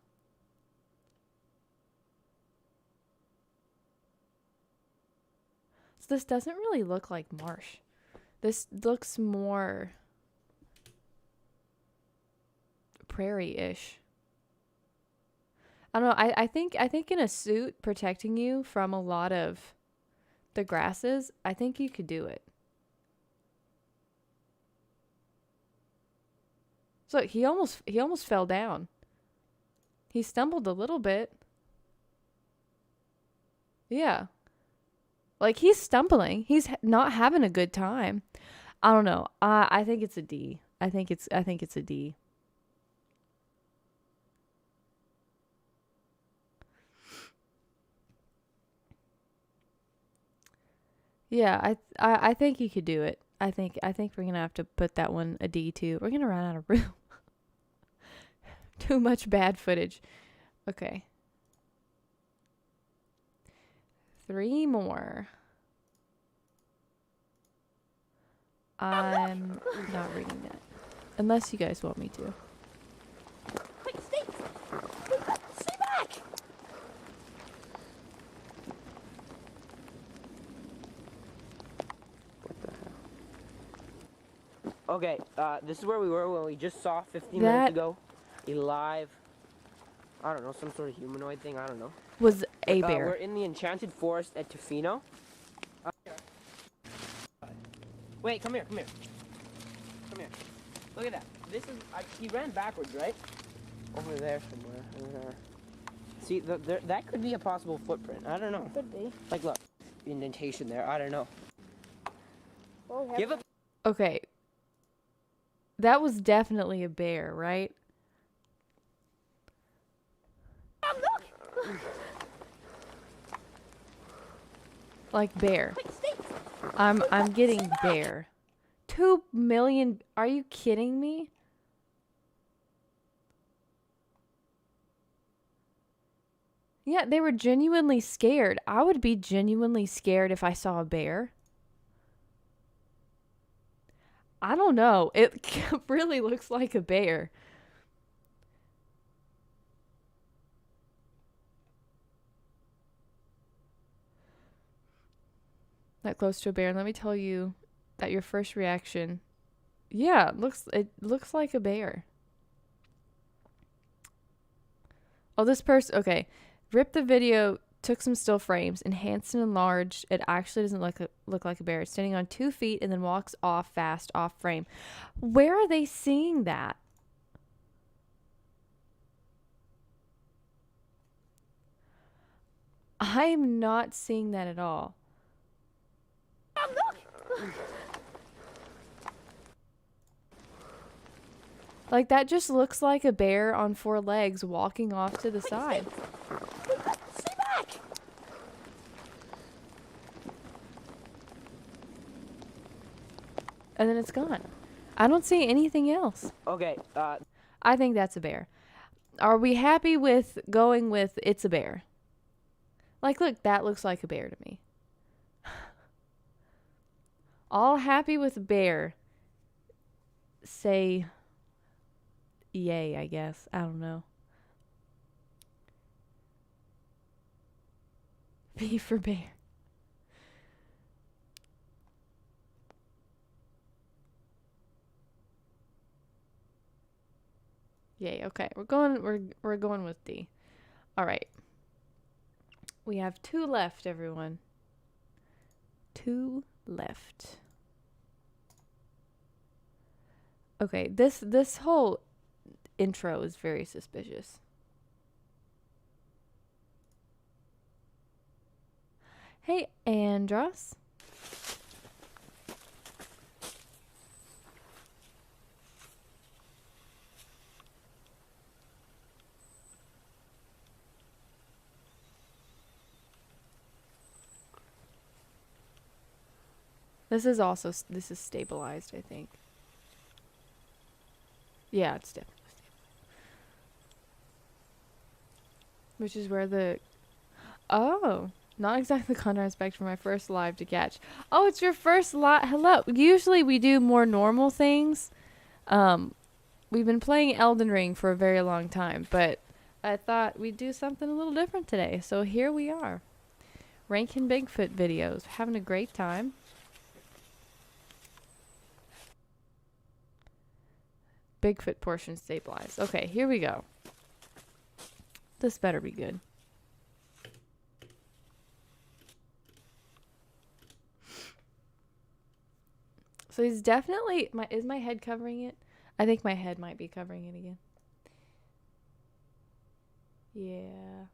So this doesn't really look like marsh. This looks more prairie-ish. I don't know. I think in a suit protecting you from a lot of the grasses, I think you could do it. So look, he almost fell down. He stumbled a little bit. Yeah. Like, he's stumbling. He's not having a good time. I don't know. I think it's a D. I think it's a D. Yeah, I think you could do it. I think we're gonna have to put that one a D too. We're gonna run out of room. Too much bad footage. Okay. 3 more. I'm not reading that. Unless you guys want me to. Wait, stay back! Okay, this is where we were when we just saw 15 minutes ago a live, I don't know, some sort of humanoid thing, I don't know. Was a bear. We're in the enchanted forest at Tofino. Wait, come here. Come here. Look at that. This is, he ran backwards, right? Over there somewhere. Over there. See, that could be a possible footprint. I don't know. Could be. Like, look, indentation there. I don't know. Well, Give a... Okay. That was definitely a bear, right? Like bear. I'm getting bear. 2 million. Are you kidding me? Yeah, they were genuinely scared. I would be genuinely scared if I saw a bear. I don't know. It really looks like a bear. That close to a bear. Let me tell you that your first reaction, yeah, it looks like a bear. Oh, this person, okay. Ripped the video, took some still frames, enhanced and enlarged. It actually doesn't look like a bear. It's standing on 2 feet and then walks off fast, off frame. Where are they seeing that? I'm not seeing that at all. Like, that just looks like a bear on 4 legs walking off to the side. Stay back! And then it's gone. I don't see anything else. Okay, I think that's a bear. Are we happy with going with it's a bear? Like, look, that looks like a bear to me. All happy with bear. Say yay, I guess. I don't know. B for bear. Yay, okay. We're going with D. All right. We have 2 left, everyone. 2 left. Okay, this whole intro is very suspicious. Hey, Andros. This is stabilized, I think. Yeah, it's definitely stabilized. Which is where the... Oh, not exactly the content I expect for my first live to catch. Oh, it's your first live. Hello. Usually we do more normal things. We've been playing Elden Ring for a very long time, but I thought we'd do something a little different today. So here we are. Ranking Bigfoot videos. Having a great time. Bigfoot portion stabilized. Okay, here we go. This better be good. So he's definitely... Is my head covering it? I think my head might be covering it again. Yeah.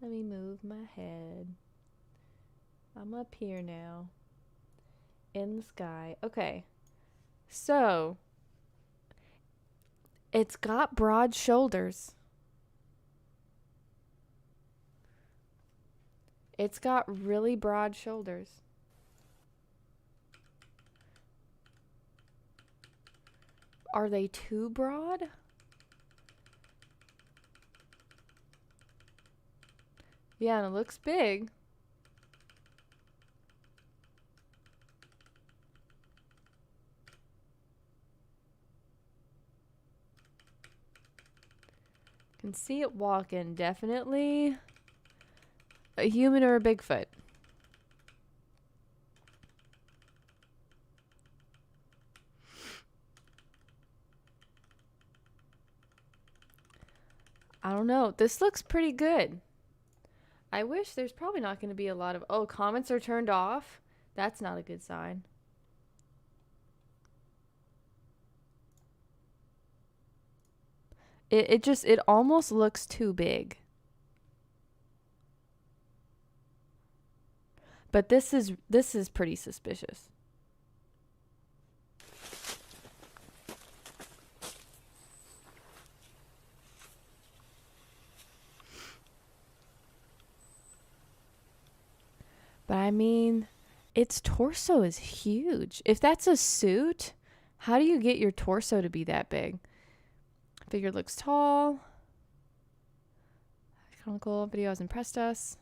Let me move my head. I'm up here now. In the sky. Okay. So... It's got broad shoulders. It's got really broad shoulders. Are they too broad? Yeah, and it looks big. Can see it walking. Definitely a human or a Bigfoot. I don't know. This looks pretty good. I wish there's probably not going to be a lot of... Oh, comments are turned off? That's not a good sign. It almost looks too big. But this is pretty suspicious. But I mean, its torso is huge. If that's a suit, how do you get your torso to be that big? Figure looks tall. Conical video has impressed us.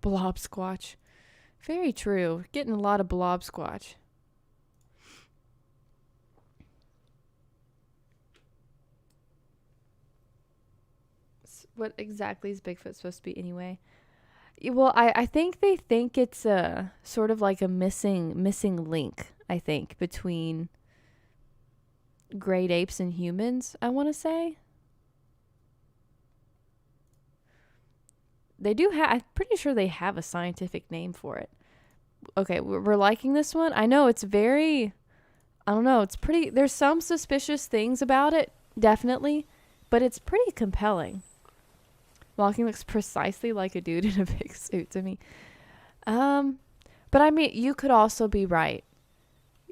Blob Squatch. Very true. Getting a lot of Blob Squatch. What exactly is Bigfoot supposed to be anyway? Well, I think they think it's a sort of like a missing link, I think, between great apes and humans, I want to say. They do have, I'm pretty sure they have a scientific name for it. Okay, we're liking this one. I know it's very, I don't know, it's pretty, there's some suspicious things about it, definitely, but it's pretty compelling. Walking looks precisely like a dude in a big suit to me. But I mean, you could also be right.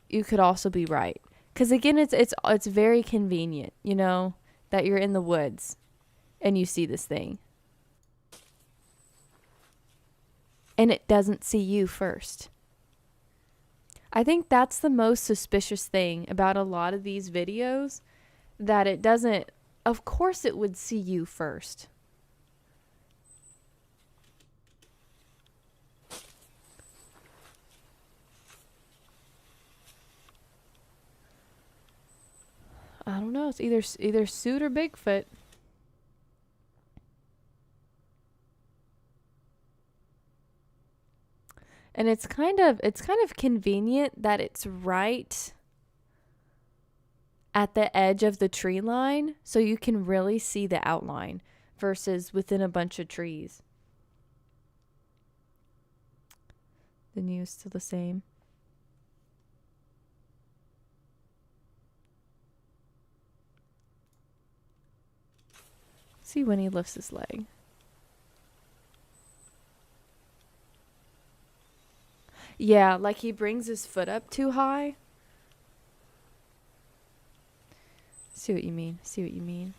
You could also be right. Because again, it's very convenient, you know, that you're in the woods and you see this thing. And it doesn't see you first. I think that's the most suspicious thing about a lot of these videos, that it doesn't, of course it would see you first. I don't know. It's either suit or Bigfoot. And it's kind of convenient that it's right at the edge of the tree line, so you can really see the outline versus within a bunch of trees. The news still the same. See when he lifts his leg. Yeah, like he brings his foot up too high. See what you mean. See what you mean.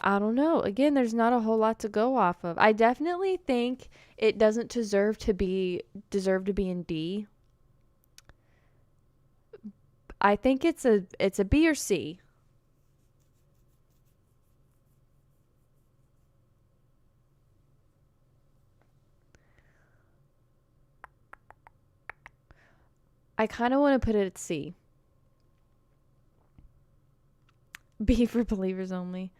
I don't know. Again, there's not a whole lot to go off of. I definitely think it doesn't deserve to be in D. I think it's a B or C. I kind of want to put it at C. B for believers only.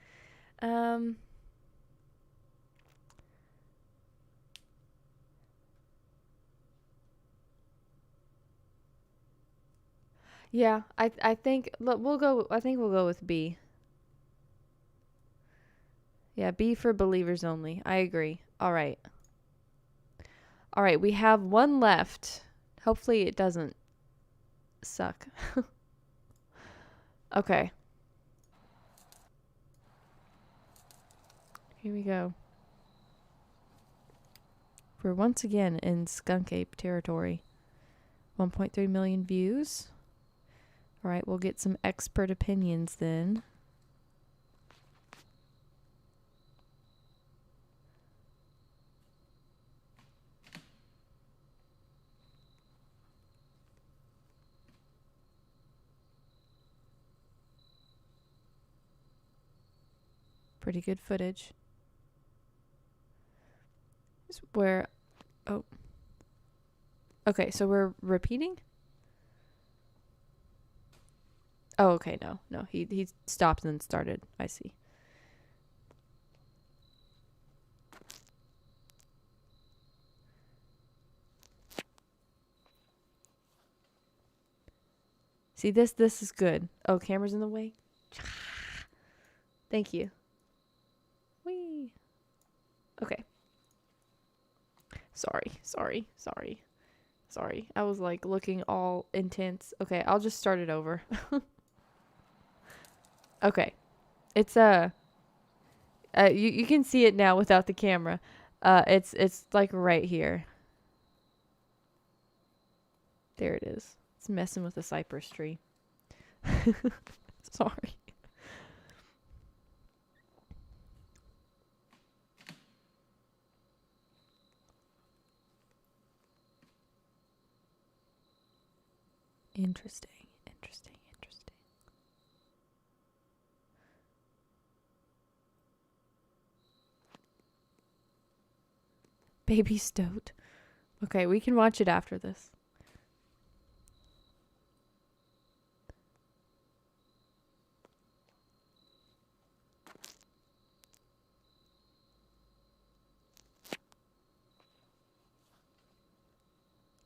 Yeah, I think we'll go. I think we'll go with B. Yeah, B for believers only. I agree. All right. All right, we have one left. Hopefully it doesn't suck. Okay. Here we go. We're once again in skunk ape territory. 1.3 million views. All right, we'll get some expert opinions then. Pretty good footage. Where, oh. Okay, so we're repeating? Oh, okay, no. He stopped and then started. I see. See, this is good. Oh, camera's in the way? Thank you. Whee. Okay. Sorry. I was like looking all intense. Okay, I'll just start it over. Okay. It's you can see it now without the camera. It's like right here. There it is. It's messing with the cypress tree. Sorry. Interesting. Baby Stoat. Okay, we can watch it after this.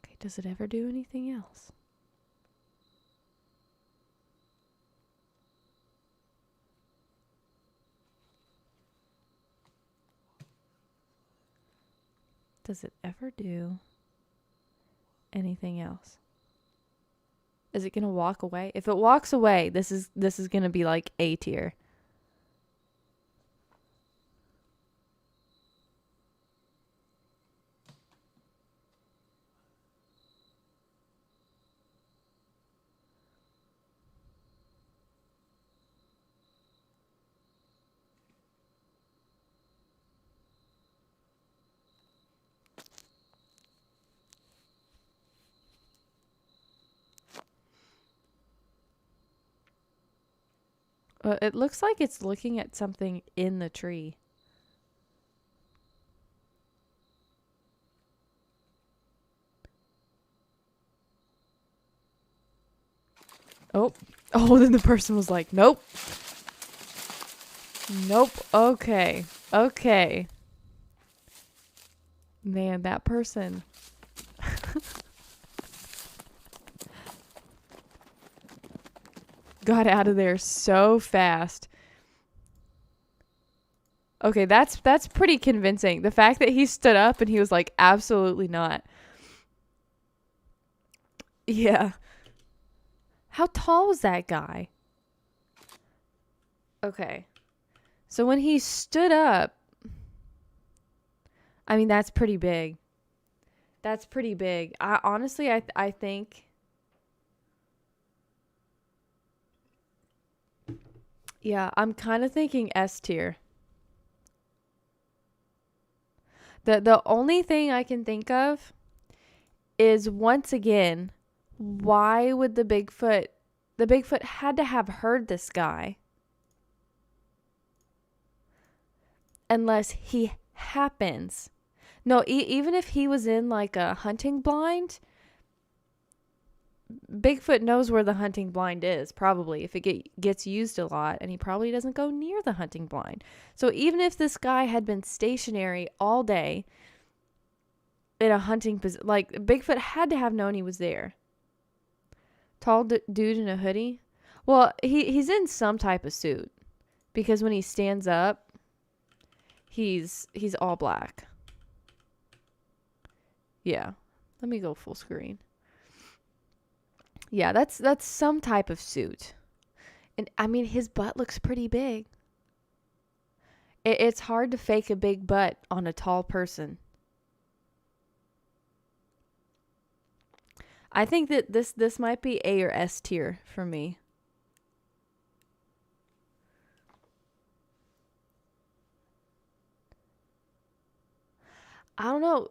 Okay, does it ever do anything else? Does it ever do anything else? Is it gonna walk away? If it walks away, this is gonna be like A tier. It looks like it's looking at something in the tree. Oh, then the person was like, nope. Okay. Man, that person. Got out of there so fast. Okay, that's pretty convincing. The fact that he stood up and he was like, absolutely not. Yeah. How tall was that guy? Okay. So when he stood up, I mean, that's pretty big. That's pretty big. Honestly, I think... Yeah, I'm kind of thinking S tier. The only thing I can think of is, once again, why would the Bigfoot the Bigfoot had to have heard this guy. Unless he happens. No, even if he was in like a hunting blind, Bigfoot knows where the hunting blind is, probably, if it gets used a lot, and he probably doesn't go near the hunting blind. So even if this guy had been stationary all day in a hunting position, like, Bigfoot had to have known he was there. Tall dude in a hoodie? Well, he's in some type of suit, because when he stands up, he's all black. Yeah. Let me go full screen. Yeah, that's some type of suit. And I mean, his butt looks pretty big. It's hard to fake a big butt on a tall person. I think that this might be A or S tier for me. I don't know.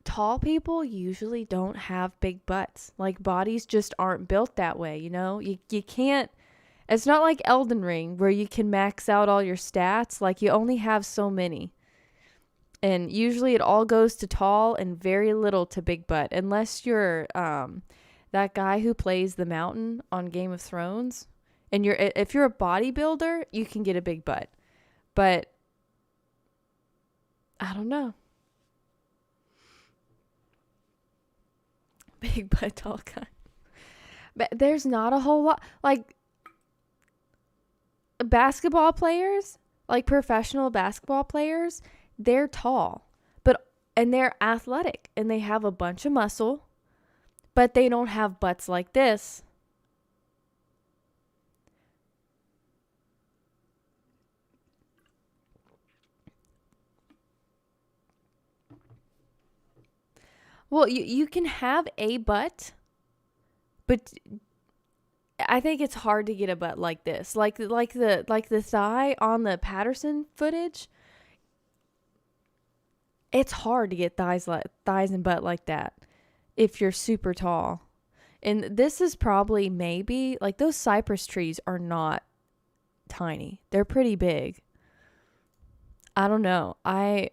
Tall people usually don't have big butts. Like, bodies just aren't built that way, you know? You can't... It's not like Elden Ring where you can max out all your stats. Like, you only have so many. And usually it all goes to tall and very little to big butt. Unless you're that guy who plays the mountain on Game of Thrones. And if you're a bodybuilder, you can get a big butt. But I don't know. Big butt, tall guy. But there's not a whole lot. Like, basketball players, like professional basketball players, they're tall. And they're athletic. And they have a bunch of muscle. But they don't have butts like this. Well, you can have a butt, but I think it's hard to get a butt like this. Like the thigh on the Patterson footage. It's hard to get thighs and butt like that if you're super tall. And this is probably maybe like those cypress trees are not tiny. They're pretty big. I don't know. I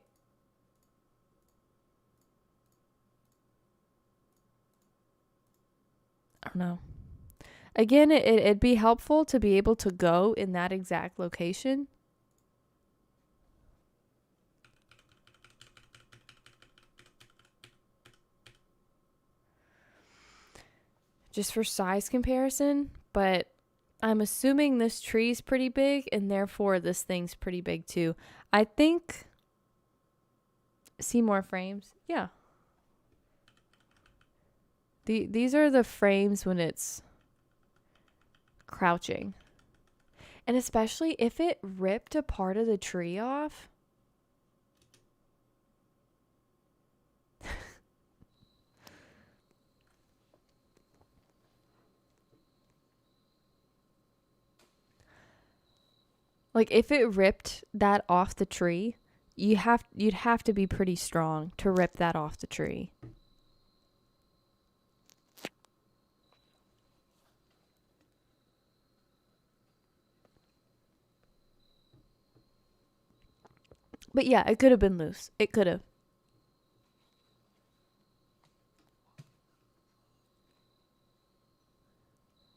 don't know. Again, it'd be helpful to be able to go in that exact location. Just for size comparison, but I'm assuming this tree's pretty big and therefore this thing's pretty big too. I think... See more frames? Yeah. These are the frames when it's crouching. And especially if it ripped a part of the tree off. Like, if it ripped that off the tree, you'd have to be pretty strong to rip that off the tree. But yeah, it could have been loose. It could have.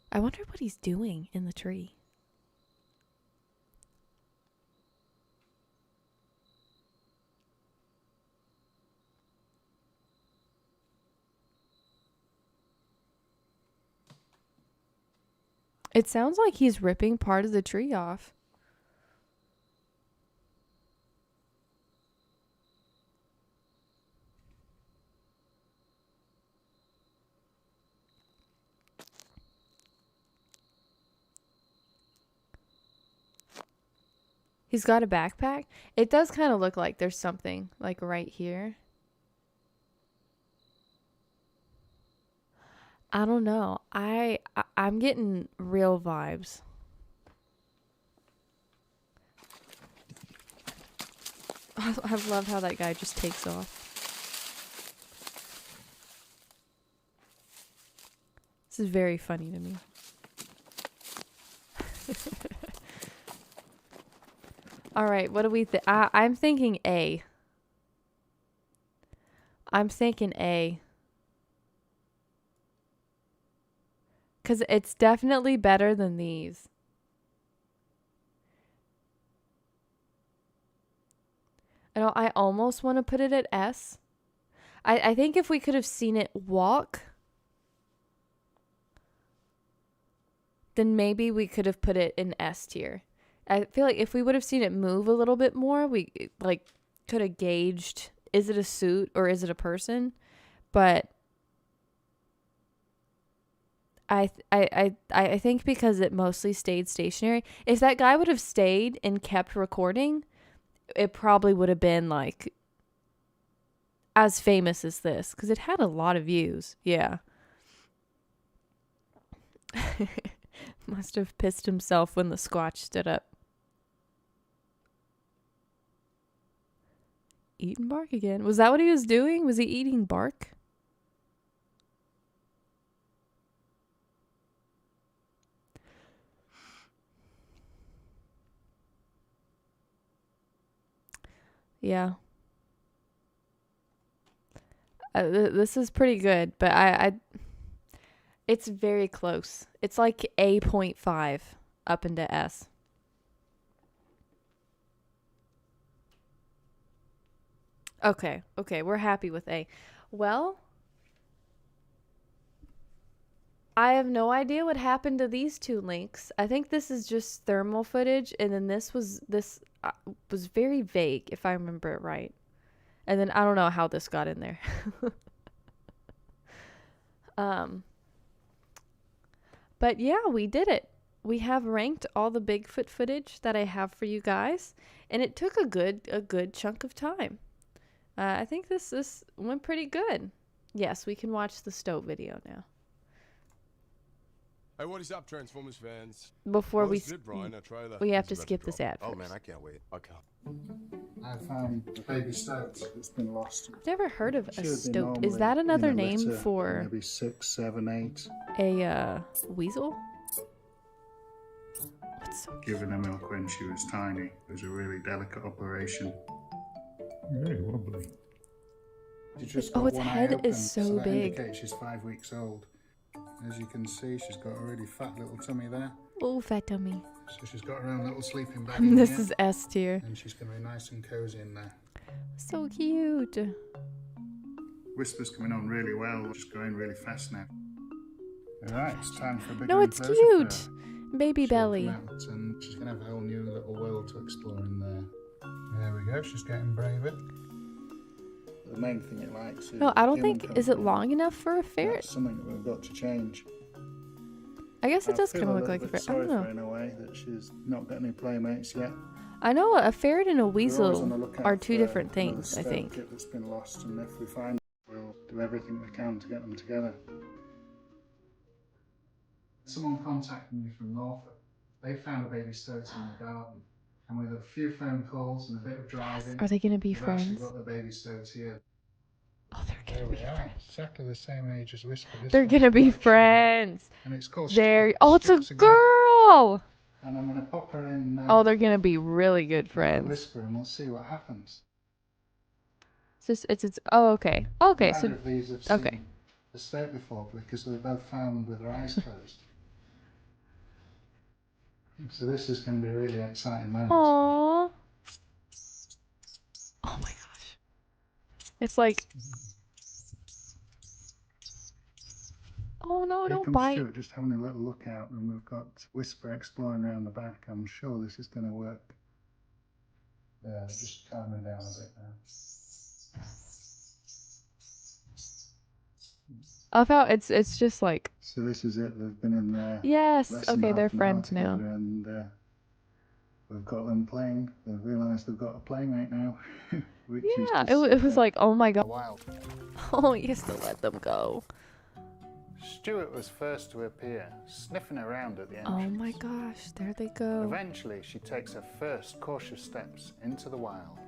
I wonder what he's doing in the tree. It sounds like he's ripping part of the tree off. He's got a backpack. It does kind of look like there's something like right here. I don't know. I'm getting real vibes. I love how that guy just takes off. This is very funny to me. All right, what do we think? I'm thinking A. I'm thinking A. Because it's definitely better than these. I almost want to put it at S. I think if we could have seen it walk, then maybe we could have put it in S tier. I feel like if we would have seen it move a little bit more, we like could have gauged, is it a suit or is it a person? But I think because it mostly stayed stationary, if that guy would have stayed and kept recording, it probably would have been like as famous as this, because it had a lot of views. Yeah. Must have pissed himself when the Squatch stood up. Eating bark again. Was that what he was doing? Was he eating bark? Yeah. This is pretty good, but it's very close. It's like A.5 up into S. Okay, we're happy with A. Well, I have no idea what happened to these two links. I think this is just thermal footage, and then this was very vague, if I remember it right. And then I don't know how this got in there. But yeah, we did it. We have ranked all the Bigfoot footage that I have for you guys, and it took a good chunk of time. I think this went pretty good. Yes, we can watch the Stoat video now. Hey, what is up, Transformers fans? Before we have to skip this ad first. Oh man, I can't wait. Okay. I found a baby stoat that's been lost. I've never heard of a stoat. Is that another name for maybe 6, 7, 8? A weasel? What's so Giving her milk when she was tiny. It was a really delicate operation. Very wobbly. Its head is so that big. Indicates she's 5 weeks old. As you can see, she's got a really fat little tummy there. Oh, fat tummy. So she's got her own little sleeping bag. This is S tier. And she's going to be nice and cozy in there. So cute. Whisper's coming on really well. Just going really fast now. Alright, it's time for a big No, it's cute. Baby belly. And she's going to have a whole new little world to explore in there. There we go, she's getting braver. The main thing it likes is... No, I don't think... Is it long enough for a ferret? That's something that we've got to change. I guess it does kind of look like a ferret. I don't know. In a way that she's not got any playmates yet. I know a ferret and a weasel are two different things, I think. That's been lost, and if we find it, we'll do everything we can to get them together. Someone contacted me from Norfolk. They found a baby stoat in the garden. And with a few phone calls and a bit of driving, Are they going to be we've actually friends? got the baby stoats here. Oh, they're going to be friends. Exactly the same age as Whisper. They're going to be friends. And it's called Oh, it's a girl! And I'm going to pop her in. Oh, they're going to be really good friends. Whisper, and we'll see what happens. Oh, okay. Okay, Neither of these have okay. seen the stoat before because they were both found with their eyes closed. So this is going to be a really exciting moment. Aww. Oh my gosh. It's like... Oh no, Here don't comes bite. Stuart just having a little look out, and we've got Whisper exploring around the back. I'm sure this is going to work. Yeah, just calming down a bit now. I felt it's just like... So this is it. They've been in there. Yes. less than Okay, half they're an hour friends now. together, and we've got them playing. They've realised they've got a playmate now. Which is Yeah, just it was like, oh my god. wild. Oh, he used to let them go. Stuart was first to appear, sniffing around at the Oh entrance. my gosh, there they go. Eventually, she takes her first cautious steps into the wild.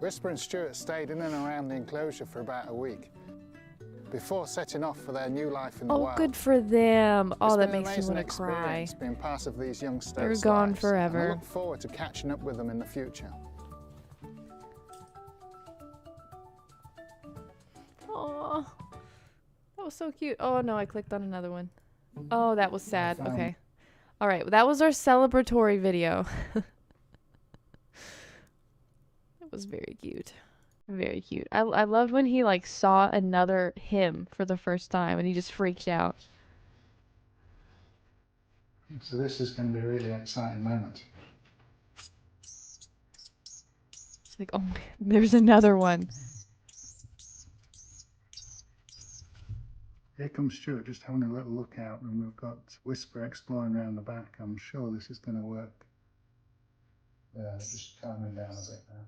Whisper and Stuart stayed in and around the enclosure for about a week. before setting off for their new life in the Oh, wild. good for them. Oh, It's that been an makes me amazing want to cry. experience being part of these young They're Stoats' gone lives, forever. and I look forward to catching up with them in the future. Oh, that was so cute. Oh no, I clicked on another one. Oh, that was sad. Okay. All right, that was our celebratory video. It was very cute. Very cute. I loved when he like saw another him for the first time and he just freaked out. So this is going to be a really exciting moment. It's like, oh, there's another one. Here comes Stuart just having a little look out, and we've got Whisper exploring around the back. I'm sure this is going to work. Yeah, just calming down a bit now.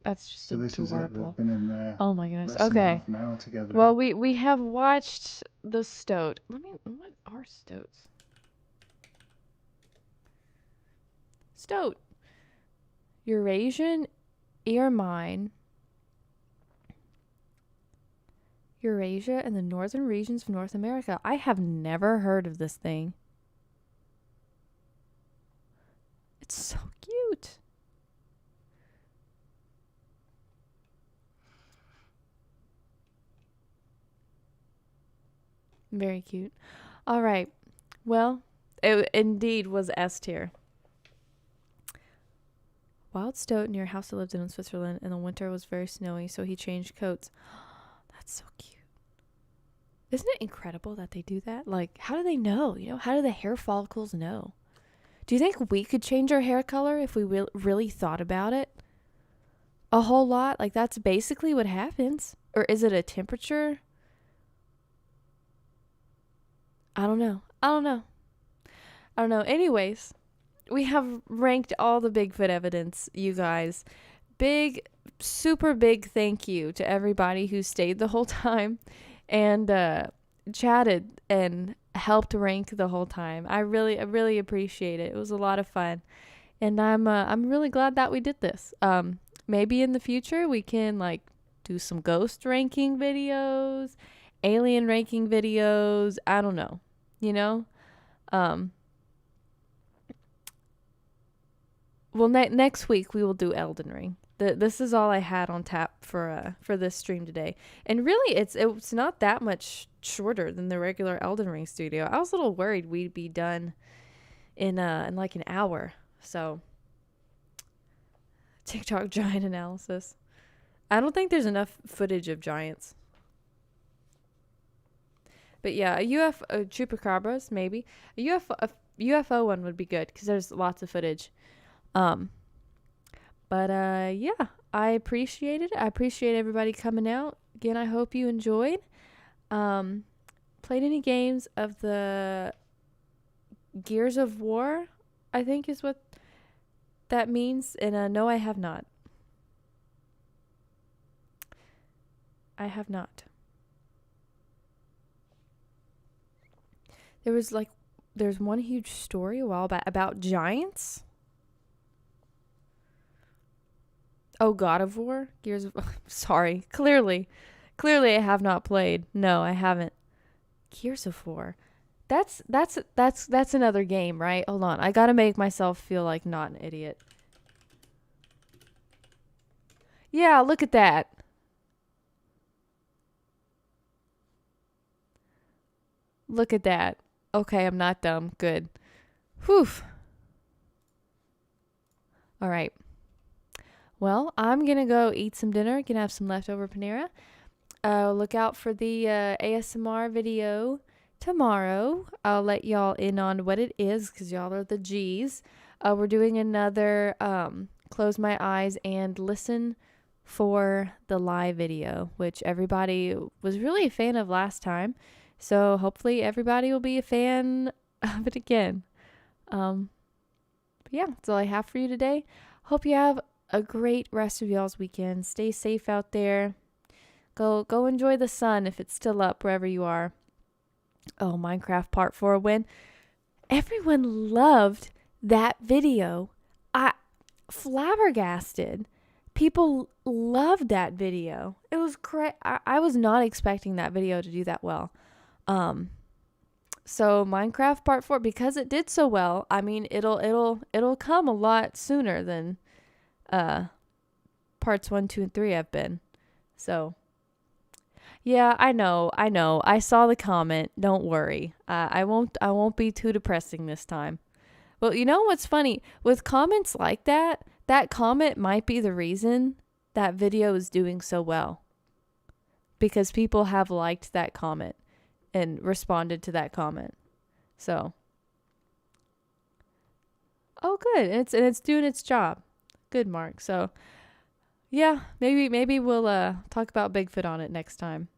That's just So this is it. adorable. They've been in there. Oh my goodness. Less than Okay. half an hour together. Well, we have watched the Stoat. What are Stoats? Stoat. Eurasian ermine. Eurasia and the northern regions of North America. I have never heard of this thing. It's so cute. Very cute. All right. Well, it indeed was S tier. Wild Stoat near a house he lived in Switzerland. In the winter, it was very snowy, so he changed coats. That's so cute. Isn't it incredible that they do that? Like, how do they know? You know, how do the hair follicles know? Do you think we could change our hair color if we really thought about it? A whole lot? Like, that's basically what happens. Or is it a temperature? I don't know. Anyways, we have ranked all the Bigfoot evidence, you guys. Super big thank you to everybody who stayed the whole time and chatted and helped rank the whole time. I really appreciate it. It was a lot of fun. And I'm really glad that we did this. Maybe in the future we can like do some ghost ranking videos, alien ranking videos. I don't know. You know? Well, next week we will do Elden Ring. This is all I had on tap for this stream today. And really, it's not that much shorter than the regular Elden Ring studio. I was a little worried we'd be done in like an hour. So, TikTok giant analysis. I don't think there's enough footage of giants. But yeah, a chupacabras, maybe. A UFO one would be good because there's lots of footage. But yeah, I appreciate it. I appreciate everybody coming out. Again, I hope you enjoyed. Played any games of the Gears of War, I think is what that means. And no, I have not. I have not. There's one huge story a while back about giants. Oh, God of War? Gears of... Sorry. Clearly I have not played. No, I haven't. Gears of War. That's another game, right? Hold on. I gotta make myself feel like not an idiot. Yeah, look at that. Look at that. Okay, I'm not dumb. Good. Whew. All right. Well, I'm going to go eat some dinner. Gonna have some leftover Panera. Look out for the ASMR video tomorrow. I'll let y'all in on what it is because y'all are the G's. We're doing another Close My Eyes and Listen for the live video, which everybody was really a fan of last time. So hopefully everybody will be a fan of it again. But yeah, that's all I have for you today. Hope you have a great rest of y'all's weekend. Stay safe out there. Go enjoy the sun if it's still up wherever you are. Oh, Minecraft Part 4 win. Everyone loved that video. I flabbergasted people loved that video. It was I was not expecting that video to do that well. So Minecraft Part 4, because it did so well, I mean, it'll come a lot sooner than parts 1, 2, and 3 have been. So yeah, I know. I saw the comment. Don't worry. I won't be too depressing this time. Well, you know what's funny? With comments like that, that comment might be the reason that video is doing so well. Because people have liked that comment and responded to that comment. So, oh good. And it's doing its job. Good, Mark. So, yeah, maybe we'll talk about Bigfoot on it next time.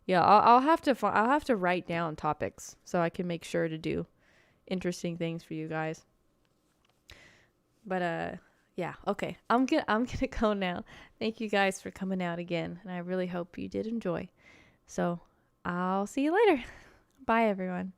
Yeah, I'll have to write down topics so I can make sure to do interesting things for you guys. But yeah, okay. I'm gonna go now. Thank you guys for coming out again, and I really hope you did enjoy. So, I'll see you later. Bye everyone.